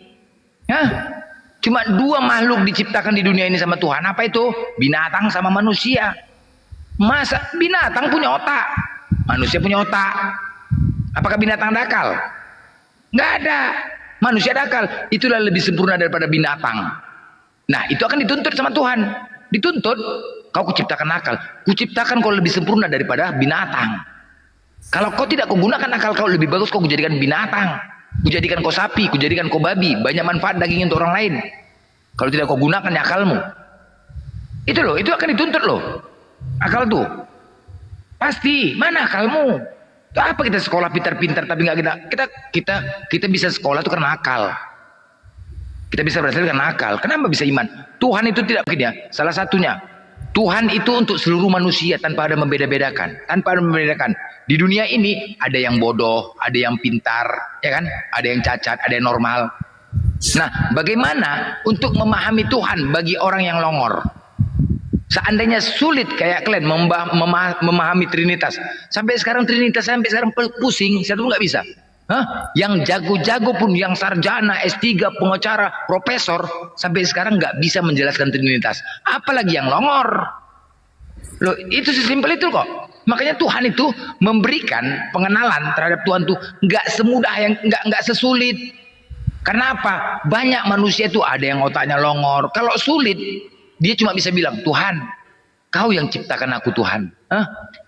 Cuma 2 makhluk diciptakan di dunia ini sama Tuhan. Apa itu? Binatang sama manusia. Masa binatang punya otak? Manusia punya otak. Apakah binatang ada akal? Nggak ada. Manusia ada akal. Itulah lebih sempurna daripada binatang. Nah, itu akan dituntut sama Tuhan. Dituntut. Kau kuciptakan akal. Kuciptakan kau lebih sempurna daripada binatang. Kalau kau tidak kau gunakan akal kau, lebih bagus kau kujadikan binatang. Kujadikan kau sapi, kujadikan kau babi. Banyak manfaat daging untuk orang lain. Kalau tidak kau gunakan ya akalmu. Itu loh, itu akan dituntut loh. Akal tuh. Pasti, mana akalmu? Tuh apa kita sekolah pintar-pintar tapi nggak kita bisa sekolah tuh karena akal. Kita bisa berhasil karena akal. Kenapa bisa iman? Tuhan itu tidak begini ya. Salah satunya, Tuhan itu untuk seluruh manusia tanpa ada membeda-bedakan. Tanpa ada membedakan. Di dunia ini ada yang bodoh, ada yang pintar, ya kan? Ada yang cacat, ada yang normal. Nah, bagaimana untuk memahami Tuhan bagi orang yang longor? Seandainya sulit kayak kalian memahami Trinitas. Sampai sekarang Trinitas sampai sekarang pusing, saya tuh nggak bisa. Hah? Yang jago-jago pun, yang sarjana, S3, pengacara, profesor, sampai sekarang nggak bisa menjelaskan Trinitas. Apalagi yang longor. Loh, itu sesimpel itu kok. Makanya Tuhan itu memberikan pengenalan terhadap Tuhan tuh nggak semudah yang nggak sesulit. Karena apa? Banyak manusia itu ada yang otaknya longor. Kalau sulit, dia cuma bisa bilang, Tuhan, kau yang ciptakan aku Tuhan. Hah?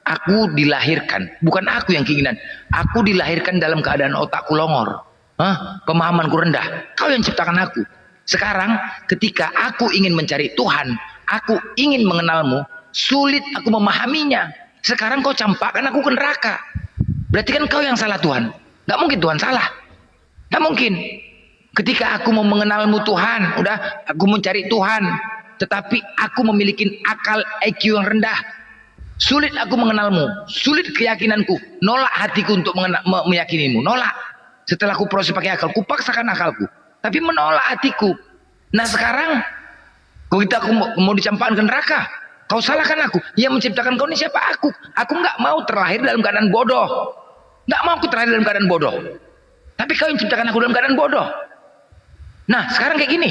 Aku dilahirkan, bukan aku yang keinginan. Aku dilahirkan dalam keadaan otakku longor. Hah? Pemahamanku rendah. Kau yang ciptakan aku. Sekarang ketika aku ingin mencari Tuhan, aku ingin mengenalmu, sulit aku memahaminya. Sekarang kau campakkan aku ke neraka. Berarti kan kau yang salah Tuhan. Gak mungkin Tuhan salah. Gak mungkin. Ketika aku mau mengenalmu Tuhan, udah aku mencari Tuhan, tetapi aku memiliki akal IQ yang rendah. Sulit aku mengenalmu, sulit keyakinanku, nolak hatiku untuk meyakinimu, nolak. Setelah aku proses pakai akal, ku paksakan akalku, tapi menolak hatiku. Nah sekarang, aku mau dicampakkan ke neraka. Kau salahkan aku. Yang menciptakan kau ini siapa? Aku. Aku nggak mau terlahir dalam keadaan bodoh. Nggak mau aku terlahir dalam keadaan bodoh. Tapi kau yang menciptakan aku dalam keadaan bodoh. Nah sekarang kayak gini.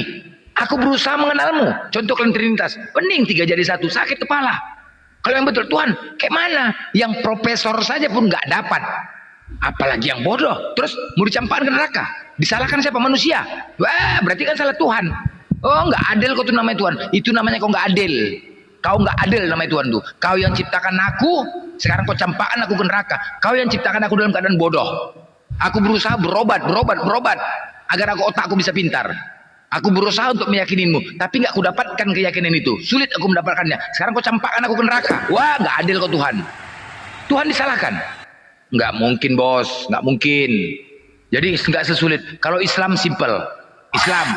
Aku berusaha mengenalmu. Contoh kalian Trinitas. Pening 3 jadi 1. Sakit kepala. Kalau yang betul Tuhan, kayak mana? Yang profesor saja pun nggak dapat. Apalagi yang bodoh. Terus mau dicampakkan ke neraka. Disalahkan siapa? Manusia. Wah, berarti kan salah Tuhan. Oh, nggak adil kau tuh namanya Tuhan. Itu namanya kau nggak adil. Kau nggak adil namanya Tuhan tuh. Kau yang ciptakan aku, sekarang kau campakkan aku ke neraka. Kau yang ciptakan aku dalam keadaan bodoh. Aku berusaha berobat agar otakku bisa pintar. Aku berusaha untuk meyakinimu, tapi nggak aku dapatkan keyakinan itu. Sulit aku mendapatkannya. Sekarang kau campakkan aku ke neraka. Wah, nggak adil kau Tuhan. Tuhan disalahkan. Nggak mungkin bos, nggak mungkin. Jadi nggak sesulit. Kalau Islam simple. Islam,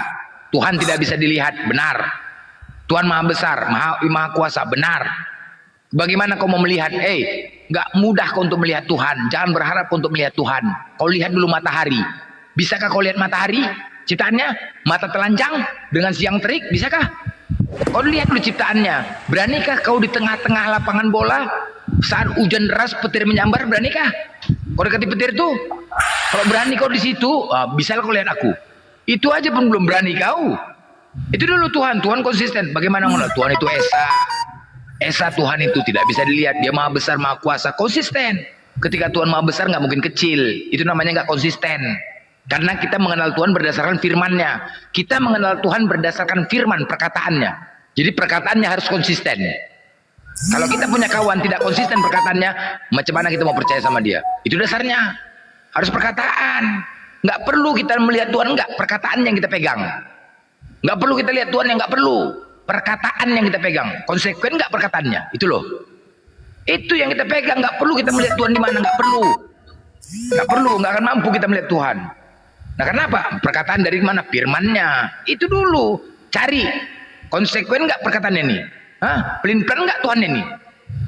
Tuhan tidak bisa dilihat, benar. Tuhan maha besar, maha kuasa, benar. Bagaimana kau mau melihat? Nggak mudah kau untuk melihat Tuhan. Jangan berharap untuk melihat Tuhan. Kau lihat dulu matahari. Bisakah kau lihat matahari? Ciptaannya, mata telanjang dengan siang terik, bisakah? Kau lihat dulu ciptaannya. Beranikah kau di tengah-tengah lapangan bola saat hujan deras petir menyambar? Beranikah? Kau dekati petir tuh? Kalau berani kau di situ, bisa kau lihat aku. Itu aja pun belum berani kau. Itu dulu Tuhan. Tuhan konsisten. Bagaimana menurut Tuhan itu esa? Esa Tuhan itu tidak bisa dilihat. Dia maha besar, maha kuasa, konsisten. Ketika Tuhan maha besar nggak mungkin kecil. Itu namanya nggak konsisten. Karena kita mengenal Tuhan berdasarkan firman-Nya. Kita mengenal Tuhan berdasarkan firman, perkataannya. Jadi perkataannya harus konsisten. Kalau kita punya kawan tidak konsisten perkataannya, macam mana kita mau percaya sama dia? Itu dasarnya. Harus perkataan. Nggak perlu kita melihat Tuhan, nggak. Perkataan yang kita pegang. Nggak perlu kita lihat Tuhan yang nggak perlu. Perkataan yang kita pegang. Konsekuen nggak perkataannya? Itu loh. Itu yang kita pegang. Nggak perlu kita melihat Tuhan di mana, nggak perlu. Nggak perlu, nggak akan mampu kita melihat Tuhan. Nah kenapa? Perkataan dari mana? Firman-Nya. Itu dulu. Cari. Konsekuen nggak perkataannya ini? Hah? Pelin-pelan nggak Tuhan ini?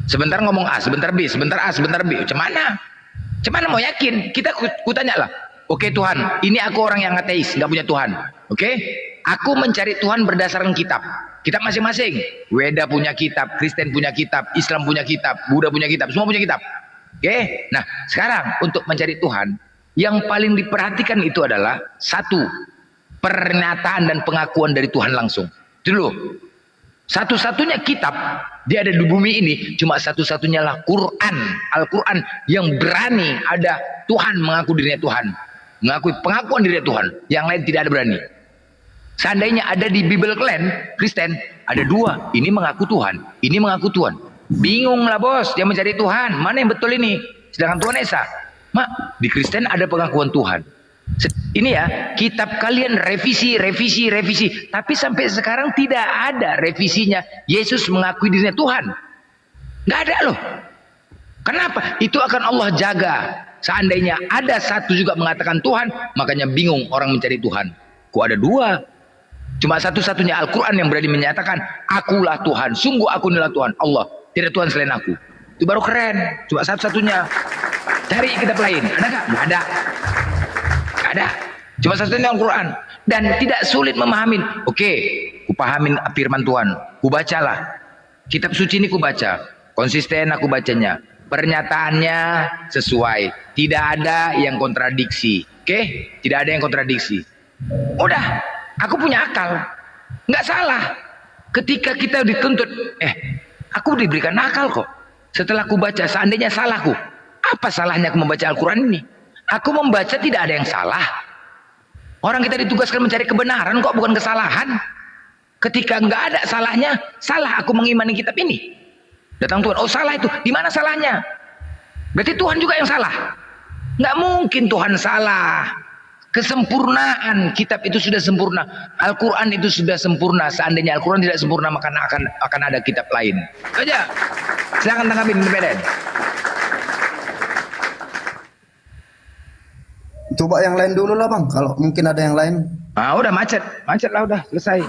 Sebentar ngomong A, sebentar B, sebentar A, sebentar B. Macam mana? Macam mana mau yakin? Kita kutanya lah. Oke Tuhan, ini aku orang yang ateis, nggak punya Tuhan. Oke? Aku mencari Tuhan berdasarkan kitab. Kitab masing-masing. Weda punya kitab, Kristen punya kitab, Islam punya kitab, Buddha punya kitab, semua punya kitab. Oke? Nah, sekarang untuk mencari Tuhan, yang paling diperhatikan itu adalah satu, pernyataan dan pengakuan dari Tuhan langsung. Itu dulu. Satu-satunya kitab dia ada di bumi ini, cuma satu-satunya lah Quran, Al-Quran yang berani ada Tuhan mengaku dirinya Tuhan, mengakui pengakuan dirinya Tuhan. Yang lain tidak ada berani. Seandainya ada di Bible Clan Kristen, ada 2, ini mengaku Tuhan, ini mengaku Tuhan. Bingung lah bos, dia mencari Tuhan, mana yang betul ini? Sedangkan Tuhan Esa. Mak, di Kristen ada pengakuan Tuhan. Ini ya, kitab kalian revisi, tapi sampai sekarang tidak ada revisinya. Yesus mengakui dirinya Tuhan. Nggak ada loh. Kenapa? Itu akan Allah jaga. Seandainya ada satu juga mengatakan Tuhan, makanya bingung orang mencari Tuhan. Kok ada dua? Cuma satu-satunya Al-Quran yang berani menyatakan, akulah Tuhan, sungguh aku inilah Tuhan, Allah, tidak Tuhan selain aku. Itu baru keren. Cuma satu-satunya. Cari kitab lain, ada nggak? Nggak ada. Nggak ada. Cuma satu-satunya Al-Quran. Dan tidak sulit memahamin. Oke, kupahamin firman Tuhan. Kubacalah. Kitab suci ini kubaca. Konsisten aku bacanya. Pernyataannya sesuai. Tidak ada yang kontradiksi. Oke? Tidak ada yang kontradiksi. Udah. Aku punya akal. Nggak salah. Ketika kita dituntut. Aku diberikan akal kok. Setelah aku baca. Seandainya salahku. Apa salahnya aku membaca Al-Quran ini? Aku membaca tidak ada yang salah. Orang kita ditugaskan mencari kebenaran kok, bukan kesalahan. Ketika nggak ada salahnya, salah aku mengimani kitab ini. Datang Tuhan, oh salah itu, di mana salahnya? Berarti Tuhan juga yang salah. Nggak mungkin Tuhan salah. Kesempurnaan kitab itu sudah sempurna. Al-Quran itu sudah sempurna. Seandainya Al-Quran tidak sempurna, maka akan ada kitab lain. Aja. Silakan tanggapin independen. Coba yang lain dulu lah bang, kalau mungkin ada yang lain. Ah udah macet lah udah selesai.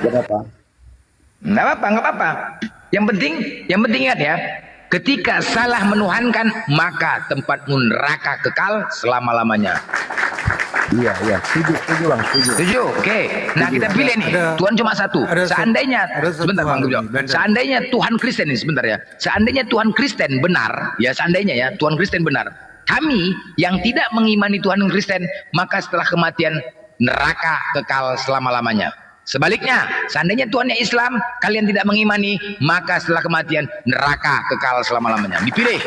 Gak apa. Nggak apa. Yang penting ingat ya, ketika salah menuhankan maka tempatmu neraka kekal selama-lamanya. Iya, setuju bang, Setuju? Oke. Nah kita pilih nih, Tuhan cuma satu. Seandainya, sebentar bang, seandainya Tuhan Kristen ini sebentar ya. Seandainya Tuhan Kristen benar, ya seandainya ya Tuhan Kristen benar. Kami yang tidak mengimani Tuhan Kristen, maka setelah kematian neraka kekal selama-lamanya. Sebaliknya, seandainya Tuhannya Islam, kalian tidak mengimani, maka setelah kematian neraka kekal selama-lamanya. Dipilih.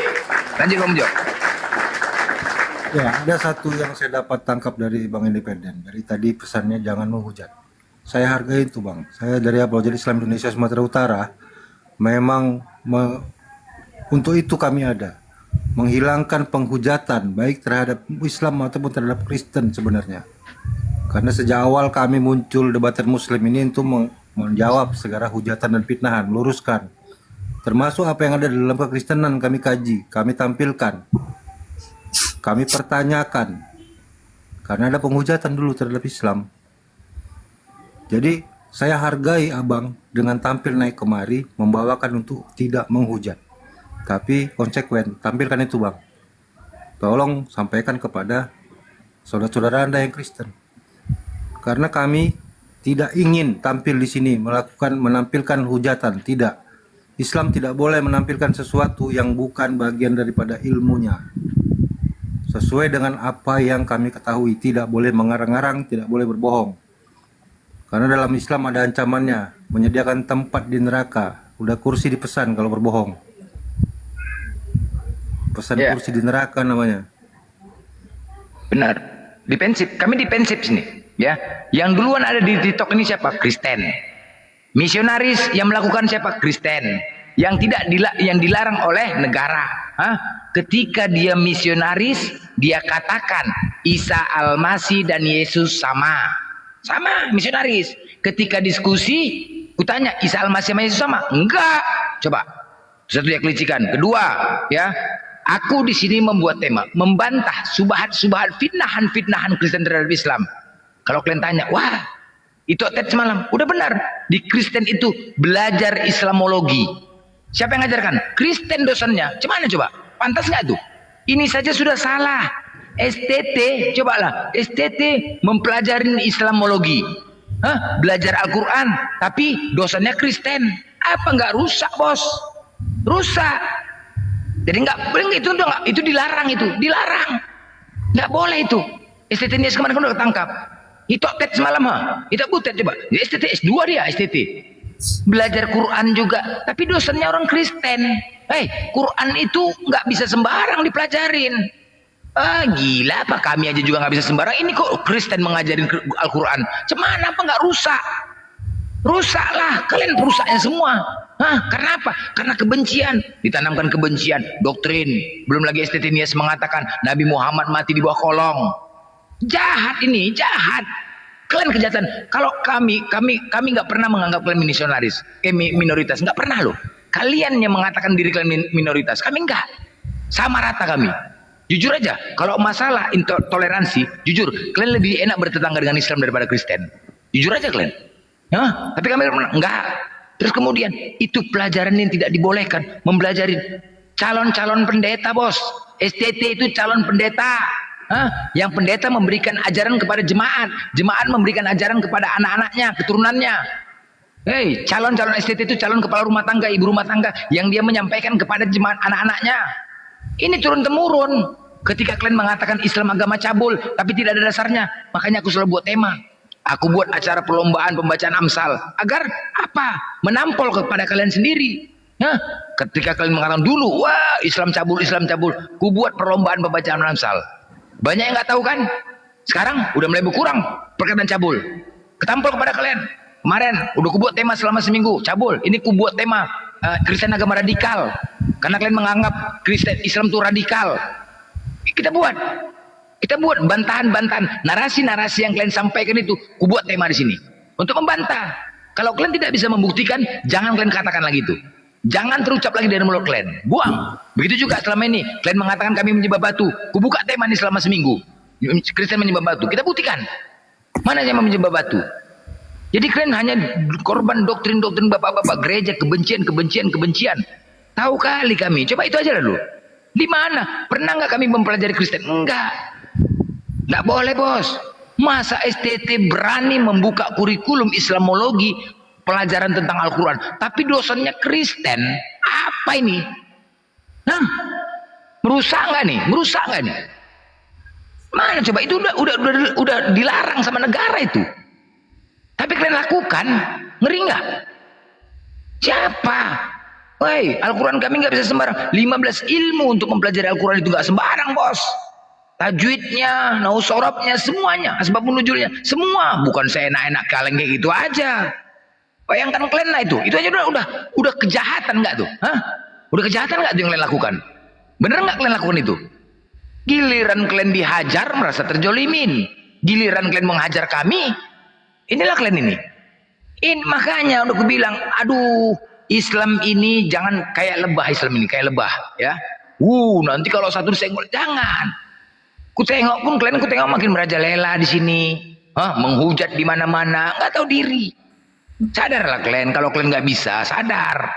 Lanjut Om Jo. Ya, ada satu yang saya dapat tangkap dari Bang Independen. Dari tadi pesannya jangan menghujat. Saya hargai itu Bang. Saya dari Apologet Islam Indonesia Sumatera Utara, memang untuk itu kami ada. Menghilangkan penghujatan baik terhadap Islam ataupun terhadap Kristen sebenarnya. Karena sejak awal kami muncul debater Muslim ini untuk menjawab segala hujatan dan fitnahan, meluruskan. Termasuk apa yang ada dalam kekristenan kami kaji, kami tampilkan. Kami pertanyakan. Karena ada penghujatan dulu terhadap Islam. Jadi saya hargai abang dengan tampil naik kemari, membawakan untuk tidak menghujat. Tapi konsekuen, tampilkan itu bang. Tolong sampaikan kepada saudara-saudara Anda yang Kristen. Karena kami tidak ingin tampil di sini menampilkan hujatan, tidak. Islam tidak boleh menampilkan sesuatu yang bukan bagian daripada ilmunya. Sesuai dengan apa yang kami ketahui, tidak boleh mengarang-arang, tidak boleh berbohong. Karena dalam Islam ada ancamannya, menyediakan tempat di neraka. Udah kursi dipesan kalau berbohong. Pesan kursi di neraka namanya. Benar. Dipensif. Kami dipensif sini. Ya. Yang duluan ada di TikTok ini siapa? Kristen. Misionaris yang melakukan siapa? Kristen. Yang yang dilarang oleh negara. Ketika dia misionaris, dia katakan Isa Al-Masih dan Yesus sama. Sama, misionaris. Ketika diskusi, kutanya Isa Al-Masih sama Yesus sama? Enggak. Coba. Satu dia kelicikan. Kedua, ya. Aku di sini membuat tema membantah subahat-subahat fitnahan Kristen terhadap Islam. Kalau kalian tanya, wah, itu tet semalam. Udah benar. Di Kristen itu belajar Islamologi. Siapa yang ngajarkan? Kristen dosennya. Gimana coba? Pantas nggak tuh? Ini saja sudah salah. STT, cobalah. STT mempelajarin Islamologi. Belajar Al-Quran, tapi dosennya Kristen. Apa nggak rusak, bos? Rusak. Jadi itu dilarang, nggak boleh itu. STT ini kemana udah ketangkap. Itu tet semalam itu butet coba. STT S2 dia STT. Belajar Quran juga, tapi dosennya orang Kristen. Quran itu nggak bisa sembarang dipelajarin. Gila apa kami aja juga nggak bisa sembarang. Ini kok Kristen mengajarin Al-Quran. Cemana apa nggak rusak? Rusaklah, kalian perusaknya semua. Hah? Karena apa? Karena kebencian. Ditanamkan kebencian, doktrin. Belum lagi Estetinius mengatakan Nabi Muhammad mati di bawah kolong. Jahat ini, jahat. Kalian kejahatan. Kalau kami nggak pernah menganggap kalian minoritas, nggak pernah loh. Kalian yang mengatakan diri kalian minoritas, kami enggak. Sama rata kami. Jujur aja, kalau masalah toleransi, jujur, kalian lebih enak bertetangga dengan Islam daripada Kristen. Jujur aja kalian. Hah? Tapi kami enggak. Terus kemudian itu pelajaran yang tidak dibolehkan, mempelajari calon-calon pendeta, bos. STT itu calon pendeta. Hah? Yang pendeta memberikan ajaran kepada jemaat, jemaat memberikan ajaran kepada anak-anaknya, keturunannya. Hei, calon-calon STT itu calon kepala rumah tangga, ibu rumah tangga, yang dia menyampaikan kepada jemaat anak-anaknya. Ini turun temurun. Ketika kalian mengatakan Islam agama cabul, tapi tidak ada dasarnya, makanya aku selalu buat tema. Aku buat acara perlombaan pembacaan Amsal agar apa? Menampol kepada kalian sendiri. Hah? Ketika kalian mengatakan dulu, wah Islam cabul, ku buat perlombaan pembacaan Amsal. Banyak yang nggak tahu kan? Sekarang udah mulai berkurang perkataan cabul. Ketampol kepada kalian. Kemarin udah ku buat tema selama seminggu cabul. Ini ku buat tema Kristen agama radikal. Karena kalian menganggap Kristen Islam itu radikal. Kita buat bantahan-bantahan, narasi-narasi yang kalian sampaikan itu, ku buat tema di sini untuk membantah. Kalau kalian tidak bisa membuktikan, jangan kalian katakan lagi itu. Jangan terucap lagi dari mulut kalian. Buang. Begitu juga selama ini kalian mengatakan kami menyembah batu. Ku buka tema ini selama seminggu. Kristen menyembah batu. Kita buktikan. Mana yang menyembah batu? Jadi kalian hanya korban doktrin-doktrin bapak-bapak gereja, kebencian. Tahu kali kami. Coba itu aja dulu. Di mana? Pernah nggak kami mempelajari Kristen? Enggak. Nggak boleh, bos. Masa STT berani membuka kurikulum Islamologi, pelajaran tentang Al-Quran, tapi dosennya Kristen? Apa ini? Nah, merusak nggak nih? Mana coba? Itu udah dilarang sama negara itu. Tapi kalian lakukan, ngeri nggak? Siapa? Woi, Al-Quran kami nggak bisa sembarang. 15 ilmu untuk mempelajari Al-Quran itu nggak sembarang, bos. Tajwidnya, nausorobnya, semuanya, asbab nuzulnya, semua. Bukan seenak-enak kalian kayak gitu aja. Bayangkan kalian lah itu aja udah kejahatan nggak tuh? Hah? Udah kejahatan nggak tuh yang kalian lakukan? Bener nggak kalian lakukan itu? Giliran kalian dihajar merasa terjolimin. Giliran kalian menghajar kami, inilah kalian ini. Makanya udah aku bilang, aduh, Islam ini jangan kayak lebah, kayak lebah, ya. Nanti kalau satu disenggol, jangan. Ku tengok makin merajalela di sini, menghujat di mana-mana, nggak tahu diri. Sadarlah kalian, kalau kalian nggak bisa, sadar.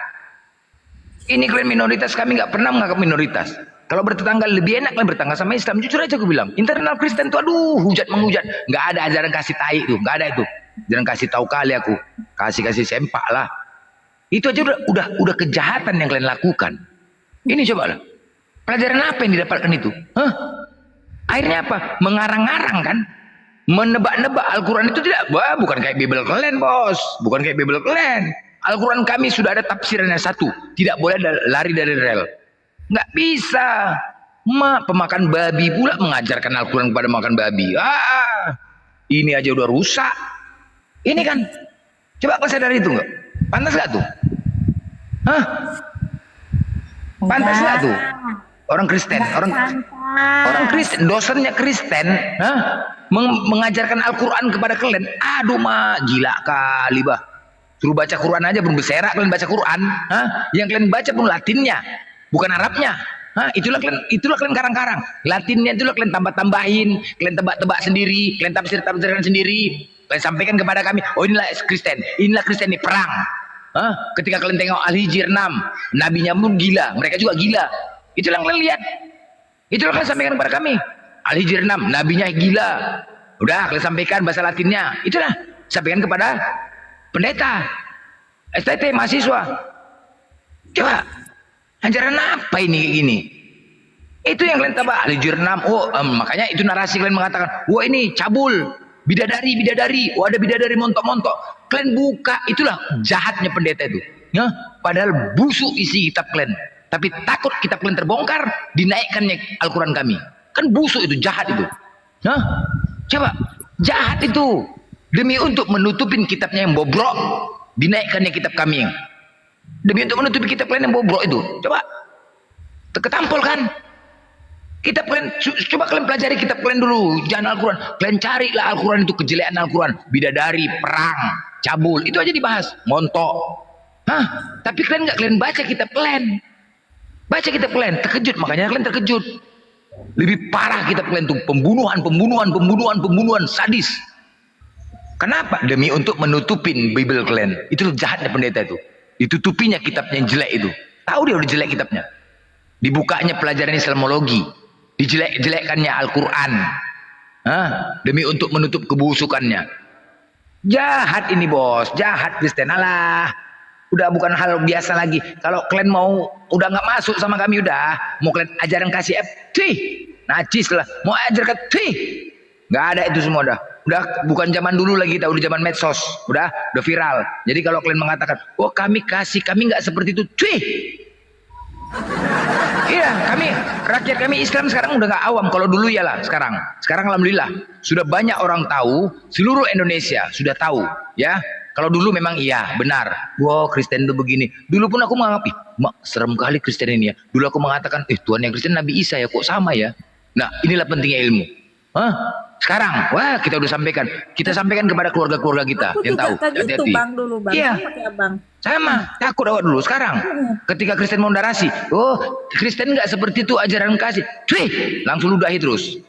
Ini kalian minoritas, kami nggak pernah menganggap minoritas. Kalau bertetangga lebih enak kalian bertetangga sama Islam. Jujur aja aku bilang, internal Kristen tuh aduh menghujat, nggak ada ajaran kasih tai itu, nggak ada itu. Jangan kasih tahu kali aku, kasih sempak lah. Itu aja udah kejahatan yang kalian lakukan. Ini coba lah, pelajaran apa yang didapatkan itu? Akhirnya apa? Mengarang-arang kan? Menebak-nebak. Al-Quran itu bukan kayak Bible kalian, bos. Bukan kayak Bible kalian. Al-Quran kami sudah ada tafsirannya satu. Tidak boleh lari dari rel. Nggak bisa. Pemakan babi pula mengajarkan Al-Quran kepada makan babi. Ini aja udah rusak. Ini kan. Coba kau sadar itu nggak? Pantas nggak tuh? Pantas nggak tuh? Orang Kristen, orang Kristen, dosennya Kristen, mengajarkan Al-Quran kepada kalian. Aduh gila kali bah. Suruh baca Quran aja belum berserak kalian baca Quran. Yang kalian baca pun Latinnya, bukan Arabnya. Itulah kalian karang-karang. Latinnya itulah kalian tambah-tambahin, kalian tebak-tebak sendiri, kalian tafsirkan sendiri. Kalian sampaikan kepada kami, oh inilah Kristen ini perang. Ketika kalian tengok Al-Hijr 6, nabinya pun gila, mereka juga gila. Itulah yang kalian lihat. Itulah kalian sampaikan kepada kami. Al-Hijr 6, nabinya gila. Udah kalian sampaikan bahasa Latinnya. Itulah sampaikan kepada pendeta, STT, mahasiswa. Coba, ajaran apa ini kayak gini? Itu yang kalian tebak. Al-Hijr 6, makanya itu narasi kalian mengatakan, wah ini cabul, bidadari. Oh ada bidadari montok-montok. Kalian buka, itulah jahatnya pendeta itu. Padahal busuk isi kitab kalian. Tapi takut kitab kalian terbongkar, dinaikkannya Al-Quran kami. Kan busuk itu, jahat itu. Coba, jahat itu. Demi untuk menutupin kitabnya yang bobrok. dinaikkannya kitab kami demi untuk menutupi kitab kalian yang bobrok itu. Coba ketampol kan kitab kalian. Coba kalian pelajari kitab kalian dulu, jangan Al-Quran. Kalian carilah Al-Quran itu, kejelekan Al-Quran, bidadari, perang, cabul, itu aja dibahas, montok. Tapi kalian baca kitab kalian. Baca kitab kalian, terkejut, makanya kalian terkejut. Lebih parah kitab kalian tuh, pembunuhan sadis. Kenapa? Demi untuk menutupin Bible kalian. Itu jahatnya pendeta itu. Ditutupinya kitabnya yang jelek itu. Tahu dia udah jelek kitabnya. Dibukanya pelajaran Islamologi, dijelek-jelekkannya Al-Quran, demi untuk menutup kebusukannya. Jahat ini bos, jahat Kristen. Alah, udah bukan hal biasa lagi. Kalau kalian mau udah nggak masuk sama kami, udah mau kalian ajaran kasih najis lah, mau ajarkan nggak ada itu semua, udah bukan zaman dulu lagi, udah zaman medsos, udah viral. Jadi kalau kalian mengatakan, oh kami kasih, kami nggak seperti itu, iya, rakyat kami Islam sekarang udah nggak awam. Kalau dulu ya lah, sekarang alhamdulillah sudah banyak orang tahu, seluruh Indonesia sudah tahu, ya. Kalau dulu memang iya benar, wow Kristen itu begini. Dulu pun aku menganggap, serem kali Kristen ini ya. Dulu aku mengatakan, Tuhan yang Kristen Nabi Isa ya, kok sama ya. Nah inilah pentingnya ilmu. Sekarang, wah kita udah sampaikan, kita sampaikan kepada keluarga-keluarga kita Aku yang juga tahu. kayak gitu Hati-hati. bang dulu bang. Iya. Sama kayak abang. Sama, takut awak dulu. Sekarang, ketika Kristen mau narasi, oh Kristen nggak seperti itu ajaran kasih, langsung ludahi terus.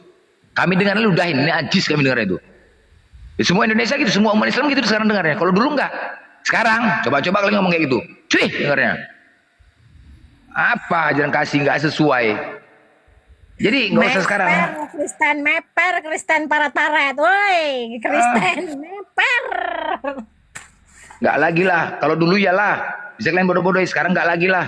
Kami dengar ludahin, ini ajis kami dengar itu. Ya, semua Indonesia gitu, semua umat Islam gitu sekarang dengarnya. Kalau dulu nggak. Sekarang, coba-coba kalian ngomong kayak gitu, dengarnya. Apa ajaran kasih nggak sesuai? Jadi nggak usah sekarang. Kristen meper, Kristen para taret, woi, Kristen meper. Nggak lagi lah. Kalau dulu ya lah, bisa kalian bodoh-bodoh. Sekarang nggak lagi lah.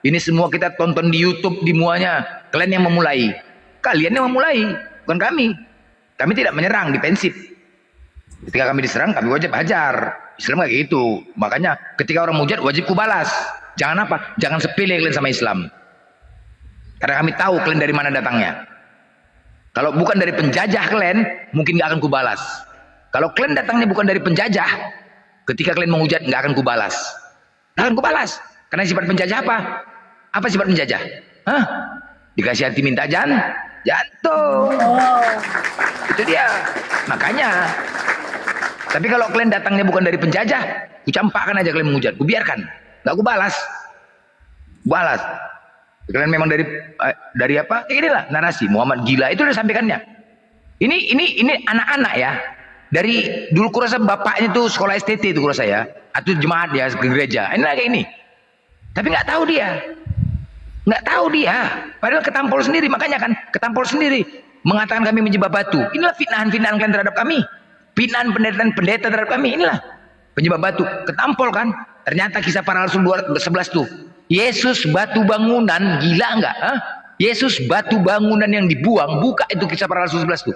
Ini semua kita tonton di YouTube, di muanya. Kalian yang memulai. Kalian yang memulai, bukan kami. Kami tidak menyerang, defensif. Ketika kami diserang, kami wajib hajar. Islam kayak gitu. Makanya ketika orang mujat, wajib kubalas. Jangan apa? Jangan sepele kalian sama Islam. Karena kami tahu kalian dari mana datangnya. Kalau bukan dari penjajah kalian, mungkin nggak akan kubalas. Kalau kalian datangnya bukan dari penjajah, ketika kalian menghujat nggak akan kubalas. Nggak akan kubalas. Karena sifat penjajah apa? Apa sifat penjajah? Dikasih hati minta jantung. Itu dia. Makanya. Tapi kalau kalian datangnya bukan dari penjajah, kucampakkan aja kalian menghujat. Kubiarkan. Nggak kubalas. Balas. Kalian memang dari apa? Inilah narasi Muhammad gila itu udah sampaikannya. Ini anak-anak ya. Dari dulu kurasa bapaknya tuh sekolah STT itu kurasa ya, atau jemaat ya ke gereja. Ini kayak ini. Tapi nggak tahu dia. Padahal ketampol sendiri, makanya kan ketampol sendiri mengatakan kami menyembah batu. Inilah fitnahan-fitnahan kalian terhadap kami. Fitnahan pendeta terhadap kami. Inilah penyembah batu. Ketampol kan? Ternyata kisah para rasul 11 tuh. Yesus batu bangunan, gila nggak? Yesus batu bangunan yang dibuang, buka itu kisah para rasul 11 tuh.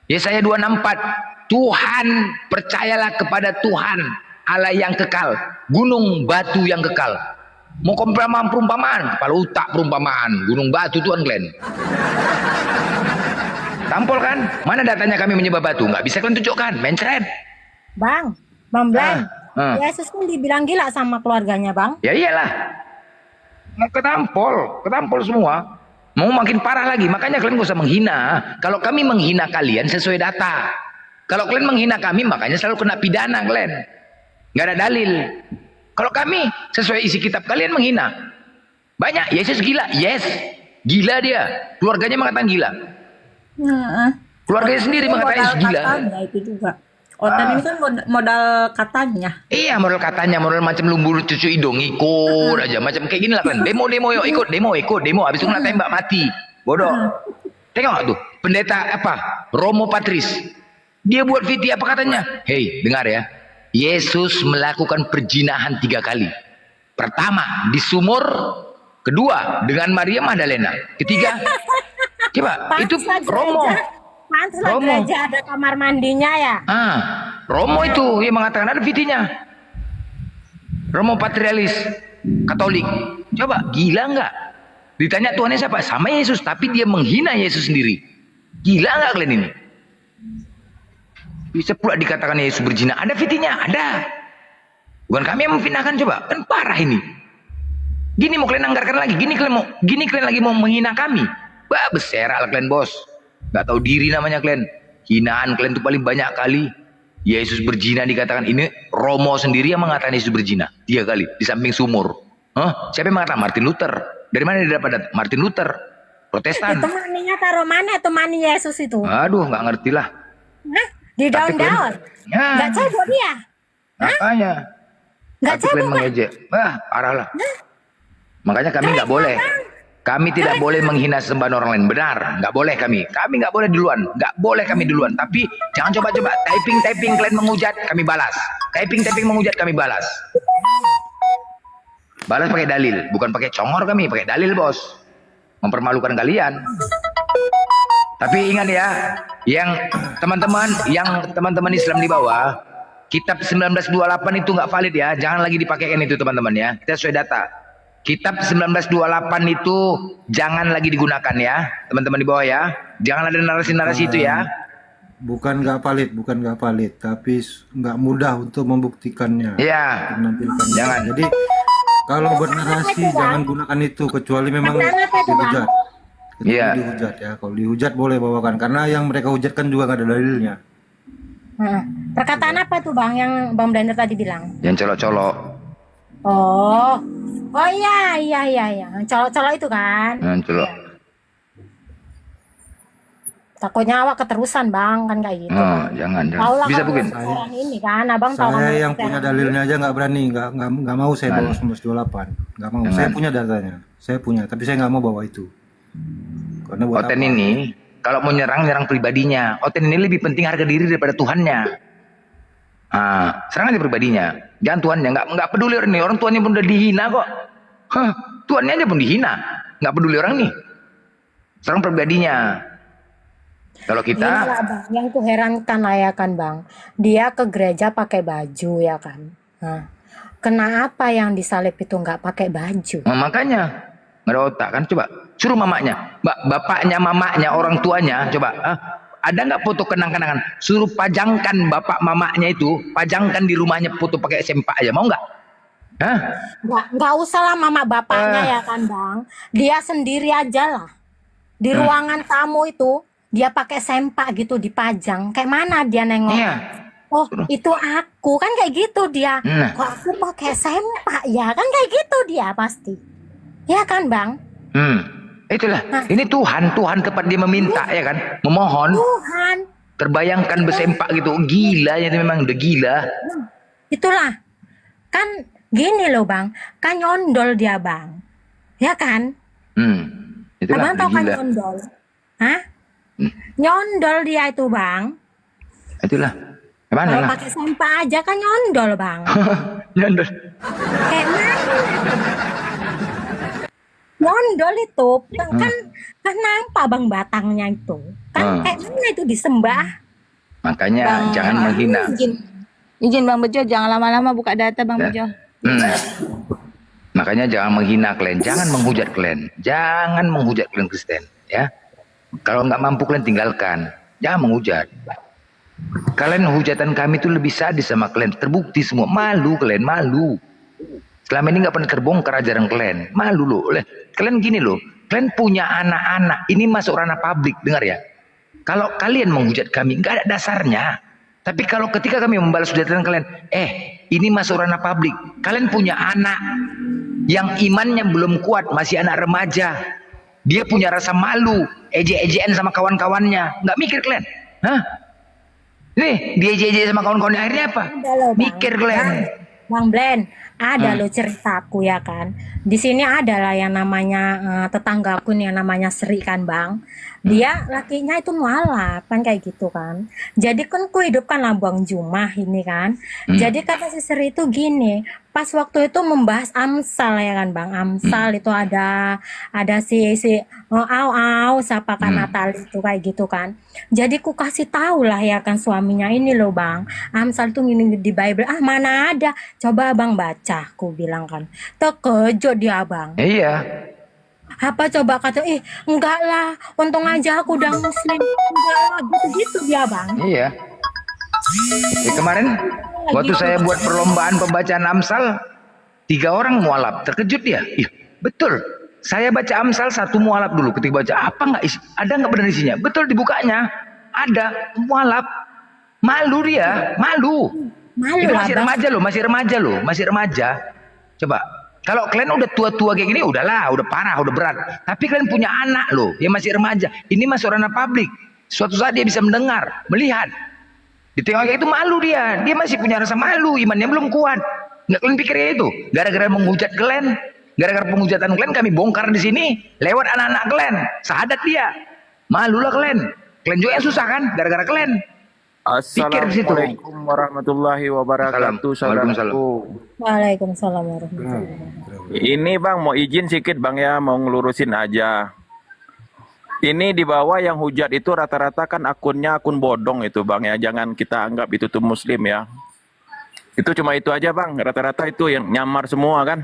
Yesaya 264, Tuhan, percayalah kepada Tuhan Allah yang kekal, gunung batu yang kekal. Mau perumpamaan, kepala otak perumpamaan, gunung batu Tuhan kalian. Tampol kan? Mana datanya kami menyembah batu? Nggak bisa kalian tunjukkan, mencret. Bang Blan, Yesus kan dibilang gila sama keluarganya bang. Ya iyalah, ketampol semua. Mau makin parah lagi, makanya kalian gak usah menghina. Kalau kami menghina kalian sesuai data. Kalau kalian menghina kami, makanya selalu kena pidana kalian. Gak ada dalil. Kalau kami sesuai isi kitab kalian menghina. Banyak, Yesus gila, yes, gila dia. Keluarganya mengatakan gila. Keluarganya sendiri mengatakan Yesus gila. Itu juga. Otan ini kan modal katanya. Iya, modal katanya, modal macam lumbur cucu hidung, ikut aja macam kayak gini lah kan. Demo yuk, ikut demo, habis itu kena tembak mati. Bodoh. Tengok tuh, pendeta apa? Romo Patris. Dia buat video apa katanya? Hei, dengar ya. Yesus melakukan perzinahan 3 kali. Pertama di sumur, kedua dengan Maria Magdalena, ketiga coba itu Romo. Pantaslah gereja ada kamar mandinya ya. Romo itu yang mengatakan, ada videonya. Romo Patrialis Katolik. Coba, gila nggak? Ditanya Tuhannya siapa? Sama Yesus, tapi dia menghina Yesus sendiri. Gila nggak kalian ini? Bisa pula dikatakan Yesus berzina. Ada videonya, ada. Bukan kami yang memfitnahkan, coba. Kan parah ini. Gini mau kalian anggarkan lagi, gini kalian lagi mau menghina kami. Bah, beserak kalian bos. Gak tahu diri namanya kalian. Hinaan kalian tuh paling banyak kali. Yesus berzina dikatakan, ini Romo sendiri yang mengatakan Yesus berzina. 3 kali di samping sumur. Hah? Siapa yang mengatakan? Martin Luther. Dari mana dia dapat Martin Luther? Protestan. Itu maninya taruh mana itu mani Yesus itu? Aduh, nggak ngerti lah. Hah? Di daun-daun? Ya, Nggak cebok dia? makanya. Nggak Tapi kalian cebok, Bang? mengejek. Wah, parah lah. Makanya kami nggak boleh. Kami tidak boleh menghina sembahan orang lain. Benar, nggak boleh kami. Kami nggak boleh duluan. Nggak boleh kami duluan. Tapi jangan coba-coba. Typing kalian menghujat, kami balas. Typing menghujat, kami balas. Balas pakai dalil. Bukan pakai congor kami. Pakai dalil, bos. Mempermalukan kalian. Tapi ingat ya, yang teman-teman Islam di bawah, kitab 1928 itu nggak valid ya. Jangan lagi dipakaikan itu teman-teman ya. Kita sesuai data. Kitab 1928 itu jangan lagi digunakan ya, teman-teman di bawah ya. Jangan ada narasi-narasi itu ya. Bukan nggak valid, tapi nggak mudah untuk membuktikannya. Iya. Menampilkannya. Jangan. Jadi kalau bernarasi jangan gunakan itu kecuali memang dihujat. Iya. Dihujat ya. Kalau dihujat boleh bawakan karena yang mereka hujatkan juga nggak ada dalilnya. Perkataan apa tuh Bang yang Bang Blender tadi bilang? Yang colok-colok. Oh iya. Colok-colok itu kan? Yang colok. Takutnya awak keterusan Bang kan kayak gitu. Oh, jangan. Tahu lah Bisa kalau mungkin. orang ini kan, Abang tahu kan Saya yang orang punya dalilnya aja nggak berani, nggak mau saya bawa 1928, nggak mau. Jangan. Saya punya datanya, saya punya, tapi saya nggak mau bawa itu. Karena buat Oten apa? ini kalau mau nyerang pribadinya. Oten ini lebih penting harga diri daripada Tuhannya. Serang aja pribadinya, jangan Tuhannya. Nggak peduli orang ini. Orang tuannya pun udah dihina kok. Tuannya aja pun dihina. Nggak peduli orang nih. Serang pribadinya. Kalau kita, Gini lah, Bang, yang ku herankan lah ya kan Bang, dia ke gereja pakai baju ya kan. Nah, kenapa yang disalib itu nggak pakai baju? makanya nggak ada otak kan. Coba suruh mamanya, bapaknya, mamanya, orang tuanya. Coba, ada nggak foto kenang-kenangan? Suruh pajangkan bapak mamanya itu, pajangkan di rumahnya foto pakai sempak aja, mau nggak? Hah? Nggak usah lah mama bapaknya ya kan Bang, dia sendiri aja lah. Di ruangan tamu itu dia pakai sempak gitu dipajang. Kayak mana dia nengok? Iya. Oh itu aku kan kayak gitu dia. Nah. Kok aku pakai sempak ya kan kayak gitu dia pasti. Ya kan Bang? Itulah. Ini Tuhan tempat dia meminta ya kan, memohon. Tuhan. Terbayangkan bersempak gitu, gila ya itu memang udah gila. Itulah. Kan gini loh Bang, kan nyondol dia Bang. Ya kan? Itulah Abang udah tahu kan gila. nyondol? Hah? Nyondol dia itu Bang. Itulah. Gimana Kalau lah? pakai sempak aja kan nyondol Bang. Nyondol. Kayak mana? Nyondol itu kan nampak Bang batangnya itu. Kan kayak mana itu disembah? Makanya jangan menghina. Izin Bang Bejo, jangan lama-lama buka data Bang Bejo. Makanya jangan menghina kalian, jangan menghujat kalian, jangan menghujat kalian Kristen, ya. Kalau nggak mampu kalian tinggalkan, jangan menghujat. Kalian hujatan kami itu lebih sadis sama kalian, terbukti semua. Malu kalian, malu. Selama ini nggak pernah terbongkar ajaran kalian, malu loh. Kalian gini loh, kalian punya anak-anak, ini masuk ranah publik, dengar ya. Kalau kalian menghujat kami, nggak ada dasarnya. Tapi kalau ketika kami membalas hujatan kalian, ini masuk ranah publik. Kalian punya anak yang imannya belum kuat, masih anak remaja. Dia punya rasa malu, ejek-ejekan sama kawan-kawannya. Nggak mikir kalian? Hah? Nih, dia ejek-ejek sama kawan-kawannya. Akhirnya apa? Mikir kalian. Bang Blen, ada loh ceritaku ya kan. Di sini ada lah yang namanya tetanggaku nih yang namanya Sri kan Bang. Dia lakinya itu mualaf kan kayak gitu kan. Jadi kan ku hidupkan lambang Jumah ini kan. Jadi kata si Sri itu gini, pas waktu itu membahas Amsal ya kan Bang. Amsal itu ada si siapa kan Natal itu kayak gitu kan. Jadi ku kasih tahu lah ya kan suaminya ini loh Bang. Amsal itu gini di Bible. Mana ada? Coba Abang baca, ku bilang kan. Terkejut dia Bang. Iya. Apa coba kata, enggak lah, untung aja aku udah muslim. Enggak lah, gitu-gitu dia Bang. Iya. Kemarin waktu saya buat perlombaan pembacaan Amsal, 3 orang mualaf, terkejut dia. Iya, betul. Saya baca Amsal 1 mualaf dulu ketika baca. Apa nggak ada nggak benar isinya? Betul, dibukanya ada mualaf. Malu dia, malu. Malu Itu lah, masih Bang. remaja loh, masih remaja. Coba, kalau kalian udah tua-tua kayak gini, udahlah, udah parah, udah berat. Tapi kalian punya anak loh, yang masih remaja. Ini masuk ranah publik. Suatu saat dia bisa mendengar, melihat. Ditengok kayak itu malu dia. Dia masih punya rasa malu, imannya belum kuat. Nggak kalian pikir kayak itu? Gara-gara menghujat kalian, gara-gara penghujatan kalian kami bongkar di sini lewat anak-anak kalian. Sahadat dia. Malulah kalian. Kalian juga yang susah kan, gara-gara kalian. Pikir di situ. Assalamualaikum warahmatullahi wabarakatuh. Waalaikumsalam. Waalaikumsalam warahmatullahi wabarakatuh. Ini Bang mau izin sedikit Bang ya, mau ngelurusin aja. Ini di bawah yang hujat itu rata-rata kan akunnya akun bodong itu Bang ya. Jangan kita anggap itu tuh muslim ya. Itu cuma itu aja Bang. Rata-rata itu yang nyamar semua kan.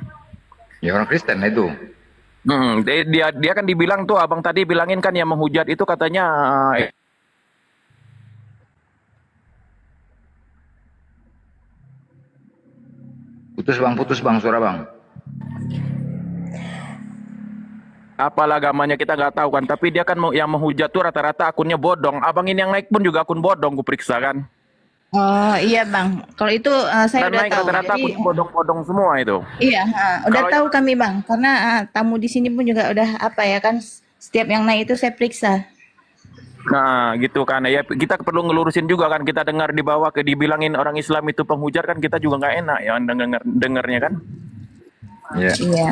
Ya orang Kristen itu. Dia kan dibilang tuh Abang tadi bilangin kan yang menghujat itu katanya Putus bang, suara bang. apalah agamanya kita nggak tahu kan. Tapi dia kan yang menghujat tuh rata-rata akunnya bodong. Abang ini yang naik pun juga akun bodong, gue periksa kan. Oh iya Bang, kalau itu saya Dan udah naik tahu. rata-rata Jadi akun bodong-bodong semua itu. iya, udah Kalau- tahu kami Bang, karena tamu di sini pun juga udah apa ya kan, setiap yang naik itu saya periksa. Nah gitu kan ya, kita perlu ngelurusin juga kan. Kita dengar di bawah dibilangin orang Islam itu penghujat kan, kita juga nggak enak ya dengarnya kan. Ya. Iya.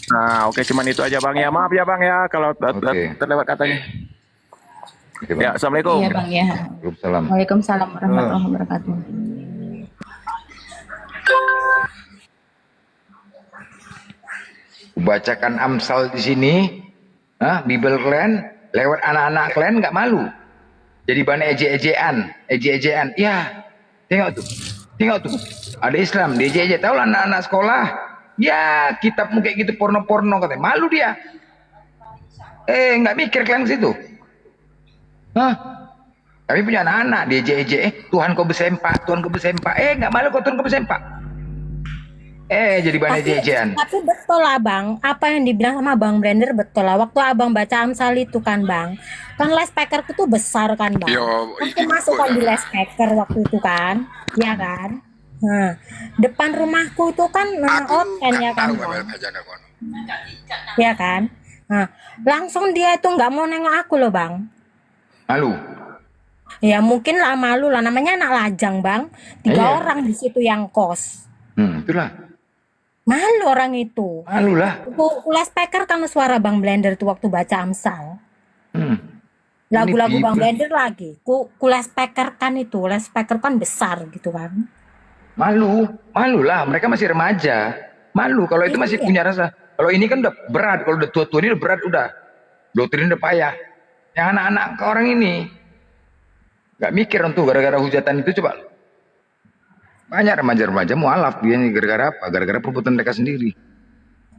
Nah oke, cuman itu aja Bang ya. Maaf ya Bang ya kalau Oke. terlewat katanya. Oke, Bang. Ya, assalamualaikum. Iya Bang ya. Waalaikumsalam. Waalaikumsalam warahmatullahi wabarakatuh. Bacakan Amsal di sini, Bible kalian lewat anak-anak kalian nggak malu. Jadi banyak ejek-ejekan. Ya, tengok tuh. Ada Islam, dia ejek-ejek. Tahu lah anak-anak sekolah. Ya, kitabmu kayak gitu porno-porno katanya. Malu dia. Nggak mikir kalian ke situ. Kami punya anak-anak, dia ejek-ejek. Tuhan kau bersempak. Nggak malu kau Tuhan kau bersempak. Jadi banyak ejek-ejekan. Tapi betul lah Bang, apa yang dibilang sama Bang Blender betul lah. Waktu Abang baca Amsal itu kan Bang, kan loudspeakerku tuh besar kan Bang. Aku masukkan di loudspeaker waktu itu kan, ya kan. Nah, depan rumahku itu kan open ya kan Bang. Ya kan. Nah, langsung dia itu nggak mau nengok aku loh Bang. Malu. Ya mungkin lah malu lah, namanya anak lajang Bang. 3 Iya. orang di situ yang kos. Itulah. Malu orang itu. Malu lah. Loudspeaker kan suara Bang Blender tuh waktu baca Amsal. Lagu-lagu Ini Bang Bible. Blender lagi. Loudspeaker kan itu, loudspeaker kan besar gitu kan. Malu lah. Mereka masih remaja. Malu kalau itu masih Iya. punya rasa. Kalau ini kan udah berat. Kalau udah tua-tua ini udah berat udah. Doktrin udah payah. Yang anak-anak ke orang ini nggak mikir untuk gara-gara hujatan itu coba. Banyak remaja-remaja mualaf dia ini gara-gara apa? Gara-gara perbuatan mereka sendiri.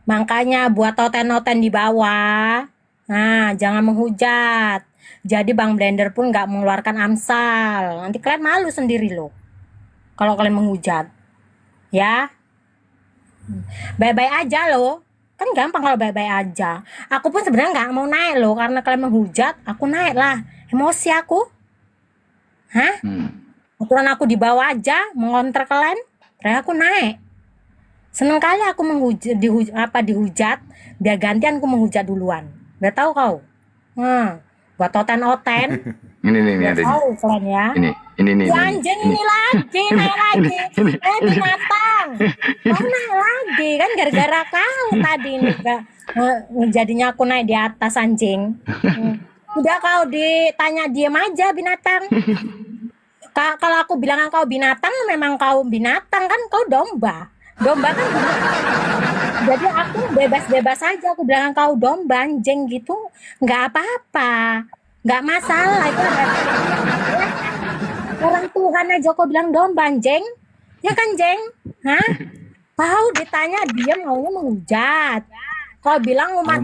Makanya buat noten-noten di bawah. Nah, jangan menghujat. Jadi Bang Blender pun nggak mengeluarkan Amsal. Nanti kalian malu sendiri loh. Kalau kalian menghujat. Ya. Bye-bye aja loh. Kan gampang kalau bye-bye aja. Aku pun sebenarnya nggak mau naik loh. Karena kalian menghujat, aku naik lah. Emosi aku. Hah? Aturan aku di bawah aja, mengonter kalian, terus aku naik. Seneng kali aku dihujat, biar gantian aku menghujat duluan. Udah tahu kau? Buat oten-oten, Ini udah ada. tahu kalian ya. Ini. Ya anjing ini lagi, naik lagi. Binatang. Kau naik lagi, kan gara-gara kau tadi nih. Jadinya aku naik di atas anjing. Udah kau ditanya diam aja binatang. Kalau aku bilang kau binatang, memang kau binatang kan, kau domba. Domba kan jadi aku bebas-bebas aja, aku bilang kau domba, anjing gitu. Nggak apa-apa, nggak masalah itu. Orang Tuhan aja kau bilang domba, anjing. Ya kan, Jeng? Hah? Kau ditanya dia maunya menghujat. Kau bilang umat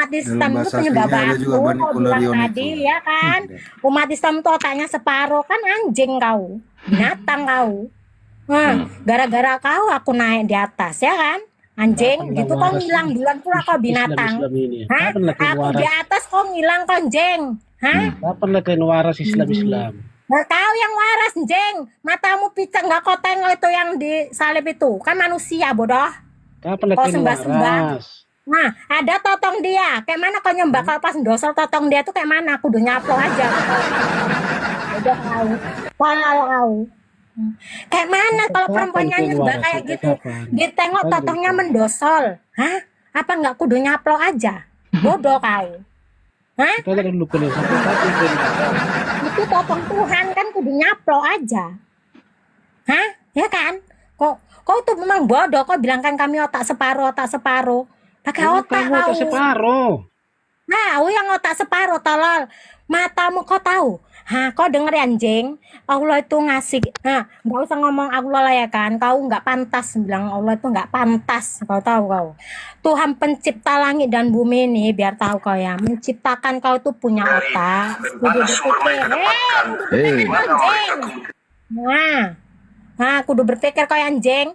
Islam dalam itu bahasa penyembah aslinya ada batu, juga Bani kau bilang Kularion tadi itu. ya kan. Umat Islam itu otaknya separuh, kan anjing kau, binatang kau. Gara-gara kau aku naik di atas ya kan, anjing. Kapan Gitu kau waras ngilang duluan pula kau binatang. Islam ini? Hah? Kapan lah kalian Aku di waras? atas kau ngilang kau anjing. Hah? Kapan lah kalian waras Islam? Nah, kau yang waras, jeng. Matamu picak nggak kau tengok itu yang di salib itu. Kan manusia, bodoh. Kapan lah Kau kalian sembah-sembah. waras? Nah, ada totong dia. Kayak mana kau nyembah kalau pas dosol totong dia tuh kayak mana? Aku udah nyaplo aja. Udah kau. Tolol kau. Kayak mana kalau Kapan perempuannya kalian nyembah waras? kayak gitu? Kapan? Ditengok Kapan totongnya kalian? mendosol. Hah? Apa nggak kudu nyaplo aja? Bodoh kau. Hah? Kita lihat dulu kalian sampai kapan kalian waras? Itu totong Tuhan kan kudu nyaplo aja. Hah? Ya kan? Kau tuh memang bodoh. Kau bilang kan kami otak separuh. Pakai Kamu otak otak kau. separuh. Nah, yang otak separuh, tolol. Matamu kau tahu. Hah, kau denger ya, anjing. Allah itu ngasih. Nah, nggak usah ngomong Allah lah ya kan. Kau nggak pantas bilang Allah itu nggak pantas. Kau tahu kau. Tuhan pencipta langit dan bumi ini, biar tahu kau ya. Menciptakan kau tuh punya otak. Kudu berpikir. Kudu berpikir anjing. Nah, kudu berpikir kau ya, anjing.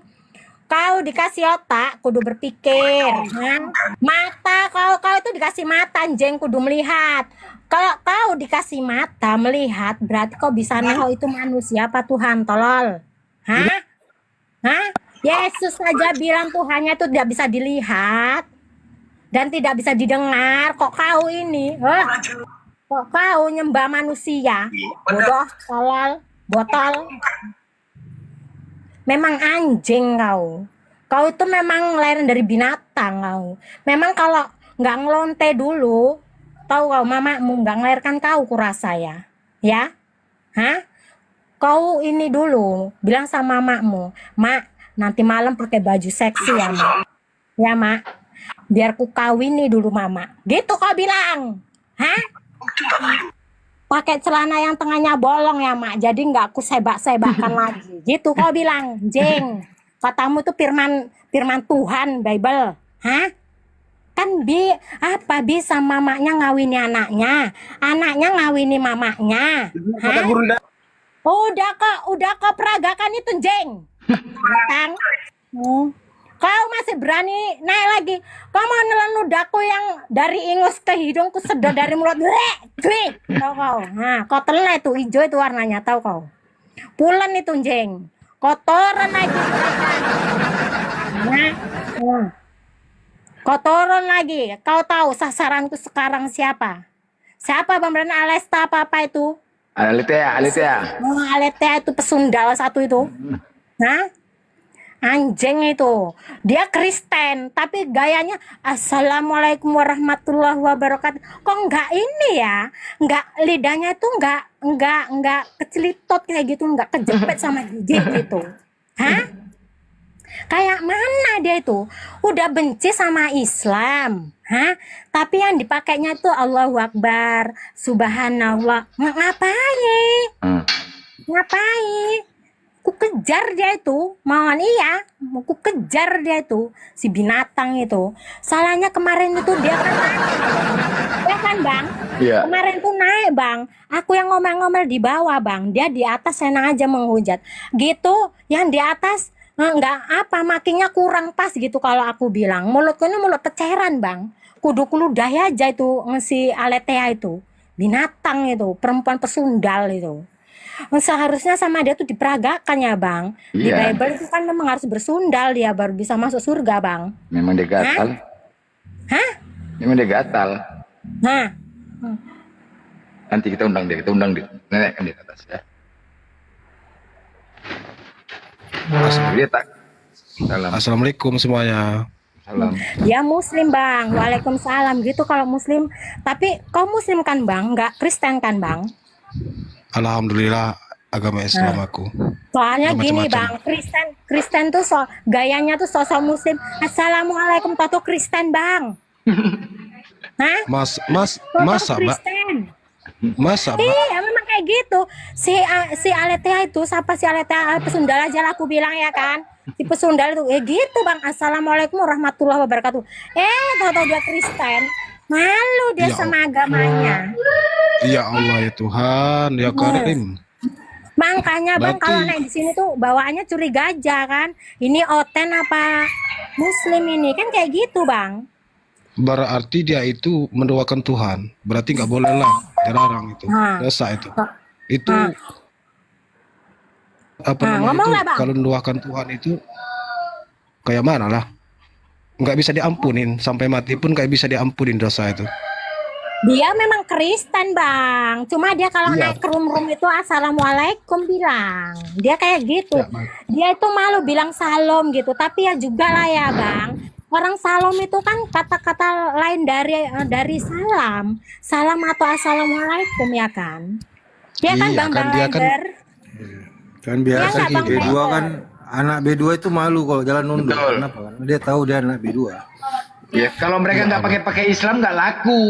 Kau dikasih otak, kudu berpikir. Mata kau itu dikasih mata, anjing, kudu melihat. Kalau kau dikasih mata melihat, berarti kau bisa nengok itu manusia apa Tuhan, tolol. Hah? Yesus saja bilang Tuhannya itu tidak bisa dilihat dan tidak bisa didengar. Kok kau ini? Kok kau nyembah manusia? Bodoh, tolol, botol. Memang anjing kau. Kau itu memang lahir dari binatang kau. Memang kalau nggak ngelonte dulu, tahu kau mamamu nggak ngelahirkan kau kurasa ya. Ya? Hah? Kau ini dulu bilang sama mamamu, "Mak, nanti malam pakai baju seksi ya, Mak." Ya, Mak. Biar ku kawini dulu mama. Gitu kau bilang. Hah? Pakai celana yang tengahnya bolong ya, Mak. Jadi nggak aku sebak-sebakan lagi. Gitu kau bilang, jeng. Katamu tuh firman Tuhan, Bible. Hah? Kan bisa mamanya ngawini anaknya ngawini mamanya. Hah? Udah kau peragakan itu, jeng. Datang. Kau masih berani naik lagi. Kau mau nelan ludahku yang dari ingus ke hidungku sedot dari mulut. Tahu kau. Nah, kau telan itu hijau itu warnanya, tahu kau. Pulen itu, jeng. Kotoran lagi. Nah. Kotoran lagi. Kau tahu sasaranku sekarang siapa? Siapa Bang Brana? Alesta apa itu? Aletea. Aletea itu pesundal satu itu. Hah? Anjing itu. Dia Kristen, tapi gayanya Assalamualaikum warahmatullahi wabarakatuh. Kok enggak ini ya? Enggak, lidahnya itu enggak kecelitot kayak gitu, enggak kejepit sama gigi gitu. Hah? Kayak mana dia itu? Udah benci sama Islam. Hah? Tapi yang dipakainya itu Allahu Akbar, Subhanallah. Ngapain? Ku kejar dia itu, mauan iya, ku kejar dia itu, si binatang itu. Salahnya kemarin itu dia kan naik, ya kan Bang? Iya. Kemarin tuh naik Bang, aku yang ngomel-ngomel di bawah Bang, dia di atas senang aja menghujat. Gitu, yang di atas enggak apa, makinya kurang pas gitu kalau aku bilang. Mulutku ini mulut peceran Bang, kudu ludah aja itu si Aletea itu, binatang itu, perempuan pesundal itu. Seharusnya sama dia tuh diperagakan ya Bang. Di Iya. Bible itu kan memang harus bersundal dia baru bisa masuk surga Bang. Memang dia gatal. Hah? Memang dia gatal. Nah, Nanti kita undang dia nenek kan di atas ya. Dia tak. Salam. Assalamualaikum semuanya. Salam. dia Muslim Bang. Waalaikumsalam gitu kalau Muslim. Tapi kau Muslim kan Bang? Nggak Kristen kan Bang? Alhamdulillah agama Islam aku. Soalnya Nggak gini macam-macam. Bang, Kristen tuh gayanya tuh sosok Muslim. Assalamualaikum tato Kristen Bang. Hah? Masa Tato Mbak? Kristen. Masa Mbak? Iya memang kayak gitu. Si Aletea itu siapa si Aletea pesundal aja lah aku bilang ya kan. Si pesundal itu gitu bang, assalamualaikum warahmatullahi wabarakatuh. Tahu-tahu dia Kristen, malu dia Ya sama agamanya. Ya Allah ya Tuhan, ya Karim. Makanya bang, kalau Berarti naik di sini tuh bawaannya curiga aja kan. Ini oten apa Muslim ini kan kayak gitu bang. berarti dia itu mendoakan Tuhan. Berarti nggak boleh lah dilarang itu. Nah, Dosa itu. Itu nah, apa nah, namanya ngomong itu lah bang. kalau mendoakan Tuhan itu kayak mana lah? Nggak bisa diampunin sampai mati pun nggak bisa diampunin dosa itu. Dia memang Kristen bang, cuma dia kalau Iya. naik ke room itu assalamualaikum bilang. Dia kayak gitu. Ya, Bang. Dia itu malu bilang salam gitu, tapi ya juga lah ya bang. Orang salam itu kan kata-kata lain dari salam, salam atau assalamualaikum ya kan? Dia kan Iya bang kan dia kan Blender. Kan Dia biasa nggak bang B2 Blender. kan, anak B2 itu malu kalau jalan nunduk. Betul. Kenapa? Karena dia tahu dia anak B2. Ya, kalau mereka nggak pakai Islam nggak laku.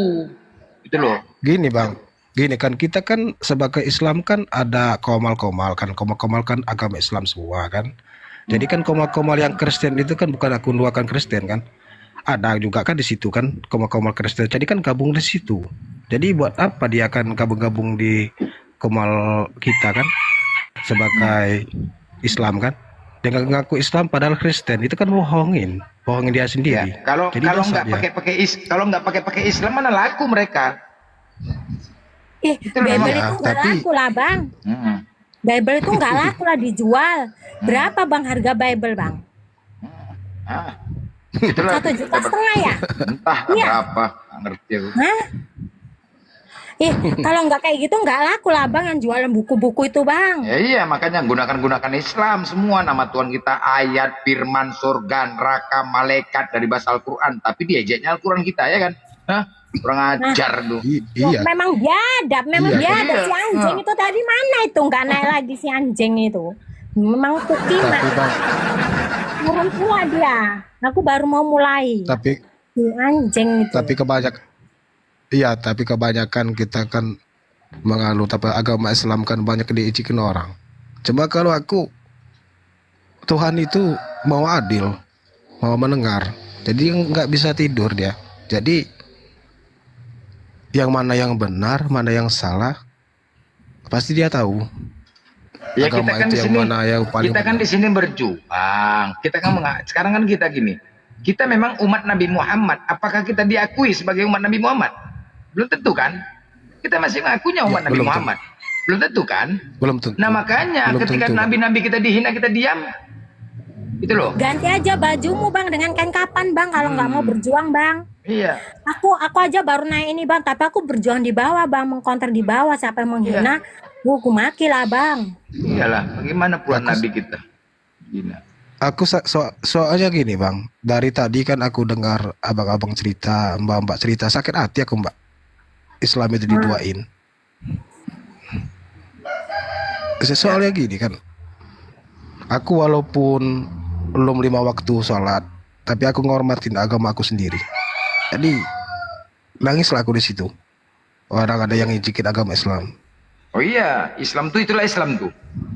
Itu loh. gini bang, gini kan kita kan sebagai Islam kan ada komal-komal kan, komal-komal kan agama Islam semua kan. Jadi kan komal-komal yang Kristen itu kan bukan aku mendoakan Kristen kan. Ada juga kan di situ kan komal-komal Kristen. Jadi kan gabung di situ. Jadi buat apa dia akan gabung-gabung di komal kita kan sebagai Islam kan? Dia nggak ngaku Islam padahal Kristen, itu kan bohongin dia sendiri. Ya, kalau Jadi kalau dosa nggak dia. kalau nggak pakai Islam mana laku mereka. Itu Bible memang. itu Ya, nggak tapi- laku lah bang. Bible itu nggak laku lah dijual. Berapa bang harga Bible bang? Itulah 1,5 juta ya? entah Iya. berapa, nggak ngerti aku. Hah? Kalau nggak kayak gitu nggak laku lah bang yang jualan buku-buku itu bang. Ya iya, makanya gunakan Islam semua, nama Tuhan kita, ayat, firman, surga, neraka, malaikat dari bahasa Al-Quran, tapi diejeknya Al-Quran kita ya kan? Hah? Kurang ajar tuh. Iya. Memang biadab, memang Iya. biadab Iya. si anjing itu tadi mana itu nggak naik lagi si anjing itu. Memang kukimat. Tapi bang, Turun tua dia. Aku baru mau mulai. tapi Si anjing itu. tapi kebanyakan kita kan menganut apa agama Islam kan banyak diicikin orang. Cuma kalau aku, Tuhan itu mau adil, mau mendengar. Jadi nggak bisa tidur dia. Jadi yang mana yang benar, mana yang salah, pasti dia tahu. Ya kita Agama kan itu di yang sini, mana yang paling kita kan benar. di sini berjuang. Kita kan sekarang kan kita gini. Kita memang umat Nabi Muhammad. Apakah kita diakui sebagai umat Nabi Muhammad? Belum tentu kan? Kita masih mengakunya umat Nabi belum tentu. Muhammad. Belum tentu kan? Belum tentu. Nah makanya Belum ketika tentu. nabi-nabi kita dihina, kita diam. Itu loh. Ganti aja bajumu bang dengan kain kapan bang kalau nggak mau berjuang bang. Iya. Aku aja baru naik ini bang, tapi aku berjuang di bawah bang, mengkonter di bawah. Siapa yang menghina, aku maki lah bang. Iyalah, bagaimana pula nabi kita? Hina. Aku soalnya gini bang, dari tadi kan aku dengar abang-abang cerita, mbak-mbak cerita, sakit hati aku mbak. Islam itu diduain. Soalnya gini kan, aku walaupun belum 5 waktu sholat, tapi aku ngormatin agama aku sendiri. Jadi nangislah aku di situ. Orang ada yang ngijikin agama Islam. Oh iya, Islam tuh itulah Islam tuh.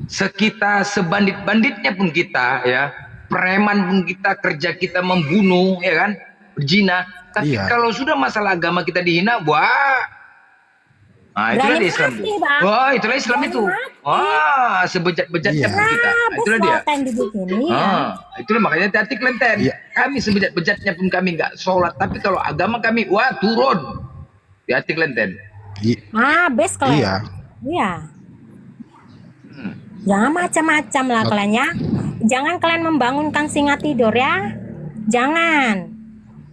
Sekita sebandit-banditnya pun kita ya, preman pun kita, kerja kita membunuh ya kan, berzina. Tapi Iya. kalau sudah masalah agama kita dihina, wah. Nah, itulah Berani dia Islam mati, tuh. Bang. Wah, itulah Islam Berani itu. mati. Wah, sebejat-bejatnya Iya. pun kita. Nah, itulah dia. Konten dibikin iya. Itulah makanya hati-hati kelenten. Iya. Kami sebejat-bejatnya pun kami nggak sholat, tapi kalau agama kami, wah turun. Hati-hati kelenten. Habis kalian. Iya. Iya. Jangan macam-macam lah kalian ya. Jangan kalian membangunkan singa tidur ya. Jangan.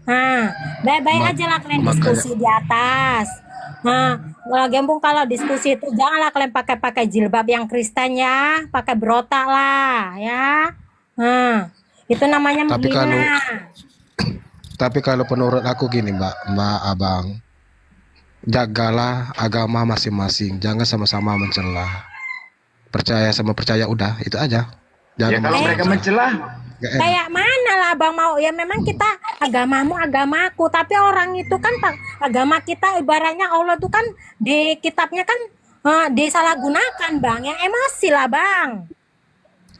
Nah, baik-baik aja lah kalian diskusi di atas. Nah, gembung kalau diskusi itu janganlah kalian pakai jilbab yang Kristen ya, pakai berotak lah ya. Nah, itu namanya Tapi menghina. Tapi kalau menurut aku gini mbak abang, jagalah agama masing-masing, jangan sama-sama mencela. Percaya sama percaya udah itu aja. Ya kalau mereka mencelah, Nggak enak. Kayak mana lah abang mau ya memang kita agamamu agamaku tapi orang itu kan agama kita ibaratnya Allah tuh kan di kitabnya kan disalahgunakan bang yang emosi lah bang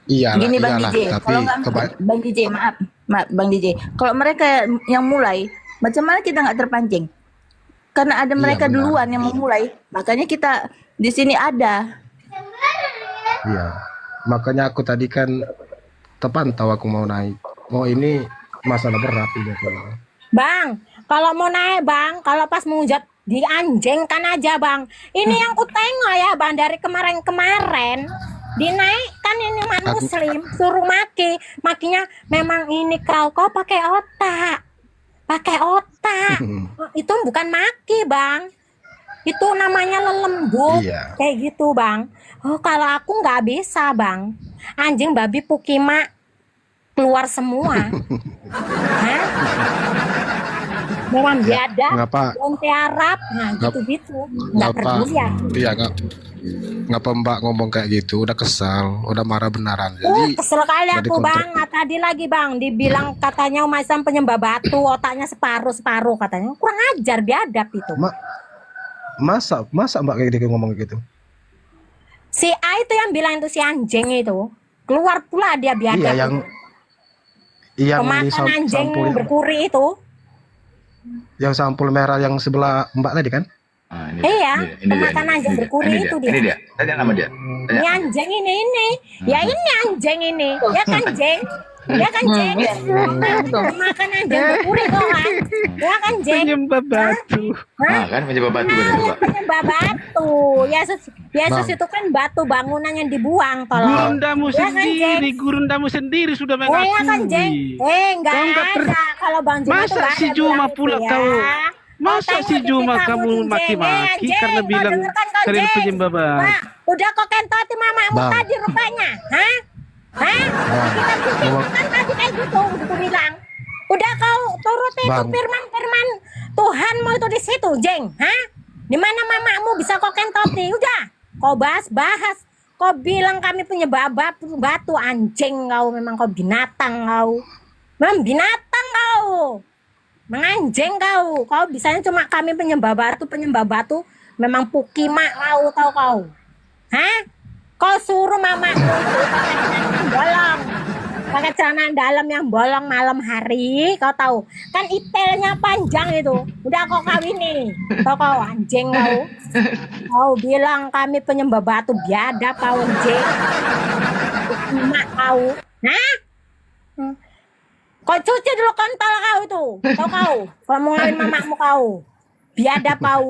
Iyalah, Gini Bang iyalah. DJ, Tapi kalau nggak Bang DJ, maaf Bang DJ. Kalau mereka yang mulai, macam mana kita nggak terpancing? Karena ada mereka benar. duluan yang memulai, makanya kita di sini ada. Iya. Makanya aku tadi kan terpantau aku mau naik. Oh ini masalah berat ini. Bang, kalau mau naik bang, kalau pas menghujat dianjengkan aja bang. Ini yang ku tengok ya bang, dari kemarin-kemarin dinaikkan ini umat muslim, suruh makinya memang ini kau pakai otak. Itu bukan maki bang, itu namanya lelembut. Iya. Kayak gitu bang. Oh kalau aku nggak bisa bang, anjing babi pukima keluar semua. Hah? Memang biadab, Ngapa? lonte Arab, nah gitu-gitu. Nggak peduli ya. Iya ngapa Mbak ngomong kayak gitu? Udah kesal, udah marah benaran. Jadi Kesel kali jadi aku kontrol. bang. Nah, tadi lagi bang, dibilang katanya umat Islam penyembah batu, otaknya separuh katanya. Kurang ajar, biadab itu. Masa Mbak kayak gitu ngomong gitu? Si A itu yang bilang itu si anjing itu. Keluar pula dia biadab. Iya yang ini Pemakan anjing sampul berkuri itu. yang sampul merah yang sebelah Mbak tadi kan? Iya, pemakan anjing berkuri itu dia. Ini dia. Tanya nama dia. Ini anjing ini. Ya ini anjing ini. Ya kan jeng? Ya kan jeng? Makan anjing berkuri kok kan? Ya kan jeng? Penyembah batu. Ah, kan menyebab batu kan itu, Pak. Penyembah batu. Yesus itu kan batu bangunan yang dibuang tolong. Gurundamu Ya kan, sendiri, gurundamu sendiri sudah Oh ya kan jeng? mengakui. Enggak Kau nggak ada. Kalau Bang Juma tuh Masa nggak si ada Juma bilang pula itu ya. kau? Masa Tengok si di Juma TV kamu tuh, Jeng. maki-maki Jeng, karena kau bilang dengarkan kau, kalian Jeng. penyembah batu? Pak, udah kau kentoti mamamu Bang. tadi rupanya, hah? Kita bikin kan tadi kayak gitu bilang. Udah kau turuti itu Bang. firman Tuhanmu itu di situ, Jeng, hah? Di mana mamamu bisa kau kentoti? Udah, kau bahas. Kau bilang kami penyembah batu anjing kau, memang kau binatang kau. Memang binatang kau. Menganjing kau bisanya cuma kami penyembah batu memang pukima kau tahu kau. Hah? Kau suruh mama bolong pakai celana dalam yang bolong malam hari, kau tahu kan itelnya panjang itu, udah kau kawini, kau anjing kau bilang kami penyembah batu, biadab kau anjing, pukima kau, hah? Kau cuci dulu kontol kau itu, tahu kau, kalau mau ngawin mamamu kau, biadab kau,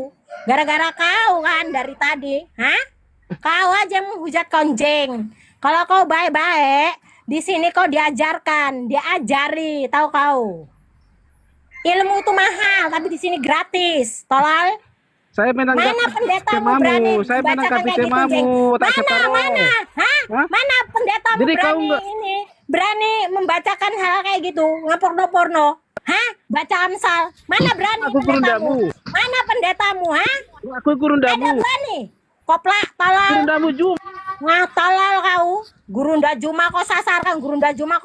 gara-gara kau kan dari tadi, hah? Kau aja menghujat konjeng. Kalau kau baik-baik, di sini kau diajari, tahu kau. Ilmu itu mahal, tapi di sini gratis, tolol. Saya menanggapi Mana pendetamu berani Saya membacakan menanggapi kayak gitu, temamu, Jeng? tak separuh. Mana? Hah? Hah? Mana pendetamu Jadi kau berani nggak- ini? Berani membacakan hal kayak gitu, ngaporno-porno. Hah? Baca Amsal. Mana berani Aku pendetamu? gurundamu. Mana pendetamu, hah? Aku gurundamu. Ada berani? Koplak, tolol. Gurundamu Jum. Nah, tolol kau. Gurunda Juma kau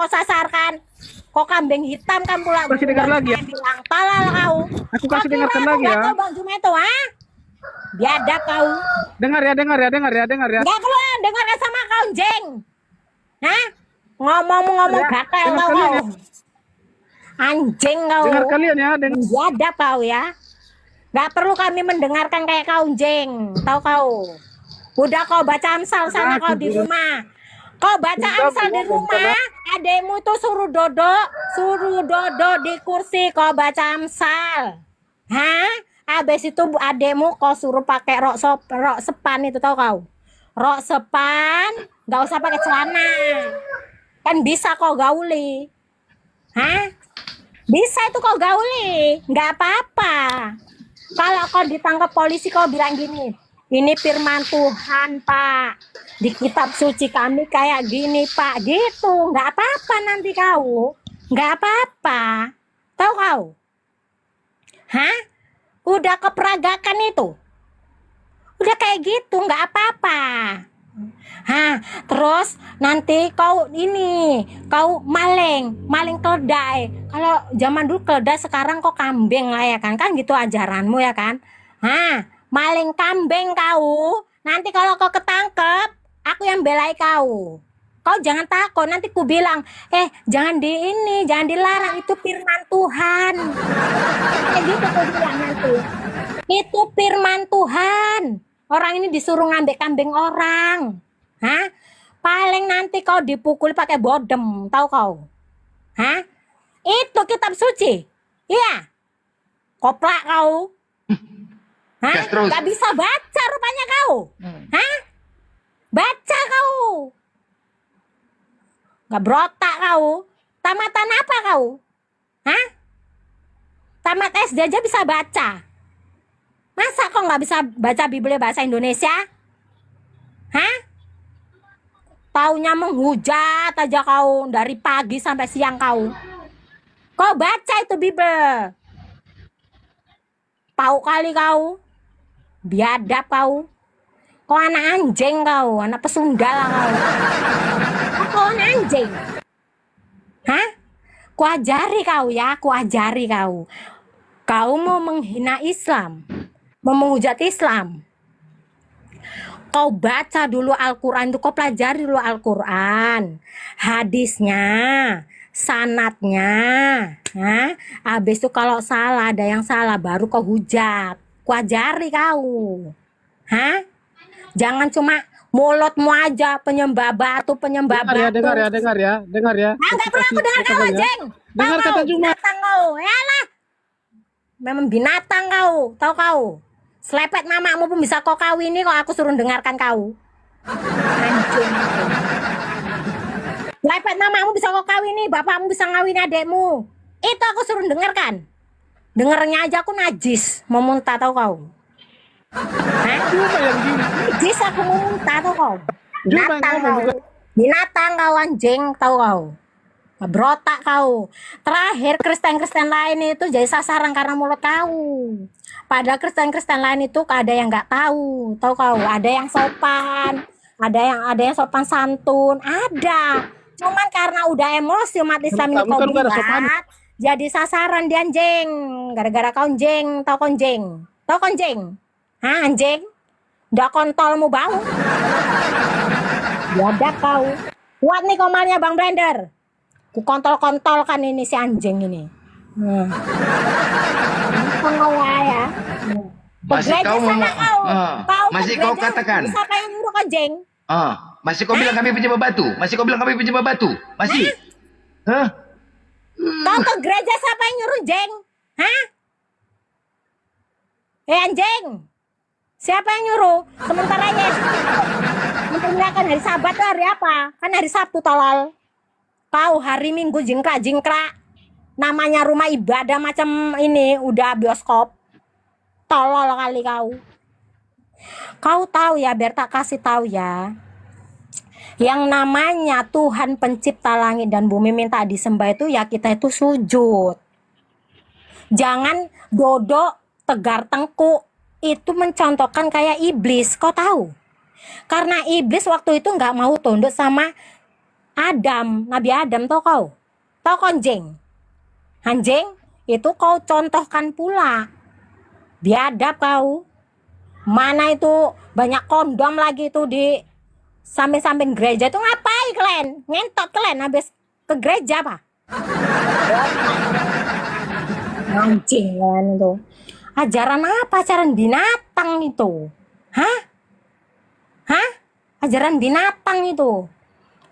sasarkan. Kok kambing hitam kan pula. Kasih dengar lagi ya. Bilang tolol kau. Aku kasih Kau dengarkan kira aku lagi ya. nggak tahu Bang Juma itu, ha? Biadab kau. Dengar ya. Enggak perlu dengar sama kau, Jeng. Hah? Ngomong Ya, gatel dengar kau. kalian ya. Anjing kau. Dengar kalian ya. Biadab kau ya. Gak perlu kami mendengarkan kayak kau, Jeng. Tahu kau. Udah kau baca Amsal sana kau di rumah. Kau baca Amsal di rumah, adekmu tuh suruh dodok di kursi kau baca Amsal. Hah? Abis itu adekmu kau suruh pakai rok sepan itu, tahu kau. Rok sepan, nggak usah pakai celana. Kan bisa kau gauli. Hah? Bisa itu kau gauli, nggak apa-apa. Kalau kau ditangkap polisi kau bilang gini, ini firman Tuhan Pak, di kitab suci kami kayak gini Pak, gitu. Nggak apa-apa nanti kau, nggak apa-apa. Tahu kau? Hah? Udah keperagakan itu, udah kayak gitu, nggak apa-apa. Hah, terus nanti kau maling keledai. Kalau zaman dulu keledai, sekarang kok kambing lah ya kan gitu ajaranmu ya kan. Hah, maling kambing kau. Nanti kalau kau ketangkep, aku yang belai kau. Kau jangan takut, nanti ku bilang, jangan jangan dilarang, itu firman Tuhan. Kayak gitu ku bilang nanti. Itu firman Tuhan. Orang ini disuruh ngambek kambing orang. Hah? Paling nanti kau dipukul pakai bodem, tahu kau? Hah? Itu kitab suci. Iya. Koplak kau. Hah? Gas terus. Gak bisa baca rupanya kau. Hah? Baca kau. Gak berotak kau. Tamatan apa kau? Hah? Tamat SD aja bisa baca. Masa kau gak bisa baca Biblia bahasa Indonesia? Hah? Taunya menghujat aja kau dari pagi sampai siang kau. Kau baca itu Bibel. Pau kali kau. Biadab kau. Kau anak anjing kau, anak pesundal kau. Kau anak anjing. Hah? Kuajari kau ya, kuajari kau. Kau mau menghina Islam, mau menghujat Islam. Kau baca dulu Al-Quran itu, kau pelajari dulu Al-Quran, hadisnya, sanatnya. Habis itu kalau salah, ada yang salah, baru kau hujat. Kuajari kau. Hah? Jangan cuma mulutmu aja penyembah batu, penyembah batu. Dengar ya. Enggak perlu aku dengar kau, anjing. Dengar kata Juma. Binatang kau, yalah. Memang binatang kau, tahu kau. Selepet mamamu pun bisa kau kawini kok aku suruh dengarkan kau. Anjing. Selepet mamamu bisa kau kawini, bapakmu bisa ngawin adekmu. Itu aku suruh dengarkan. Dengernya aja aku najis, mau muntah tahu kau. Hah? Najis aku mau muntah tahu kau. Binatang kau. Binatang kau anjing tahu kau. Berotak kau. Terakhir Kristen-Kristen lain itu jadi sasaran karena mulut kau. Padahal Kristen-Kristen lain itu ada yang nggak tahu kau. Ada yang sopan, ada yang sopan santun, ada. Cuman karena udah emosi umat Islam ini kau buat, jadi sasaran dia anjing. Gara-gara kau anjing, tahu kau anjing, tahu kau anjing, hah anjing? Udah kontolmu bau. Biadab kau. Kuat nih komarnya Bang Blender. Ku kontol-kontolkan ini si anjing ini. Kau ya. Masih kau masih kau gereja, katakan. Siapa yang nyuruh anjing? Masih kau bilang kami penyembah batu. Masih kau bilang kami penyembah batu. Masih. Hah? Kau ke gereja siapa yang nyuruh jeng? Hah? Anjing. Siapa yang nyuruh? Sementara Yesus mempergunakan hari Sabat itu hari apa? Kan hari Sabtu tolol. Kau hari Minggu jingkrak-jingkrak. Namanya rumah ibadah macam ini udah bioskop. Tolol kali kau. Kau tahu ya, biar tak kasih tahu ya. Yang namanya Tuhan pencipta langit dan bumi minta disembah itu ya kita itu sujud. Jangan dodok, tegar tengkuk. Itu mencontohkan kayak iblis. Kau tahu? Karena iblis waktu itu nggak mau tunduk sama Adam, Nabi Adam, tau kau? Tau kau anjing? Anjing, itu kau contohkan pula. Biadab kau. Mana itu banyak kondom lagi itu di samping-samping gereja itu ngapain kalian? Ngentot kalian habis ke gereja apa? Anjing kalian itu. Ajaran apa? Ajaran binatang itu. Hah? Hah? Ajaran binatang itu.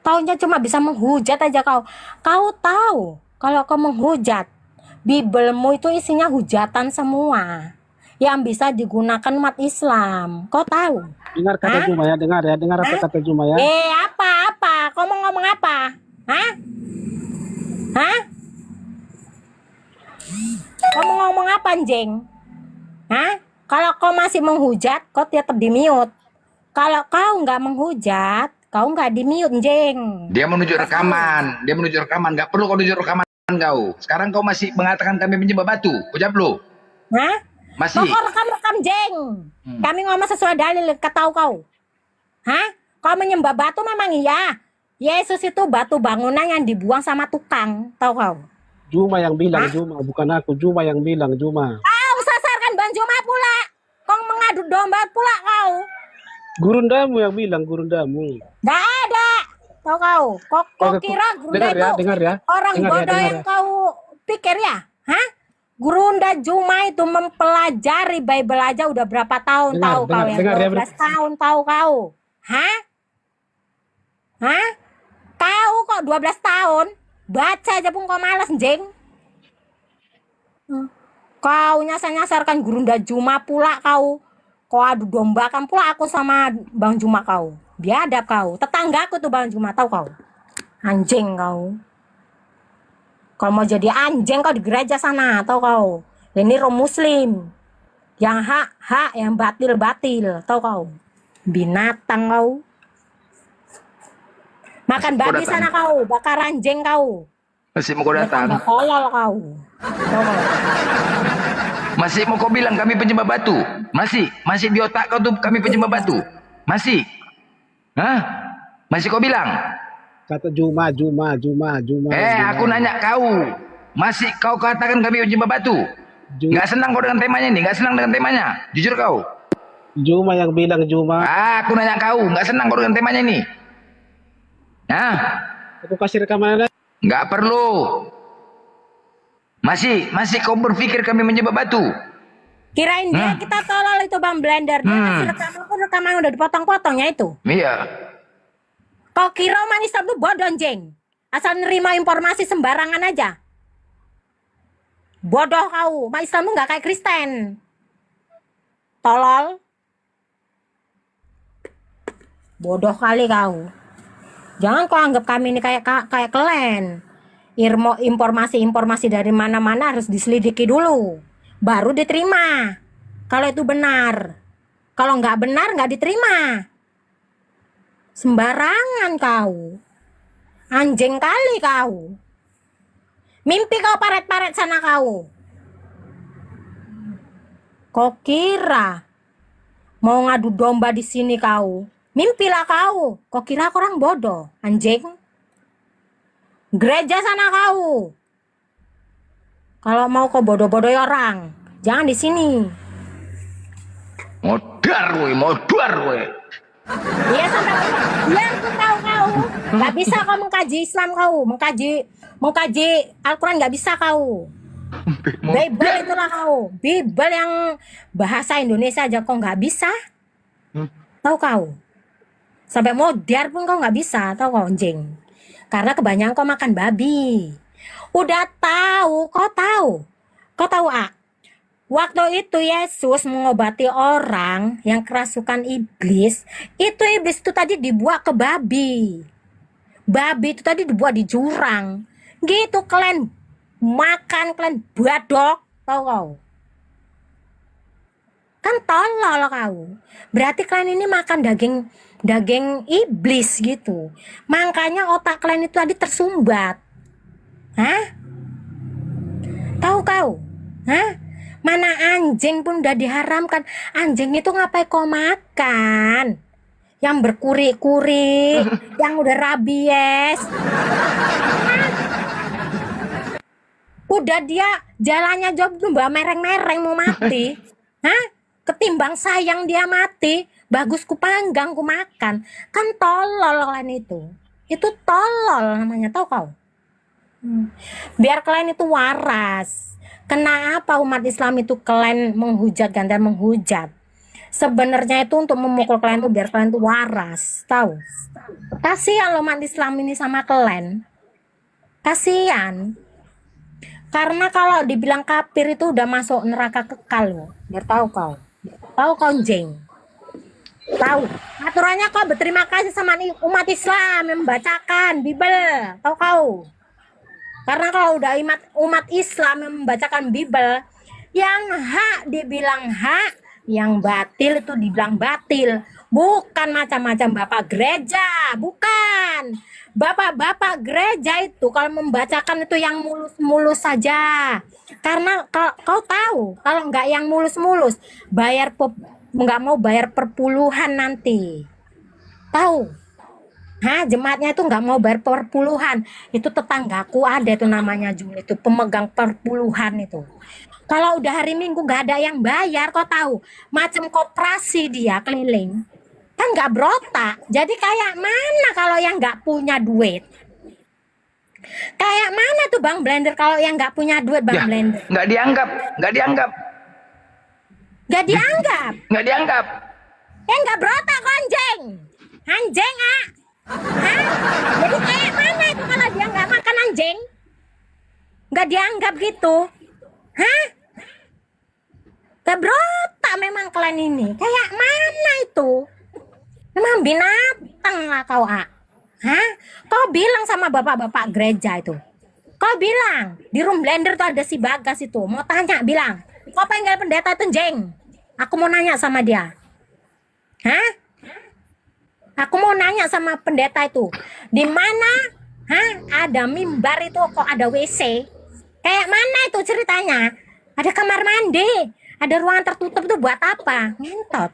Taunya cuma bisa menghujat aja kau. Kau tahu kalau kau menghujat, Bibelmu itu isinya hujatan semua yang bisa digunakan umat Islam. Kau tahu? Dengar kata Juma ya, dengar apa kata Juma ya. Apa? Kau mau ngomong apa? Hah? Hah? Kau mau ngomong apa anjing? Hah? Kalau kau masih menghujat, kau tetap di mute. Kalau kau nggak menghujat, kau nggak di mute, jeng. Dia menunjuk rekaman. Nggak perlu kau tunjuk rekaman kau. Sekarang kau masih mengatakan kami penyembah batu. Ucap lu. Hah? Masih. Kau rekam-rekam, jeng. Kami ngomong sesuai dalil, kata kau. Hah? Kau menyembah batu memang iya. Yesus itu batu bangunan yang dibuang sama tukang, tahu kau? Juma yang bilang, Juma, bukan aku. Juma yang bilang, Juma. Kau sasarkan Bang Juma pula. Kau mengadu domba pula kau. Gurundamu yang bilang, gurundamu. Gak ada. Tahu kau? Kau kira Gurunda itu dengar ya. orang Dengar ya, bodoh dengar yang ya. kau pikir ya? Hah? Gurunda Juma itu mempelajari Bible aja udah berapa tahun Dengar, tahu kau ya? dengar ya, 12 tahun tahu kau. Hah? Hah? Tahu kok 12 tahun? Baca aja pun kau malas, jeng. Kau nyasar-nyasarkan Gurunda Juma pula kau. Kau adu dombakan pula aku sama Bang Juma kau. Biadab kau. Tetanggaku tuh Bang Juma, tahu kau. Anjing kau. Kalau mau jadi anjing kau di gereja sana, tahu kau. Ini rom muslim. Yang hak, yang batil, tahu kau. Binatang kau. Makan babi sana kau, bakar anjing kau. Masih mau kau datang? Kolol kau. Tahu kau. Masih mau kau bilang kami penyembah batu? Masih di otak kau tuh kami penyembah batu? Masih? Hah? Masih kau bilang? Kata Juma. Aku nanya kau. Masih kau katakan kami penyembah batu? Nggak senang kau dengan temanya ini? Nggak senang dengan temanya? Jujur kau? Juma yang bilang Juma. Aku nanya kau. Nggak senang kau dengan temanya ini? Hah? Aku kasih rekaman. Nggak perlu. Masih kau berpikir kami menyembah batu? Kirain dia kita tolol itu Bang Blender. Dia kasih rekaman udah dipotong-potongnya itu. Iya. Kau kira umat Islam tuh bodoh, jeng? Asal nerima informasi sembarangan aja. Bodoh kau. Umat Islam tuh nggak kayak Kristen. Tolol. Bodoh kali kau. Jangan kau anggap kami ini kayak kalian. Informasi dari mana-mana harus diselidiki dulu. Baru diterima. Kalau itu benar. Kalau nggak benar nggak diterima. Sembarangan kau. Anjing kali kau. Mimpi kau paret-paret sana kau. Kau kira mau ngadu domba di sini kau? Mimpilah kau. Kau kira aku orang bodoh, anjing? Gereja sana kau. Kalau mau kau bodoh-bodohi orang, jangan di sini. Modar weh. Iya sampai yang aku tahu kau. Gak bisa kau mengkaji Islam kau, mengkaji Al-Quran gak bisa kau. Bible itulah kau. Bible yang bahasa Indonesia aja kau gak bisa. Tahu kau? Sampai modar pun kau gak bisa, tahu kau anjing. Karena kebanyakan kau makan babi. Udah tahu, kau tahu waktu itu Yesus mengobati orang yang kerasukan iblis. Itu iblis itu tadi dibuat ke babi. Babi itu tadi dibuat di jurang. Gitu kalian makan, kalian badok, tahu kau? Kan tolol kau. Berarti kalian ini makan daging iblis gitu. Makanya otak kalian itu tadi tersumbat. Hah? Tahu kau? Hah? Mana anjing pun udah diharamkan. Anjing itu ngapain kau makan? Yang berkuri-kuri, yang udah rabies. Hah? Udah dia jalannya job mbak mereng-mereng mau mati. Hah? Ketimbang sayang dia mati, bagus ku panggang ku makan. Kan tolol kalian itu. Itu tolol namanya, tahu kau? Biar kalian itu waras. Kenapa umat Islam itu kalian menghujat gantian menghujat? Sebenarnya itu untuk memukul kalian itu biar kalian itu waras, tahu? Kasihan loh umat Islam ini sama kalian. Kasihan. Karena kalau dibilang kafir itu udah masuk neraka kekal loh. Biar tahu kau. Tahu kau jeng. Tahu. Aturannya kau berterima kasih sama umat Islam yang membacakan Bible. Tahu kau? Karena kalau udah umat Islam yang membacakan Bible, yang hak dibilang hak, yang batil itu dibilang batil. Bukan macam-macam bapak gereja, bukan. Bapak-bapak gereja itu kalau membacakan itu yang mulus-mulus saja. Karena kau tahu, kalau nggak yang mulus-mulus, nggak mau bayar perpuluhan nanti. Tahu? Hah, jemaatnya itu nggak mau bayar perpuluhan. Itu tetanggaku ada itu namanya Jul, itu pemegang perpuluhan itu. Kalau udah hari Minggu nggak ada yang bayar, kau tahu? Macam koperasi dia keliling. kan nggak berotak. Jadi kayak mana kalau yang nggak punya duit? Kayak mana tuh Bang Blender kalau yang nggak punya duit Bang Ya, Blender? nggak dianggap, nggak dianggap, Nggak dianggap. nggak dianggap. Nggak berotak kok, anjing. Anjing ah. Hah? Jadi kayak mana itu kalau dia nggak makan anjing? Nggak dianggap gitu. Hah? Gak berotak memang kalian ini. Kayak mana itu? Memang binatang lah kau ah. Hah? Kau bilang sama bapak-bapak gereja itu. Kau bilang di room blender tuh ada si Bagas itu. Mau tanya bilang. Kau panggil pendeta itu jeng. Aku mau nanya sama dia. Hah? Aku mau nanya sama pendeta itu. Di mana? Hah? Ada mimbar itu kok ada WC? Kayak mana itu ceritanya? Ada kamar mandi. Ada ruangan tertutup itu buat apa? Ngentot.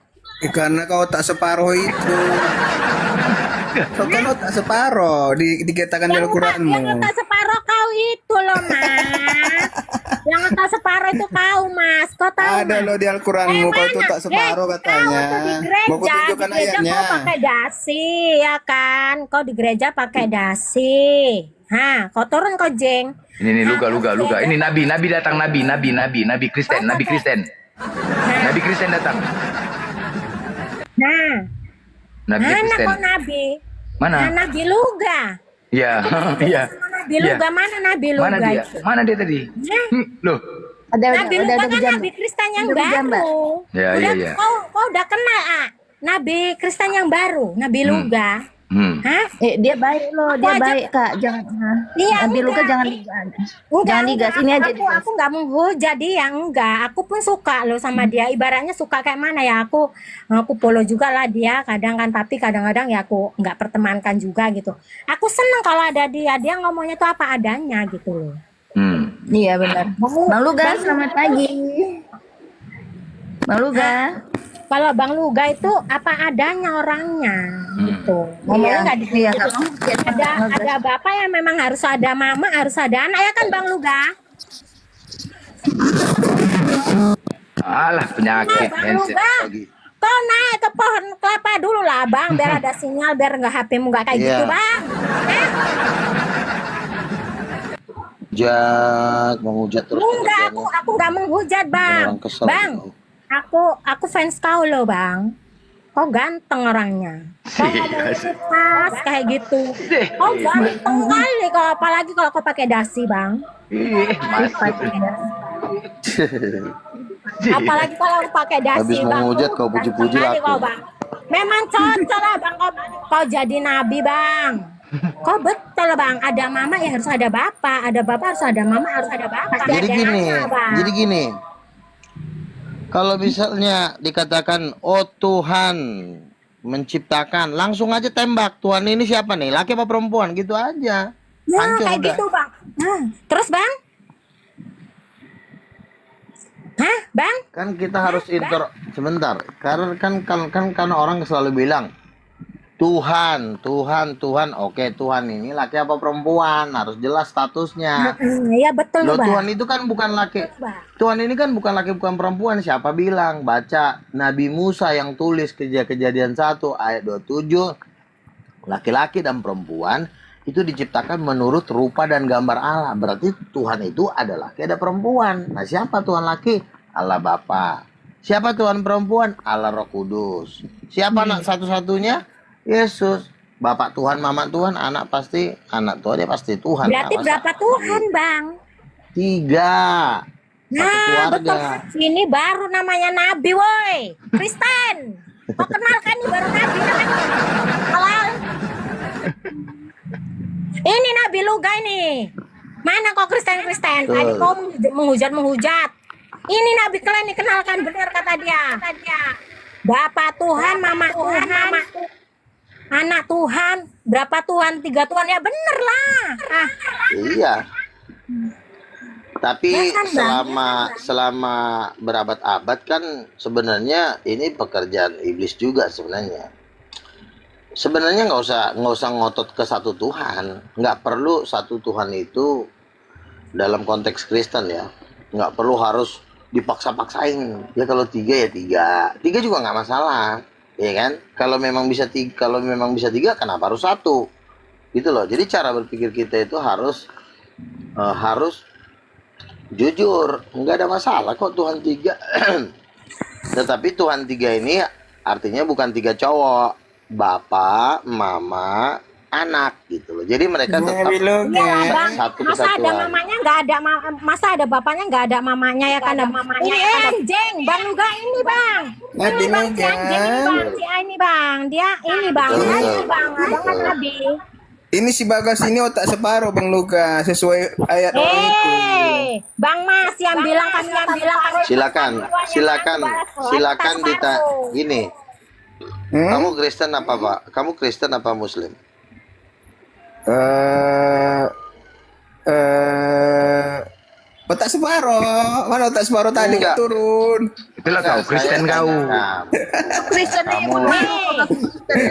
Karena kau tak separuh itu. Kau kan tak separuh dikatakan dalam Quranmu. Yang tak separuh kau itu loh mas. Yang tak separuh itu kau mas. Kau tahu Ada mas? loh di Al-Quranmu kau tuh tak separuh katanya. Kau tuh di Mau gereja, kutunjukkan ayatnya. kau pakai dasi ya kan? Kau di gereja pakai dasi. Hah, kau turun kau jeng. Ini luga. Ini nabi datang, nabi Kristen, nabi Kristen. Nabi Kristen datang. Nah, Nabi mana Kristen. kau nabi? Mana? Nah, Nabi Luga. Iya, iya. Nabi Luga, mana Nabi Luga Mana dia? itu? Mana dia tadi? Hah? Loh. Nabi Luga kan Nabi Kristen yang baru. Ya, Udah, iya. Kau udah kenal ah? Nabi Kristen yang baru, Nabi Luga. Hah? Dia baik loh, dia Wajib- baik Kak. Jangan Iya, Nabi Luka enggak. jangan digas. Enggak, Jangan digas. Ini aja digas. aku nggak menghujat dia, enggak. Aku pun suka loh sama dia. Ibaratnya suka kayak mana ya? Aku follow juga lah dia kadang kan, tapi kadang-kadang ya aku nggak pertemankan juga gitu. Aku seneng kalau ada dia ngomongnya tuh apa adanya gitu loh. Iya benar. Bang Luga, selamat pagi. Bang Luga. Kalau Bang Luga itu apa adanya orangnya gitu. Ngomongnya nggak Iya, gitu. Ada bapak yang memang harus ada mama, harus ada anak ya kan Bang Luga? Alah penyakit Bang handset Luga, lagi. kau naik ke pohon kelapa dulu lah Bang, biar ada sinyal, biar nggak HP-mu nggak kayak Iya. gitu Bang. Menghujat terus. Enggak, aku nggak menghujat Bang. Orang kesel Bang, aku fans kau loh Bang. Kau ganteng orangnya. Kau ngomongnya tuh pas kayak gitu. Kau ganteng kali kau, apalagi kalau kau pakai dasi Bang. Apalagi kalau kau pakai dasi Habis Bang. menghujat kau puji-puji Ganteng kali laku. kau, Bang. Memang cocok lah Bang, kau jadi nabi Bang. Kau betul Bang, ada mama ya harus ada bapak, ada bapak harus ada mama, harus ada bapak. Jadi Ada gini, anak, Bang. jadi gini. Kalau misalnya dikatakan, oh Tuhan menciptakan, langsung aja tembak. Tuhan ini siapa nih? Laki apa perempuan? Gitu aja. Nah, Hancur kayak udah. gitu Bang. Nah, terus Bang? Hah, Bang? Kan kita harus sebentar. Karena orang selalu bilang Tuhan. Oke, Tuhan ini laki apa perempuan? Harus jelas statusnya. Iya betul Loh, Bang. Tuhan itu kan bukan laki. Tuhan ini kan bukan laki bukan perempuan. Siapa bilang? Baca Nabi Musa yang tulis Kejadian 1 ayat 27. Laki-laki dan perempuan itu diciptakan menurut rupa dan gambar Allah. Berarti Tuhan itu ada laki ada perempuan. Nah, siapa Tuhan laki? Allah Bapa. Siapa Tuhan perempuan? Allah Roh Kudus. Siapa anak satu-satunya? Yesus. Bapak Tuhan, mama Tuhan, anak Tuhan ya pasti Tuhan. Berarti Nah, masa- berapa Tuhan Bang? 3. Nah, betul. keluarga. Ini baru namanya Nabi woi. Kristen. Kau kenalkan nih baru Nabi namanya. Halal. Ini Nabi Luga ini. Mana kau Kristen? Tadi kau menghujat. Ini Nabi kalian dikenalkan benar kata dia. Bapak Tuhan, mama Tuhan, anak Tuhan, berapa Tuhan? 3 Tuhan ya bener lah. Ah, Iya. Tapi Ya kan, Bang? selama berabad-abad kan sebenarnya ini pekerjaan iblis juga sebenarnya. Sebenarnya nggak usah ngotot ke satu Tuhan. Nggak perlu satu Tuhan itu dalam konteks Kristen ya. Nggak perlu harus dipaksa-paksain. Ya kalau 3 ya 3. 3 juga nggak masalah. ya kan? Kalau memang bisa tiga, kenapa harus satu? Gitu loh. Jadi cara berpikir kita itu harus jujur. Nggak ada masalah kok Tuhan tiga. Tetapi Tuhan tiga ini artinya bukan tiga cowok, bapak, mama, anak gitu loh. Jadi mereka tetap Iya bang, satu masa ada kesatuan. mamanya nggak ada masa ada bapaknya nggak ada mamanya ya kan? Ini anjing, bang Luga ini bang. Nabi Ini bang si Luga. anjing ini bang, si A ini bang, dia ini bang, Betul. ini bang, abang kan Nabi. Ini si Bagas ini otak separuh Bang Luka sesuai ayat orang itu. Bang Mas yang bilang kami yang bilang kami. Silakan gini. Kamu Kristen apa Pak? Kamu Kristen apa Muslim? Otak separuh. Mana otak separuh tadi Enggak. nggak turun? Itulah kau Kristen kau. Kristen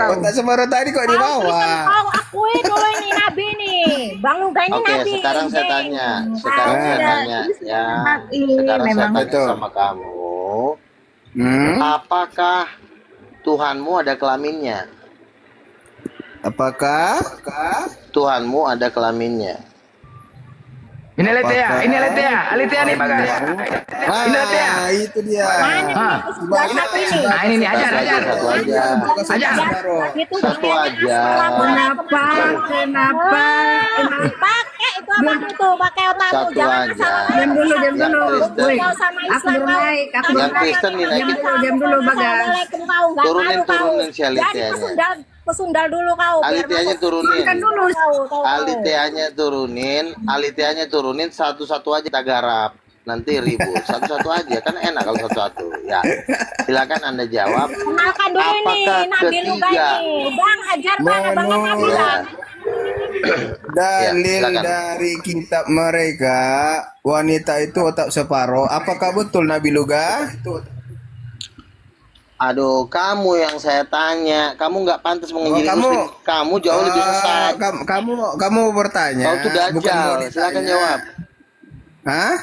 Otak separuh tadi kok di bawah. Kau akui dulu ini Nabi nih, Bang Luga ini Oke, Nabi. sekarang saya tanya ya. Sekarang saya tanya sama kamu, apakah Tuhanmu ada kelaminnya? Apakah Tuhanmu ada kelaminnya? Ini Aletea nih Bagas. Ini Aletea. Itu dia. Nah ini nih, ajar. Satu aja. Satu aja. Kenapa? Pakai itu apa itu? Pakai otakmu Satu jangan aja. salah. Diam dulu. Kau sama Islam kau. Yang Kristen nih naikin. Turunin si Aliteanya. Pesundal dulu kau. Aliteanya turunin. Kau. Aliteanya turunin satu-satu aja kita garap. Nanti ribut. Satu-satu aja kan enak kalau satu-satu. Ya. Silakan Anda jawab. Kenalkan dulu nih Nabi Luga ini. Bang ajar bang, abang kan Nabi bang. Dalil silakan. dari kitab mereka, wanita itu otak separuh. Apakah betul Nabi Luga? Aduh, kamu yang saya tanya, kamu nggak pantas menginjili kamu- Muslim. Kamu jauh lebih sesat. Kamu bertanya. Kau tuh bukan dajjal. wanitanya. Silakan jawab. Hah?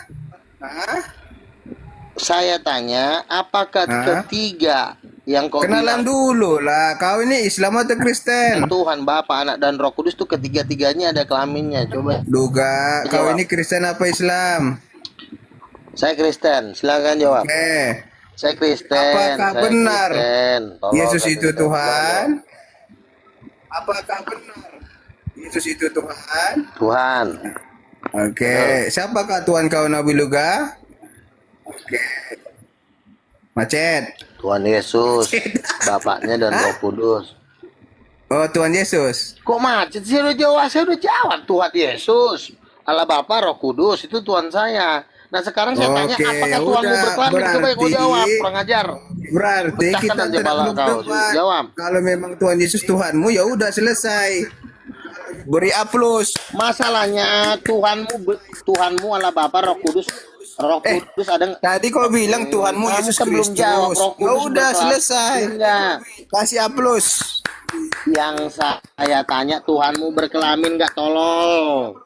Saya tanya, apakah ketiga yang kau Kenalan bilang dulu lah. Kau ini Islam atau Kristen? Tuhan, Bapa, Anak, dan Roh Kudus tuh ketiga-tiganya ada kelaminnya. Coba. Duga. Kau Jawab. ini Kristen apa Islam? Saya Kristen. Silakan jawab. Oke. Saya Kristen. Apakah saya benar Kristen. Tolong, Yesus saya itu Kristen. Tuhan? Apakah benar Yesus itu Tuhan? Tuhan. Oke. Siapakah Tuhan kau Nabi Luga? Oke. Macet. Tuhan Yesus. Bapaknya dan Roh Kudus. Oh, Tuhan Yesus. Kok macet sih? Saya udah jawab. Tuhan Yesus. Allah Bapa, Roh Kudus. Itu Tuhan saya. Nah sekarang saya tanya, Oke, apakah ya Tuhanmu udah, berkelamin? Coba kau berarti- jawab, kurang ajar. Berarti Pecahkan kita aja tidak kepala perlu kau. debat. Jawab. Kalau memang Tuhan Yesus Tuhanmu, ya udah selesai. Beri aplaus. Masalahnya Tuhanmu Allah Bapa, Roh Kudus. Roh Kudus ada nggak? Tadi kau bilang Tuhanmu Yesus Kan belum Kristus. jawab, Roh Ya Kudus udah berkelas- selesai. Enggak. Kasih aplaus. Yang saya tanya, Tuhanmu berkelamin nggak, tolong?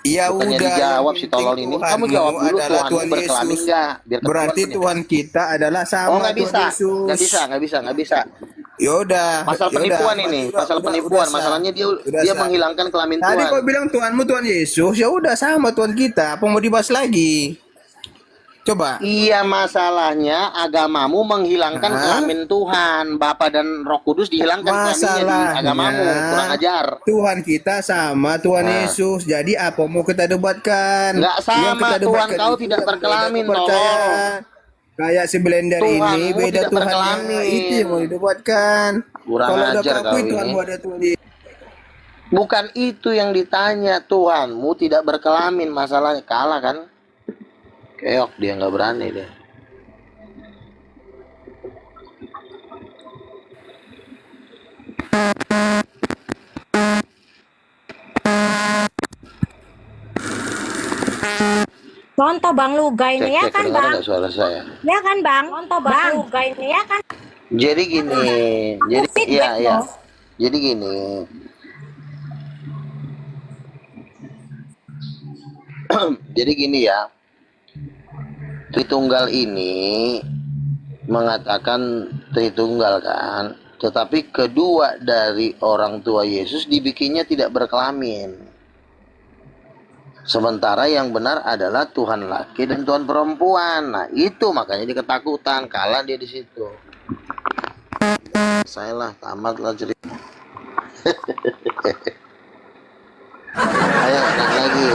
Ya Bukannya udah. dijawab yang si tolol penting ini. Kamu Tuhanmu jawab dulu, adalah Tuhanmu Tuhan berkelamin Yesus. nggak? Biar Berarti keluar Tuhan kita adalah sama Oh nggak Tuhan bisa, Yesus. nggak bisa. Ya udah. Pasal ya penipuan udah. ini, Udah, pasal udah, penipuan. udah, Masalahnya udah, dia sah. menghilangkan kelamin Tadi Tuhan. kau bilang Tuhanmu Tuhan Yesus, ya udah sama Tuhan kita. Apa mau dibahas lagi? Coba. Iya, masalahnya agamamu menghilangkan kelamin Tuhan. Bapa dan Roh Kudus dihilangkan kelaminnya di agamamu. Kurang ajar. Tuhan kita sama Tuhan Nah. Yesus. Jadi apa mau kita debatkan? Nggak sama, Yang kita Tuhan debatkan kau itu tidak beda berkelamin, kepercayaan. Kayak si blender ini Tuhanmu beda tidak Tuhannya. berkelamin. Itu yang mau didebatkan. Kurang Kalau ada ajar apa-apa kau Tuhanmu ini. ada Tuhan Yesus. Bukan itu yang ditanya. Tuhanmu tidak berkelamin. Masalahnya kalah kan? Keok, dia nggak berani deh. Contoh Bang Luga ini ya Cek, kan kedengaran Bang? nggak suara saya? Ya kan Bang? Contoh Bang Luga ini ya kan? Jadi gini, jadi feedback iya. dong. Jadi gini. Jadi gini ya. Tritunggal ini mengatakan Tritunggal kan. Tetapi kedua dari orang tua Yesus dibikinnya tidak berkelamin. Sementara yang benar adalah Tuhan laki dan Tuhan perempuan. Nah itu makanya dia ketakutan, kalah dia di situ. Saya lah tamat lah cerita. Ayo naik lagi.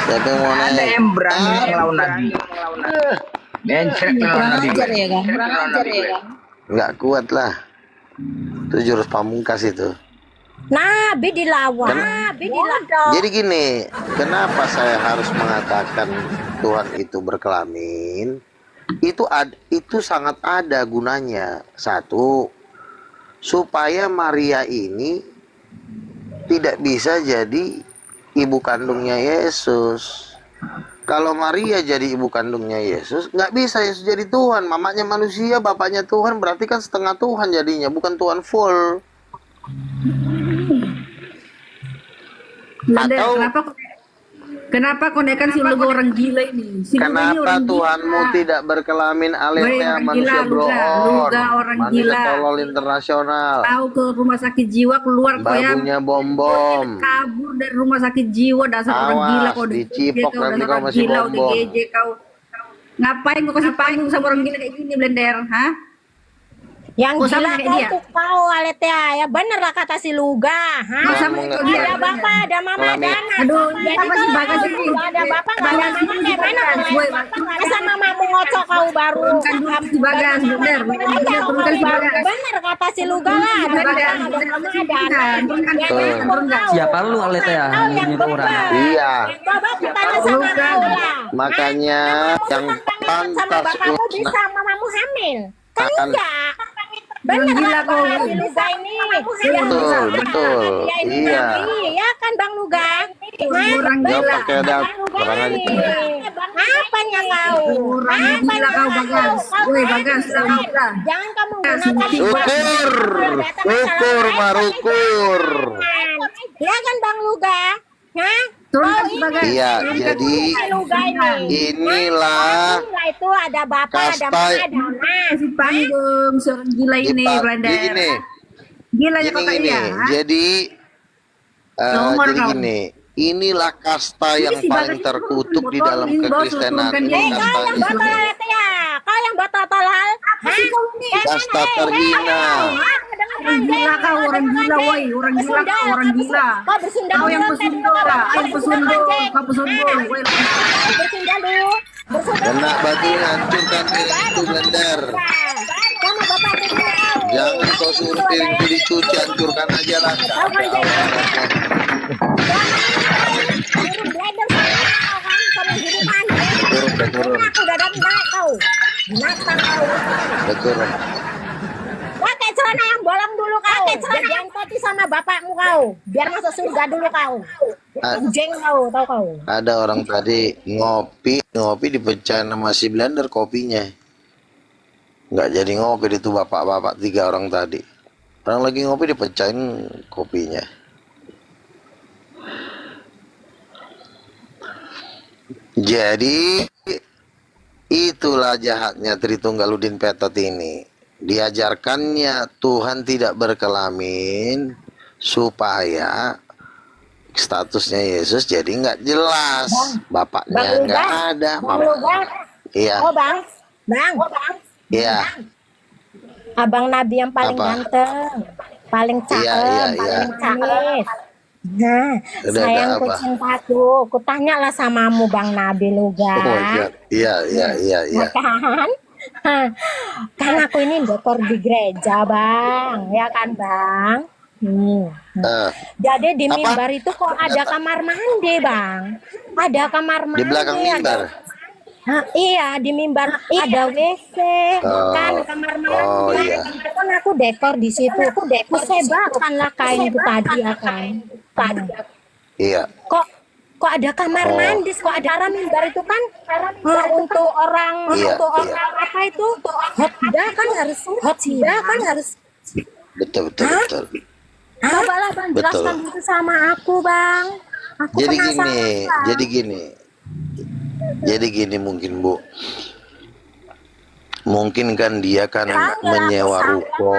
Siapa yang mau naik? Ada yang berani melawan Nabi. Mencret melawan Nabi. Nggak kuat lah. Itu jurus pamungkas itu. Nabi dilawan. Jadi gini, kenapa saya harus mengatakan Tuhan itu berkelamin? Itu sangat ada gunanya. Satu, supaya Maria ini tidak bisa jadi ibu kandungnya Yesus. Kalau Maria jadi ibu kandungnya Yesus, nggak bisa Yesus jadi Tuhan. Mamanya manusia, bapaknya Tuhan, berarti kan setengah Tuhan jadinya, bukan Tuhan full. Blender, Atau kenapa konekan si Luga orang gila ini? Si Luga ini kenapa orang Tuhanmu gila. tidak berkelamin Woi, aletnya orang manusia gila, Luga. broon, Luga orang manusia gila. tolol internasional, Tahu ke rumah sakit jiwa keluar kok ya. babunya bom-bom. Kabur dari rumah sakit jiwa, dasar orang gila Awas, kau udah dicipok kau, nanti dasar kau orang masih gila udah bom-bom. GJ kau. Ngapain kau kasih panggung sama orang gila kayak gini Blender, hah? Yang Kau sama gila kayak kau dia. tuh kau Aletea ya bener lah kata si Luga. Kau sama kayak dia. Ada bapak, ada mama, ada anak. Aduh, Jadi apa sih kalau bagas kau ini? ada bapak, nggak ada Bagas mama, ini kayak mana? Woi, Masa mamamu ngocok kau baru? turunkan dulu si Bagas, Blender. Turunkan si Bagas. Bener kata si Luga lah. Ada Bagas, bapak, ada mama, ada anak. turunkan si Jadi Bagas, kau turunkan. tahu. Siapa lu Aleta ya? Kau yang Nyuruh orang. beban. Iya, Coba aku tanya sama kau lah. makanya yang Sama pantas bapakmu untuk bisa mamamu hamil. Kan Kan. enggak. Bener Gila lah kau. Bang si Luga ini. Betul, betul. Dia ini Iya. Nabi, ya kan Bang Luga? Orang Dia gila. pakai ada orang aja. Apanya kau? Orang gila kau Bagas. Woi Bagas, kau gila. Jangan kamu Ukur, marukur. Ya kan Bang Luga? Hah? Turunkan si Bagas. Iya, jadi Luga ini. inilah Lah itu ada bapak, ada kasta. mama, ada anak. Kasih panggung seorang gila ini Blender. Jadi gini, Gilanya kau gini, ya. jadi Nomor jadi kau. gini, inilah kasta yang si paling Bagas terkutuk di botol, dalam ini botol, kekristenan. turunkan Ini dia. kasta Kau yang batal ya? Kau yang batal tolal? kasta terhina. Orang gila kau, orang gila woi, orang gila kau, orang gila. Kau bersunda Kau yang dulu, pesundo, kau pesundo, kau pesundo. Woi, bersunda dulu. Bersunda Kena batu hancurkan piring itu Blender. sama bapak itu. Jangan kau suruh piring itu dicuci, hancurkan aja lah. Kau kan jadi turun blender sama kau kan, kamu jadi mandi. Turun. Aku udah datang kau. Binatang kau. Turun. Pakai celana yang bolong dulu kau. Jadian kopi sama bapakmu kau. Biar masuk surga dulu kau. Anjing kau, tahu kau. Ada orang tadi ngopi dipecahin sama si Blender kopinya. Nggak jadi ngopi itu bapak-bapak 3 orang tadi. Orang lagi ngopi dipecahin kopinya. Jadi itulah jahatnya Tritunggaludin Petot ini. Diajarkannya Tuhan tidak berkelamin supaya statusnya Yesus jadi nggak jelas. Bapaknya nggak ada. Bang Luga. Iya, Oh bang. iya. Abang Nabi yang paling Apa? ganteng. Paling cakep, Iya. paling canggih. Nah, Udah sayangku apa? cintaku, kutanyalah samamu Bang Nabi Luga. Oh iya. Ya kan? Kan aku ini dekor di gereja bang, ya kan bang? Jadi di Apa? mimbar itu kok ada kamar mandi bang? Ada kamar mandi. Di belakang mimbar. Iya di mimbar ada WC, kan kamar mandi. Oh, iya. Itu kan aku dekor di situ. Aku sebarkan lah kain itu tadi ya kan. Iya. Kok ada kamar mandi, kok ada arah mimbar itu kan untuk orang Iya, untuk orang apa itu hotda kan harus Betul. cobalah bang Betul. jelaskan itu sama aku bang. Aku Jadi penasaran, gini, Bang. jadi gini mungkin Bu. Mungkin kan dia kan menyewa ruko.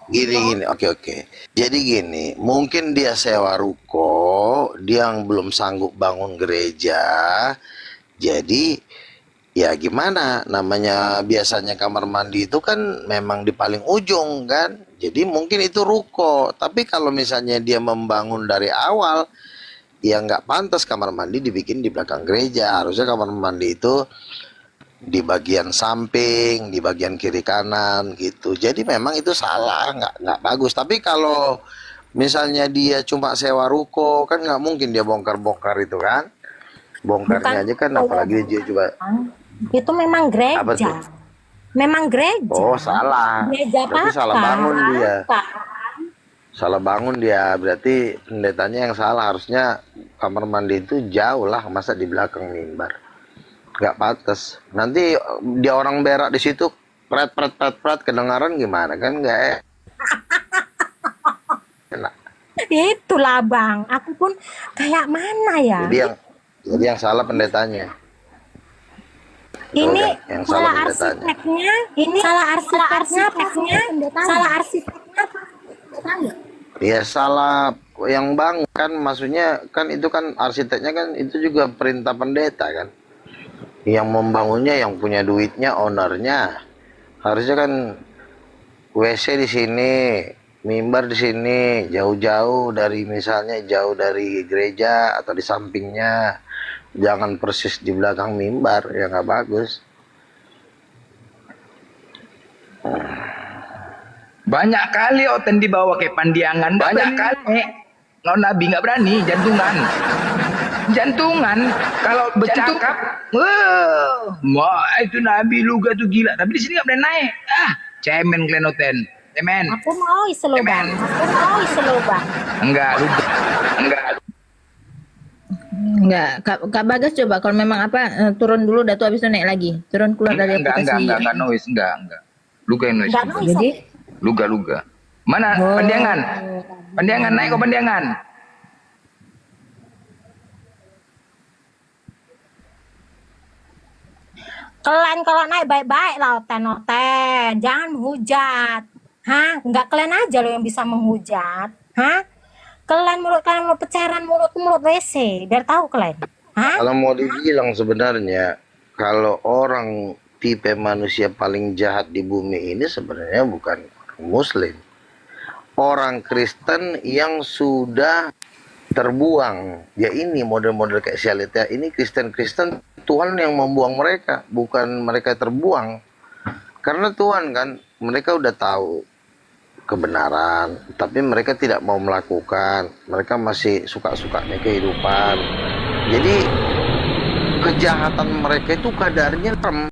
Gini, oke. Jadi gini, mungkin dia sewa ruko, dia yang belum sanggup bangun gereja. Jadi ya gimana, namanya biasanya kamar mandi itu kan memang di paling ujung kan. Jadi mungkin itu ruko. Tapi kalau misalnya dia membangun dari awal, ya nggak pantas kamar mandi dibikin di belakang gereja. Harusnya kamar mandi itu di bagian samping, di bagian kiri kanan gitu. Jadi memang itu salah, nggak bagus. Tapi kalau misalnya dia cuma sewa ruko, kan nggak mungkin dia bongkar-bongkar itu kan. Bongkarnya aja kan, apalagi dia coba. Itu memang gereja. Apa tuh? Memang gereja. Oh salah. Gereja Berarti salah bangun dia. Apa? Salah bangun dia, berarti pendetanya yang salah. Harusnya kamar mandi itu jauh lah, masa di belakang mimbar. Nggak pantas. Nanti dia orang berak di situ, pret kedengaran gimana kan? Nggak enak. Itulah Bang, aku pun kayak mana ya? Jadi yang salah pendetanya. Ini yang salah pendetanya. arsiteknya, ini salah arsiteknya, salah arsiteknya. Ya salah yang bangun kan, maksudnya kan itu kan arsiteknya kan itu juga perintah pendeta kan. Yang membangunnya, yang punya duitnya, ownernya. Harusnya kan WC di sini, mimbar di sini, jauh-jauh dari, misalnya jauh dari gereja atau di sampingnya. Jangan persis di belakang mimbar, ya nggak bagus. Banyak kali Oten dibawa ke pandiangan, banyak kali. Kalau Nabi nggak berani, jantungan. Kalau bercakap, wah itu Nabi luga tuh gila. Tapi di sini nggak berani naik. Cemen kalian Oten, cemen. Aku mau iselobang. Enggak, luga. Enggak, Kak Bagas coba kalau memang apa turun dulu datu habis itu naik lagi. Turun keluar dari aplikasi. Enggak noise, enggak. Luga yang noise. Jadi Luga. Mana pandiangan? Pandiangan naik kok pandiangan. Kalian kalau naik baik-baik lah Oten. Jangan menghujat. Hah? Enggak kalian aja loh yang bisa menghujat. Hah? Kalian mulut peceran mulut WC. Biar tahu kalian. Hah? Kalau mau dibilang sebenarnya, kalau orang tipe manusia paling jahat di bumi ini sebenarnya bukan Muslim. Orang Kristen yang sudah terbuang. Ya ini model-model kayak Sialita ini Kristen-Kristen, Tuhan yang membuang mereka, bukan mereka terbuang. Karena Tuhan kan, mereka udah tahu kebenaran, tapi mereka tidak mau melakukan. Mereka masih suka-sukanya kehidupan. Jadi kejahatan mereka itu kadarnya rem.